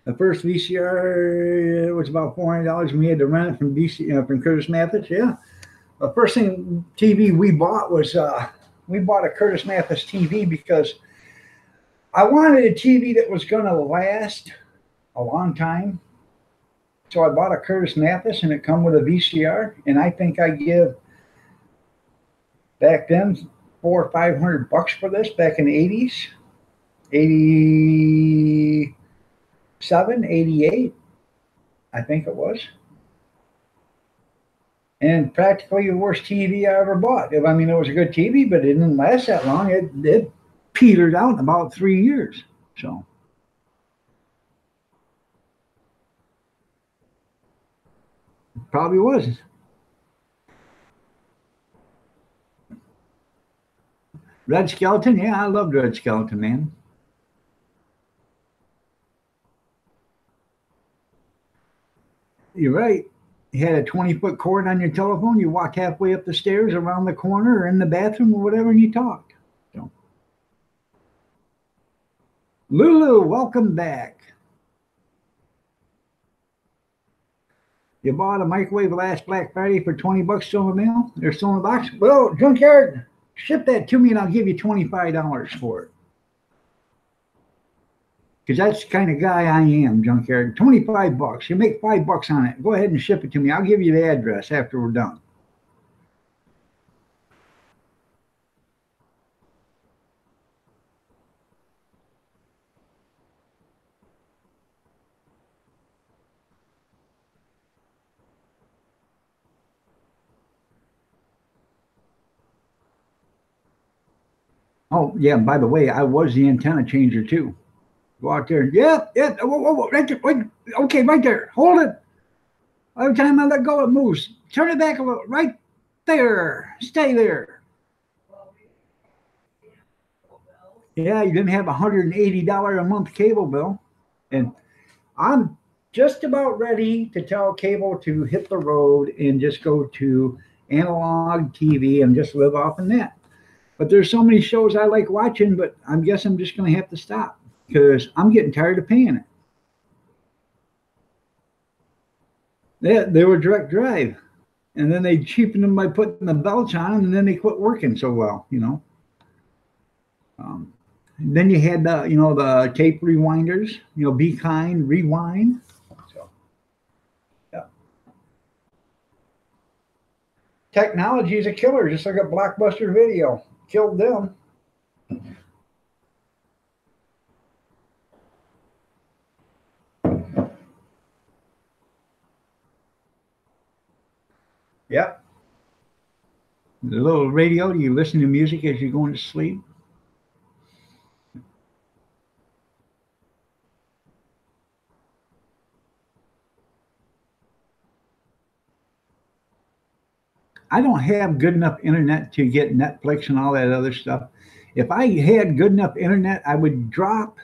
The first VCR was about $400, and we had to rent it from Curtis Mathis. Yeah. The first thing TV we bought was we bought a Curtis Mathis TV because I wanted a TV that was going to last a long time. So I bought a Curtis Mathis, and it come with a VCR, and I think I give back then $400 or $500 for this back in the 80s, 87, 88, I think it was, and practically the worst TV I ever bought. I mean, it was a good TV, but it didn't last that long. It petered out in about 3 years. So. Probably was. Red Skeleton? Yeah, I loved Red Skeleton, man. You're right. You had a 20-foot cord on your telephone. You walked halfway up the stairs, around the corner, or in the bathroom, or whatever, and you talked. So. Lulu, welcome back. You bought a microwave last Black Friday for $20 still in the mail? They're still in the box? Well, Junkyard, ship that to me and I'll give you $25 for it. Because that's the kind of guy I am, Junkyard. $25. You make $5 on it. Go ahead and ship it to me. I'll give you the address after we're done. Oh, yeah, and by the way, I was the antenna changer too. Go out there. Yep, yep. Whoa, whoa, whoa, right there, wait, okay, right there. Hold it. Every time I let go, it moves. Turn it back a little. Right there. Stay there. Yeah, you didn't have a $180 a month cable bill. And I'm just about ready to tell cable to hit the road and just go to analog TV and just live off of that. But there's so many shows I like watching, but I guess I'm just going to have to stop because I'm getting tired of paying it. They were direct drive, and then they cheapened them by putting the belts on them, and then they quit working so well, you know. Um, then you had the tape rewinders, Be Kind, Rewind. So yeah, technology is a killer, just like a Blockbuster Video killed them. Yep. The little radio, you listen to music as you're going to sleep. I don't have good enough internet to get Netflix and all that other stuff. If I had good enough internet, I would drop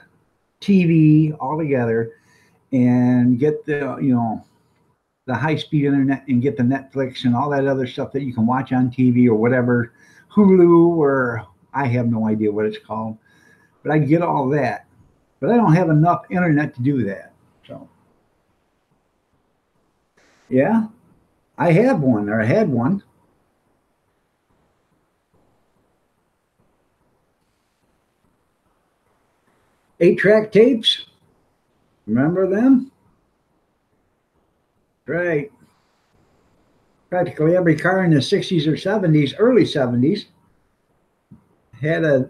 TV altogether and get the high speed internet and get the Netflix and all that other stuff that you can watch on TV or whatever, Hulu, or I have no idea what it's called, but I get all that. But I don't have enough internet to do that. So yeah, I have one, or I had one. 8-track tapes. Remember them? Right. Practically every car in the 60s or 70s, early 70s, had a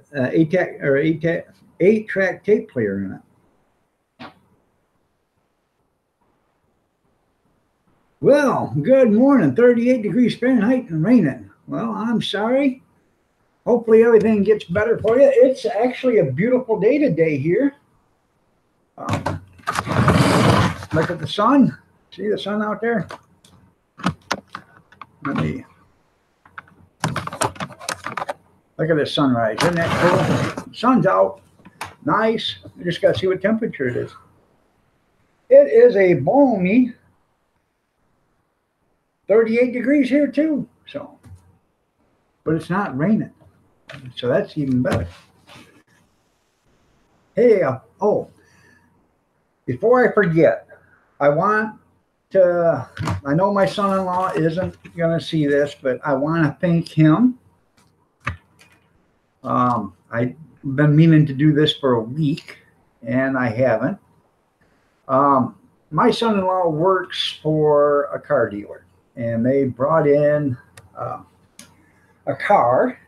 8-track tape player in it. Well, good morning. 38 degrees Fahrenheit and raining. Well, I'm sorry. Hopefully everything gets better for you. It's actually a beautiful day today here. Look at the sun. See the sun out there? Let me look at the sunrise. Isn't that cool? Sun's out. Nice. I just got to see what temperature it is. It is a balmy 38 degrees here too. So, but it's not raining. So that's even better. Hey, before I forget, I know my son-in-law isn't going to see this, but I want to thank him. I've been meaning to do this for a week, and I haven't. My son-in-law works for a car dealer, and they brought in a car,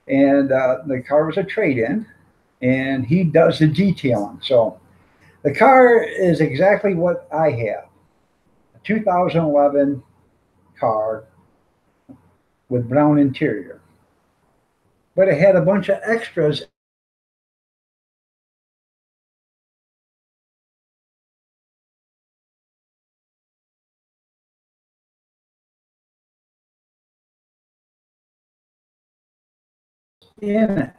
and the car was a trade-in, and he does the detailing. So the car is exactly what I have, a 2011 car with brown interior. But it had a bunch of extras in it.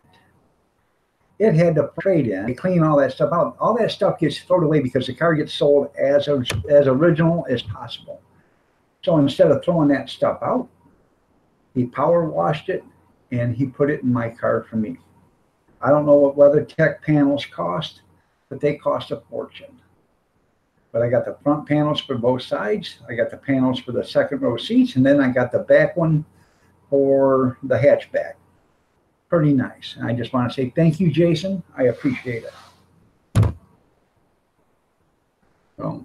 It had to trade in. They clean all that stuff out. All that stuff gets thrown away because the car gets sold as original as possible. So instead of throwing that stuff out, he power washed it and he put it in my car for me. I don't know what WeatherTech panels cost, but they cost a fortune. But I got the front panels for both sides. I got the panels for the second row seats, and then I got the back one for the hatchback. Pretty nice. And I just want to say thank you, Jason. I appreciate it. So,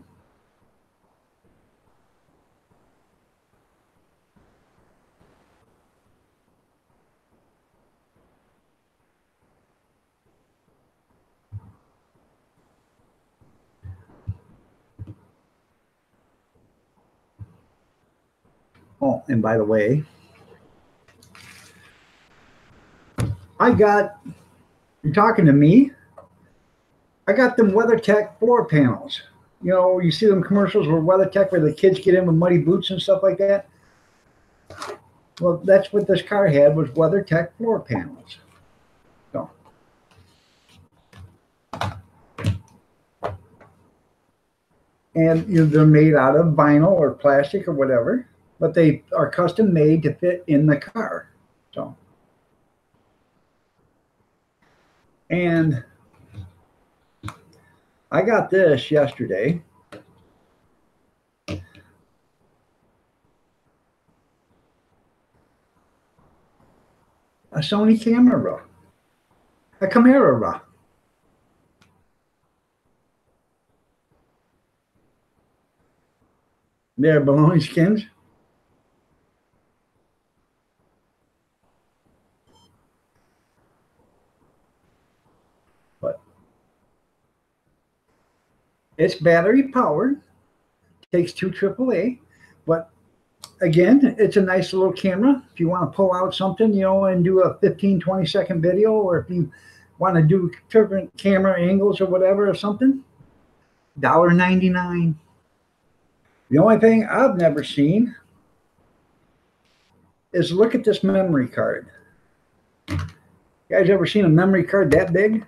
and by the way, You're talking to me? I got them WeatherTech floor panels. You know, you see them commercials where WeatherTech, where the kids get in with muddy boots and stuff like that. Well, that's what this car had, was WeatherTech floor panels. So, and you know, they're made out of vinyl or plastic or whatever, but they are custom made to fit in the car. So, and I got this yesterday. A Sony camera, a Camera. They're bologna skins. But it's battery powered, takes 2 AAA, but again, it's a nice little camera. If you want to pull out something, you know, and do a 15-20 second video, or if you want to do different camera angles or whatever or something, $1.99. The only thing I've never seen is, look at this memory card. You guys ever seen a memory card that big?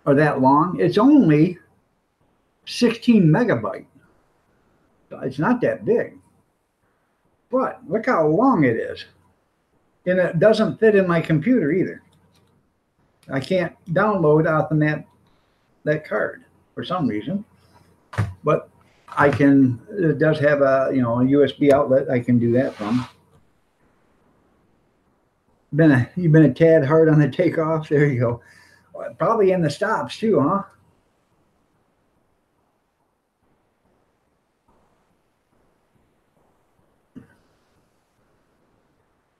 Or that long? It's only 16 megabyte. It's not that big. But look how long it is. And it doesn't fit in my computer either. I can't download out of that card for some reason. But I can, it does have a, you know, a USB outlet I can do that from. You've been a tad hard on the takeoff. There you go. Probably in the stops too, huh?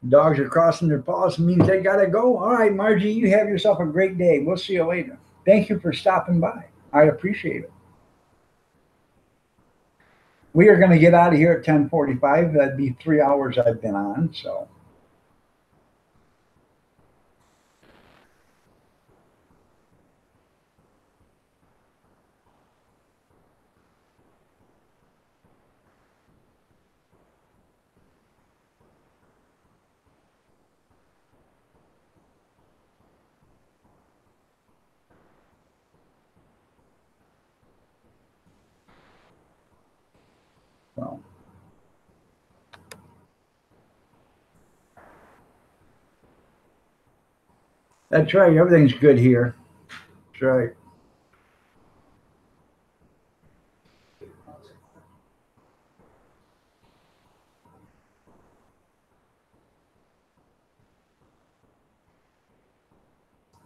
Dogs are crossing their paws. It means they gotta go. All right, Margie, you have yourself a great day. We'll see you later. Thank you for stopping by. I appreciate it. We are going to get out of here at 10:45. That'd be 3 hours I've been on. So. Well. That's right. Everything's good here. That's right.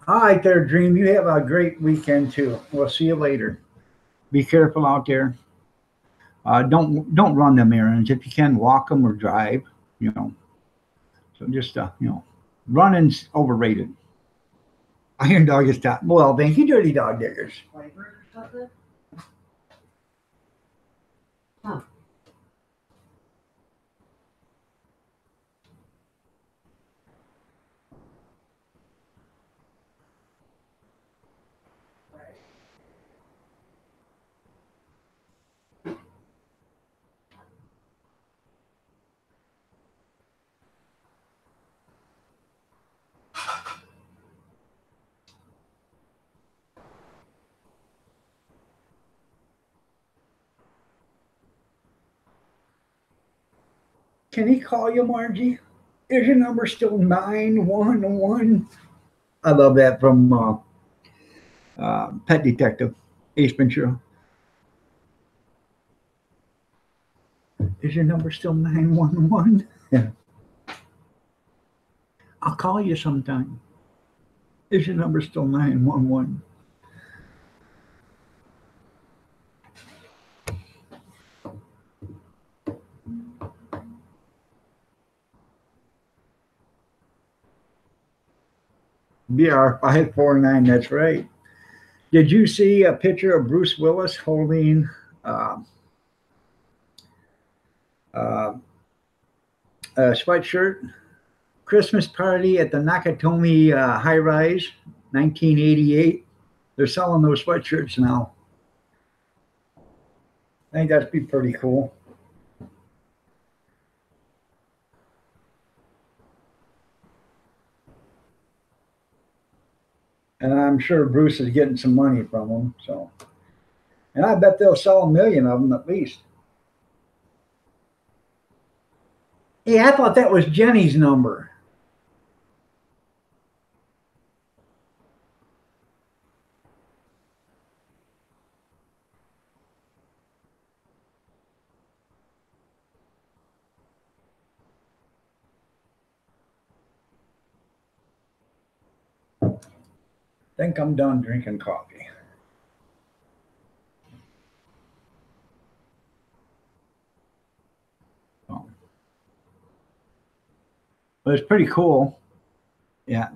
All right there, Dream. You have a great weekend too. We'll see you later. Be careful out there. Don't run them errands. If you can, walk them or drive. You know. So just you know, running's overrated. Iron Dog is top. Well, thank you, Dirty Dog Diggers. Huh. Can he call you, Margie? Is your number still 911? I love that from Pet Detective Ace Ventura. Is your number still 911? Yeah. I'll call you sometime. Is your number still 911? BR549, that's right. Did you see a picture of Bruce Willis holding a sweatshirt Christmas party at the Nakatomi High Rise, 1988. They're selling those sweatshirts now. I think that'd be pretty cool. And I'm sure Bruce is getting some money from them. So, and I bet they'll sell 1,000,000 of them at least. Hey, I thought that was Jenny's number. Think I'm done drinking coffee. Oh. But it's pretty cool. Yeah.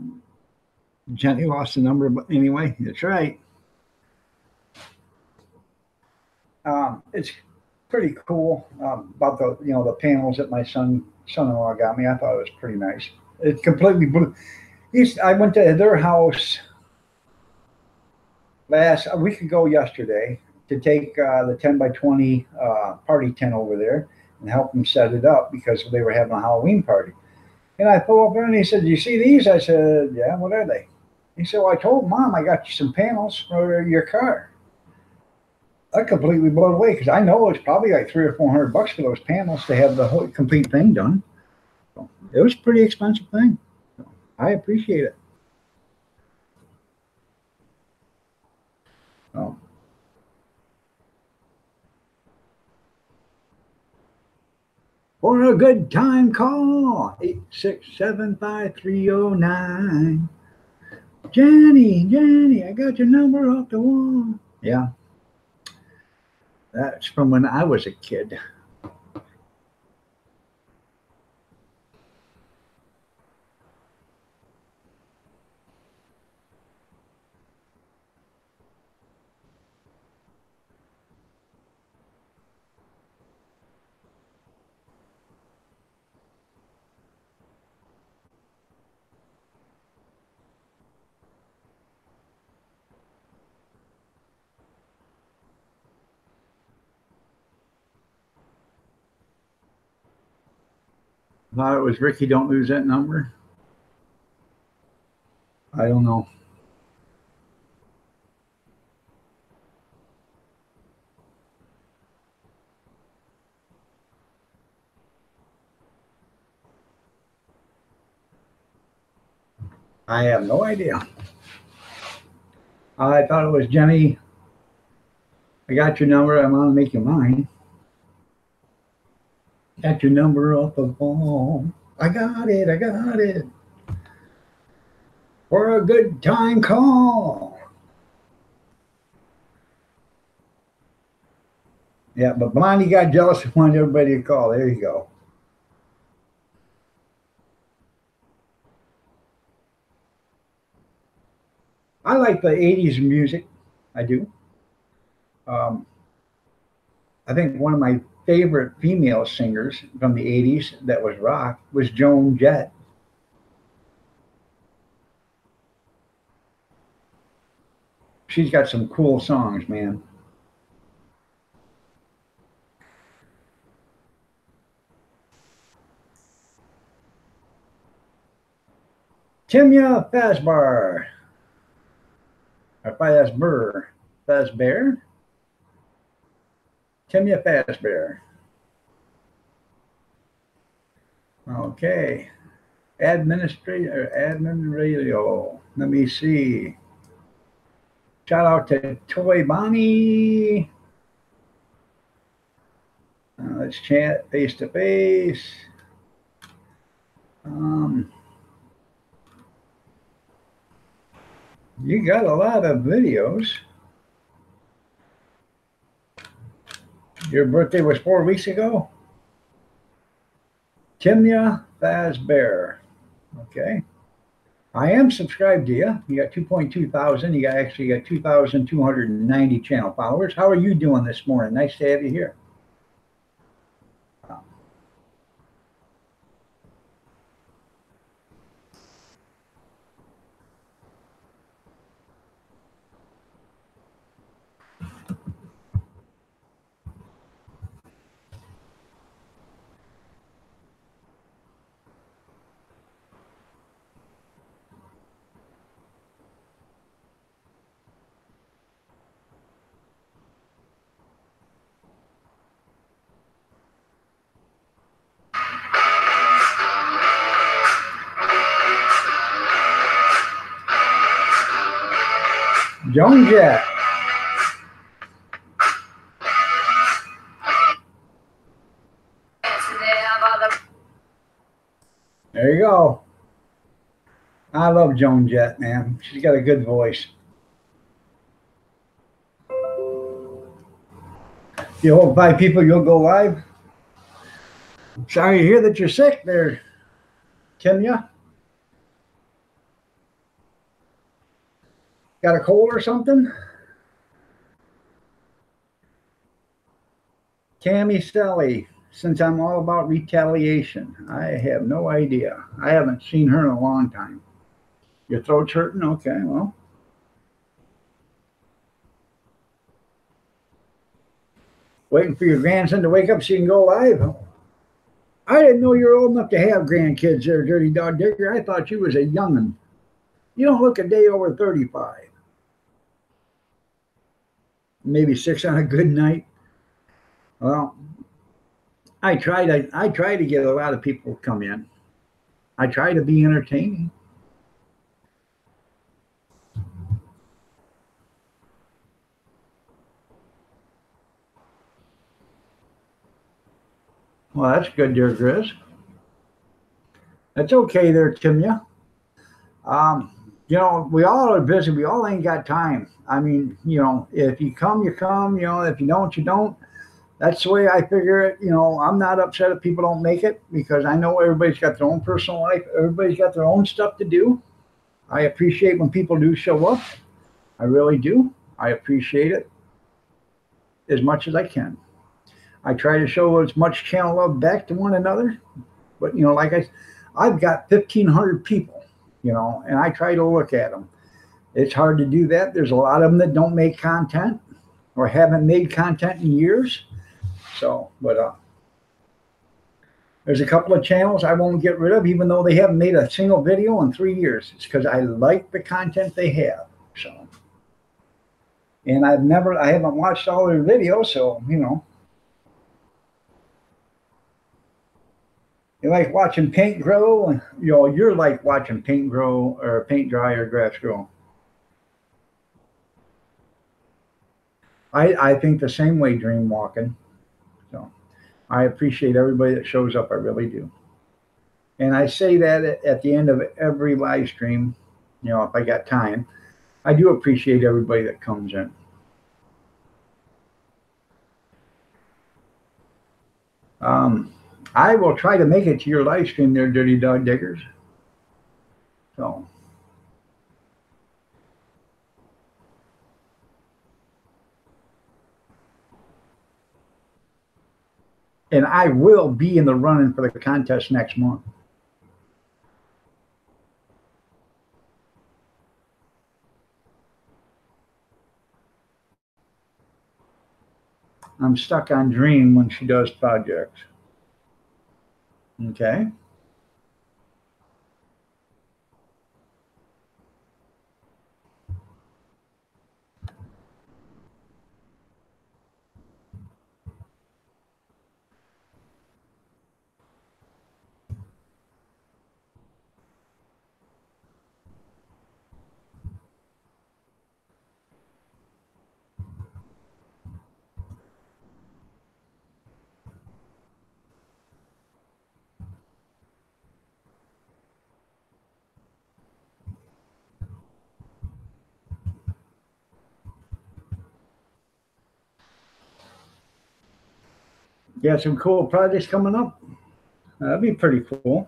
Jenny lost the number, but anyway, that's right. It's pretty cool about the the panels that my son-in-law got me. I thought it was pretty nice. It completely blew. I went to their house a week ago yesterday to take the 10 by 20 party tent over there and help them set it up because they were having a Halloween party. And I pulled up there and he said, "Do you see these?" I said, "Yeah, what are they?" He said, "Well, I told Mom I got you some panels for your car." I completely blown away because I know it's probably like $300 or $400 for those panels to have the whole complete thing done. So it was a pretty expensive thing. So I appreciate it. Oh. For a good time, call 867-5309. Jenny, I got your number off the wall. Yeah. That's from when I was a kid. Thought it was Ricky, don't lose that number. I don't know. I have no idea. I thought it was Jenny. I got your number. I'm going to make you mine. Got your number off the phone. I got it. For a good time, call. Yeah, but Blondie got jealous and wanted everybody to call. There you go. I like the 80s music. I do. I think one of my favorite female singers from the 80s that was rock was Joan Jett. She's got some cool songs, man. Timya Fazbear. Or Fazbear? Timya Fazbear. Okay. Admin Radio. Let me see. Shout out to Toy Bonnie. Let's chat face to face. You got a lot of videos. Your birthday was 4 weeks ago? Timya Fazbear. Okay. I am subscribed to you. You got 2.2 thousand. You got 2,290 channel followers. How are you doing this morning? Nice to have you here. Joan Jett. There you go. I love Joan Jett, man. She's got a good voice. You hope by people you'll go live. Sorry to hear that you're sick there, Timya. Got a cold or something? Tammy Sally, since I'm all about retaliation, I have no idea. I haven't seen her in a long time. Your throat's hurting? Okay, well. Waiting for your grandson to wake up so you can go live? I didn't know you were old enough to have grandkids there, Dirty Dog Digger. I thought you was a young'un. You don't look a day over 35. Maybe 6 on a good night. Well, I try to get a lot of people to come in. I try to be entertaining. Well, that's good, dear Grizz. That's okay there, Timya. You know, we all are busy. We all ain't got time. I mean, you know, if you come, you come. You know, if you don't, you don't. That's the way I figure it. You know, I'm not upset if people don't make it because I know everybody's got their own personal life. Everybody's got their own stuff to do. I appreciate when people do show up. I really do. I appreciate it as much as I can. I try to show as much channel love back to one another. But, you know, like I've got 1,500 people, you know, and I try to look at them. It's hard to do that. There's a lot of them that don't make content or haven't made content in years. So, but there's a couple of channels I won't get rid of, even though they haven't made a single video in 3 years. It's because I like the content they have. So, and I haven't watched all their videos, so, you know. You like watching paint grow, and you know, you're like watching paint grow or paint dry or grass grow. I think the same way, Dream Walking. So I appreciate everybody that shows up. I really do. And I say that at the end of every live stream, you know, if I got time. I do appreciate everybody that comes in. I will try to make it to your live stream there, Dirty Dog Diggers. So. And I will be in the running for the contest next month. I'm stuck on Dream when she does projects. Okay. Got some cool projects coming up. That'd be pretty cool.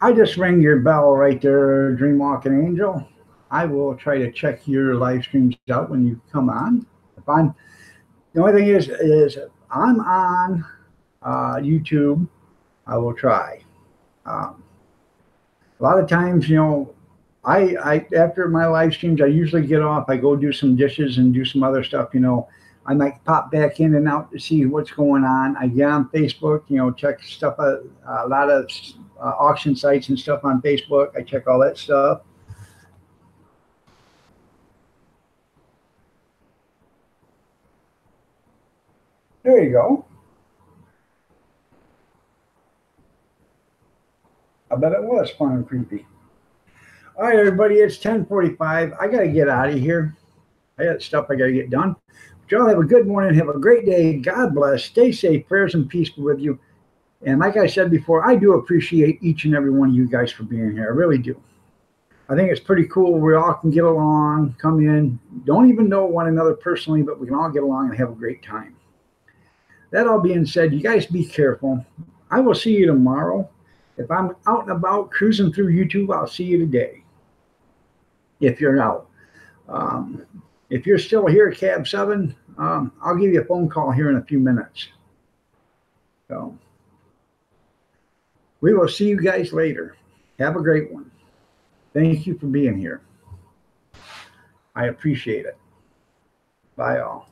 I just rang your bell right there, Dreamwalking Angel. I will try to check your live streams out when you come on. If I'm, the only thing is if I'm on YouTube, I will try. A lot of times, you know, I after my live streams, I usually get off. I go do some dishes and do some other stuff. You know, I might pop back in and out to see what's going on. I get on Facebook, you know, check stuff. A lot of auction sites and stuff on Facebook. I check all that stuff. There you go. I bet it was fun and creepy. All right, everybody, it's 10:45. I got to get out of here. I got stuff I got to get done. But y'all have a good morning. Have a great day. God bless. Stay safe. Prayers and peace be with you. And like I said before, I do appreciate each and every one of you guys for being here. I really do. I think it's pretty cool. We all can get along, come in, don't even know one another personally, but we can all get along and have a great time. That all being said, you guys be careful. I will see you tomorrow. If I'm out and about cruising through YouTube, I'll see you today. If you're out. If you're still here at Cab 7, I'll give you a phone call here in a few minutes. So we will see you guys later. Have a great one. Thank you for being here. I appreciate it. Bye all.